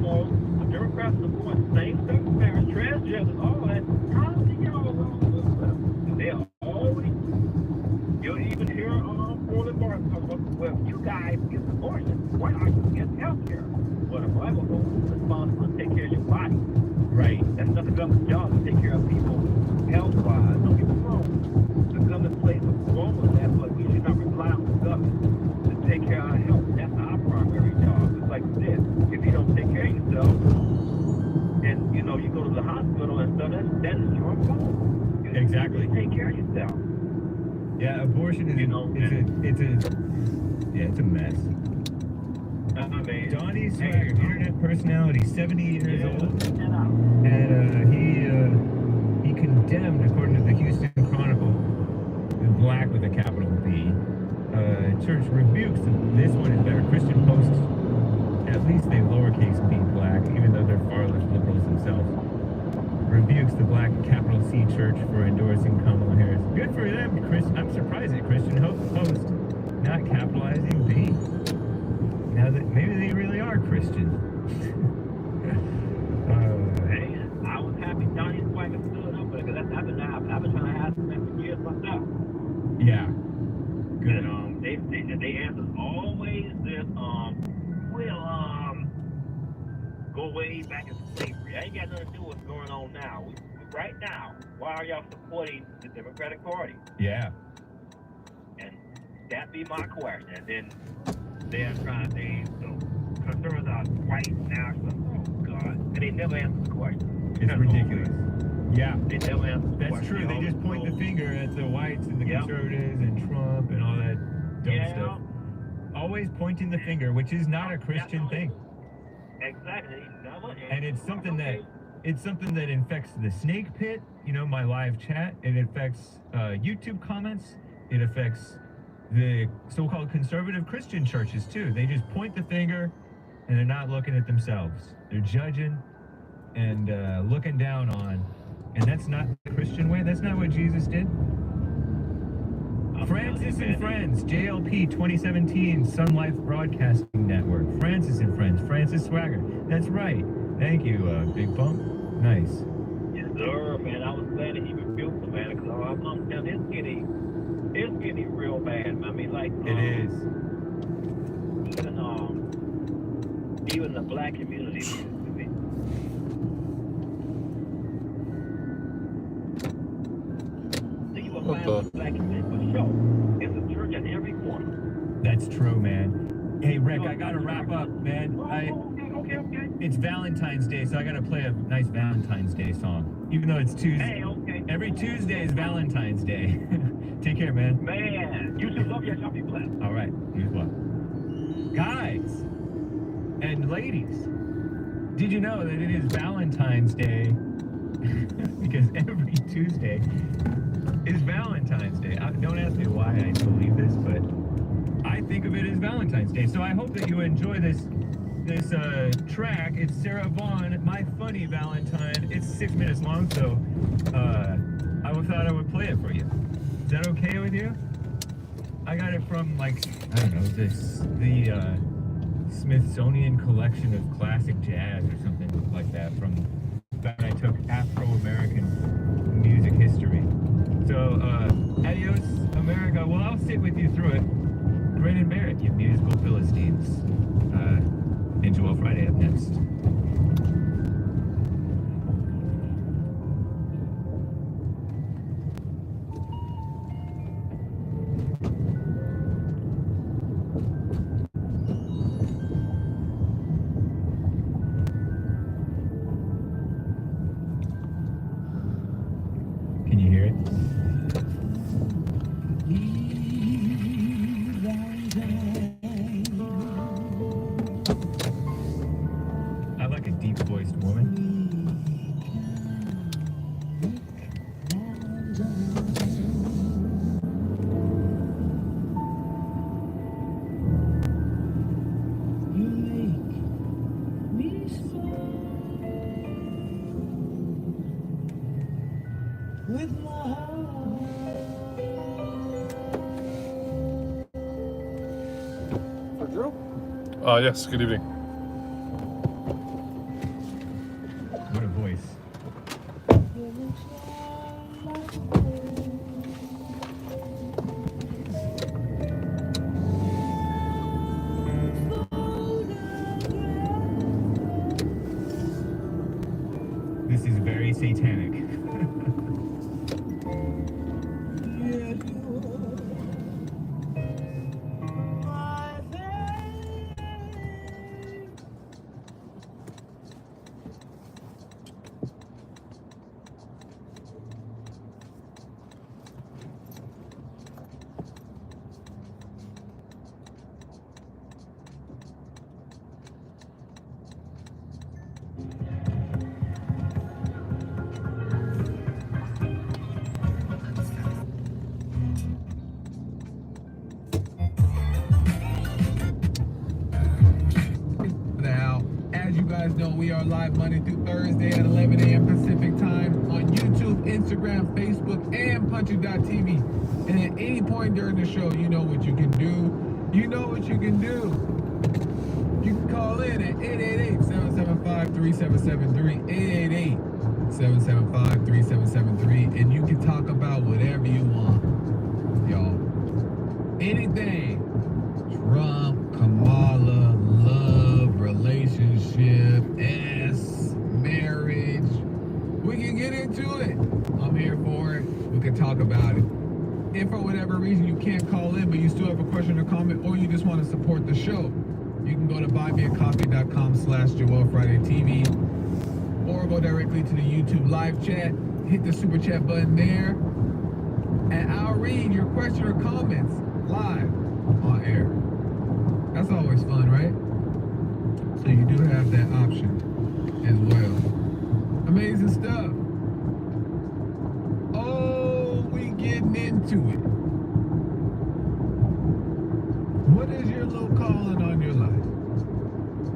The Democrats support same-sex marriage, transgenders, all that. How do y'all know? They're always. You'll even hear Roland Barton talk about, well, you guys get abortion. Why aren't you against health care? not gonna go responsible to take care of your body. Right. That's not the government's job to take care of people health-wise. Don't get me wrong. The government plays a role in that, but we should not rely on the government to take care of our health. That's our primary job. It's like this. If you don't take care of yourself, and you know you go to the hospital and stuff, that is your fault. Exactly. Take care of yourself. Yeah, abortion is it's a mess. Donnie Swagger, internet personality, 70 years old, and he condemned, according to the Houston Chronicle, the black with a capital B. Church rebukes. This one is better. Christian Post. At least they lowercase b black, even though they're far less liberals themselves. Rebukes the black capital C church for endorsing Kamala Harris. Good for them, Chris. I'm surprised at Christian Post not capitalizing B. Now that maybe they really are Christian. Hey, I was happy Donnie Swagger stood up because I've been trying to ask him for years myself. Yeah. Good. And they answer always this go way back into slavery. I ain't got nothing to do with what's going on now. Right now, why are y'all supporting the Democratic Party? Yeah. And that be my question. And then they're trying to say, so conservatives are white nationalists. Oh, God. And they never answer the question. It's ridiculous. Yeah. They never answer the question. That's true. They just point the finger at the whites and the conservatives and Trump and all that dumb stuff. Always pointing the finger, which is not a Christian thing. Exactly. And it's something that infects the snake pit, you know, my live chat. It affects YouTube comments. It affects the so-called conservative Christian churches too. They just point the finger and they're not looking at themselves. They're judging and looking down on, and that's not the Christian way. That's not what Jesus did. Francis and Friends, JLP 2017, Sun Life Broadcasting Network. Francis and Friends, Francis Swagger. That's right. Thank you, Big Pump. Nice. Yes, sir, man. I was glad that he rebuked the man because I'm telling you, it's getting real bad. I mean, like it is. Even the black community. Black community for sure. It's a church at every corner. That's true, man. Hey, Rick, I gotta wrap up, man. Okay. It's Valentine's Day, so I gotta play a nice Valentine's Day song. Even though it's Tuesday. Hey, okay. Every Tuesday is Valentine's Day. Take care, man. Man, you should love your shop. Be blessed. All right, you as well. Guys and ladies, did you know that it is Valentine's Day? Because every Tuesday is Valentine's Day. Don't ask me why I believe this, but I think of it as Valentine's Day. So I hope that you enjoy this track. It's Sarah Vaughan, My Funny Valentine. It's 6 minutes long, so I thought I would play it for you. Is that okay with you? I got it from, like, I don't know, the Smithsonian Collection of Classic Jazz or something like that from back when I took Afro-American music history. So, adios, America. Well, I'll sit with you through it. Grin and bear it, you musical Philistines. And Joel Friday up next. Can you hear it? I like a deep-voiced woman. With my heart. Drew? Yes, good evening. What a voice. very satanic. Now, as you guys know, we are live Monday through Thursday at 11 a.m. Pacific time on YouTube, Instagram, Facebook, and Punchy.tv. And at any point during the show, you know what you can do. You know what you can do. You can call in at 888-775-3773, 888-775-3773, and you can talk about whatever you want, y'all. Anything. Trump, Kamala, love, relationship, marriage. We can get into it. I'm here for it. We can talk about it. If for whatever reason you can't call in, but you still have a question or comment, or you just want to support the show, you can go to buymeacoffee.com/JoelFridayTV, or go directly to the YouTube live chat, hit the super chat button there, and I'll read your question or comments live on air. That's always fun, right? So you do have that option as well. Amazing stuff. Oh, we getting into it. What is your little calling on your life?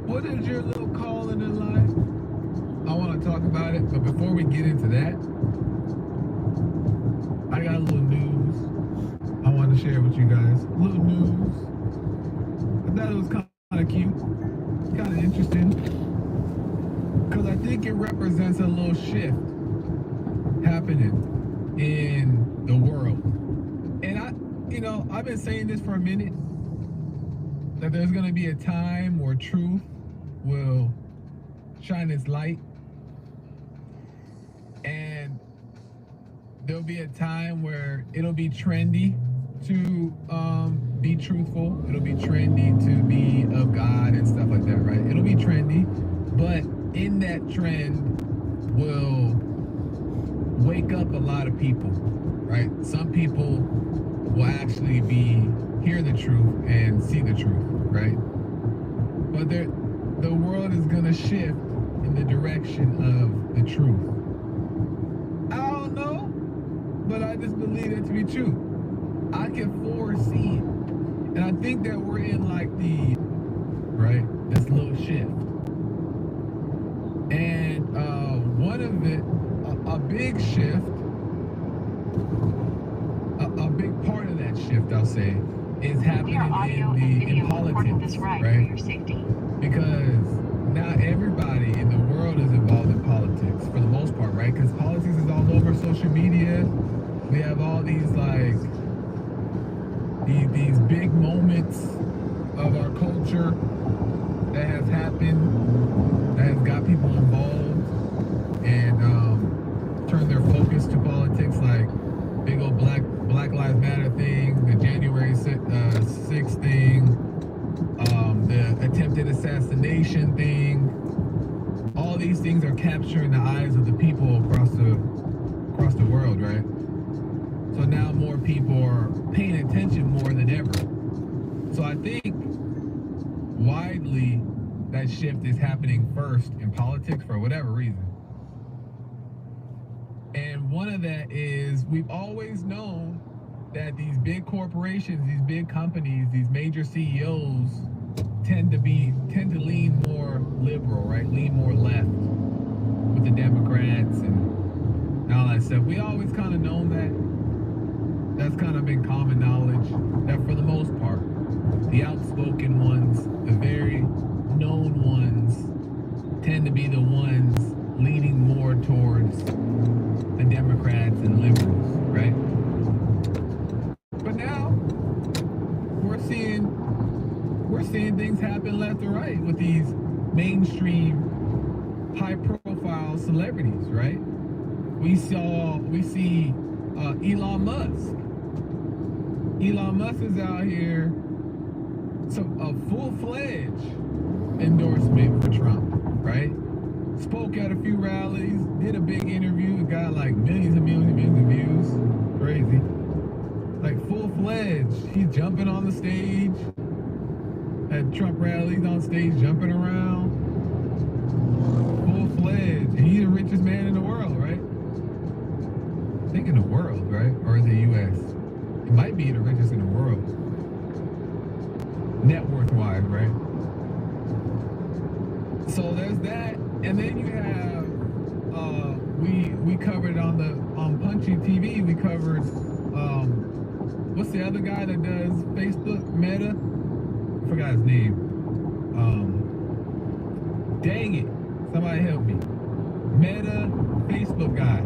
What is your little calling in life? I want to talk about it, but before we get into that, I got a little news I want to share with you guys. A little news. I thought it was kind of cute, kind of interesting, because I think it represents a little shift happening in the world. And I've been saying this for a minute, that there's going to be a time where truth will shine its light, and there'll be a time where it'll be trendy to be truthful. It'll be trendy to be of God and stuff like that, right? It'll be trendy, but in that trend will wake up a lot of people, right? Some people will actually hear the truth and see the truth, right? But the world is gonna shift in the direction of the truth. I don't know, but I just believe it to be true. I can foresee it. And I think that we're in this little shift. And one of it, a big shift, a big part of that shift, I'll say, is happening in politics, right? Because now everybody in the world is involved in politics, for the most part, right? Because politics is all over social media. We have all these these big moments of our culture that has happened, that has got people involved and turned their focus to politics, like big old Black Lives Matter thing, the January 6th thing, the attempted assassination thing. All these things are capturing the eyes of the people across the world, right? So now more people are paying attention more than ever. So I think widely that shift is happening first in politics for whatever reason. And one of that is, we've always known that these big corporations, these big companies, these major CEOs tend to lean more liberal, right? Lean more left with the Democrats and all that stuff. We always kind of known that. That's kind of been common knowledge, that for the most part, the outspoken ones, the very known ones, tend to be the ones leaning more towards the Democrats and liberals, right? But now we're seeing things happen left and right with these mainstream high-profile celebrities, right? we see Elon Musk. Elon Musk is out here, a full-fledged endorsement for Trump, right? Spoke at a few rallies, did a big interview, got like millions and millions and millions of views. Crazy. Like full-fledged. He's jumping on the stage at Trump rallies, on stage jumping around. Full-fledged. And he's the richest man in the world, right? I think in the world, right? Or is it U.S.? He might be the richest in the world. Net worth-wise, right? So there's that. And then you have, we covered on Punchy TV, we covered, what's the other guy that does Facebook, Meta? I forgot his name. Dang it. Somebody help me. Meta, Facebook guy.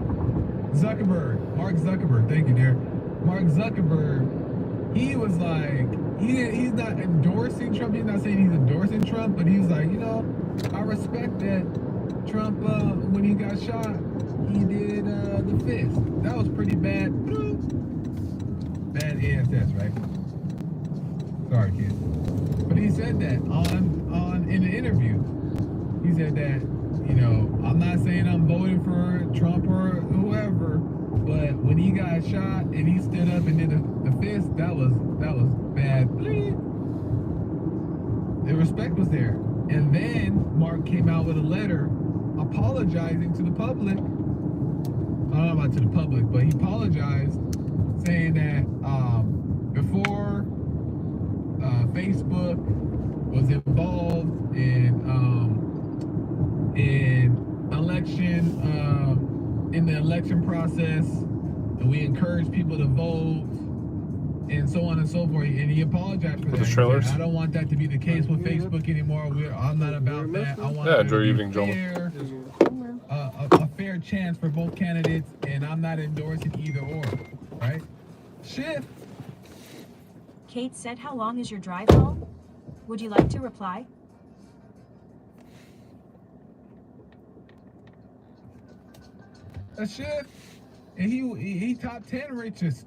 Zuckerberg. Mark Zuckerberg. Thank you, dear. Mark Zuckerberg, he was like, he's not endorsing Trump. He's not saying he's endorsing Trump, but he's like, I respect that Trump, when he got shot, he did the fist. That was pretty bad. Bad ASS, right? Sorry, kid. But he said that in the interview. He said that, I'm not saying I'm voting for Trump or whoever, but when he got shot and he stood up and did the fist, that was bad. The respect was there. And then Mark came out with a letter apologizing to the public. I don't know about to the public, but he apologized, saying that before Facebook was involved in the election process, and we encourage people to vote, and so on and so forth. And he apologized for that. The trailers? He said, I don't want that to be the case with Facebook anymore. I'm not about that. I want enjoy your evening, gentlemen. A fair chance for both candidates, and I'm not endorsing either or, right? Shift. Kate said, how long is your drive home? Would you like to reply? A shift. And he top 10 richest.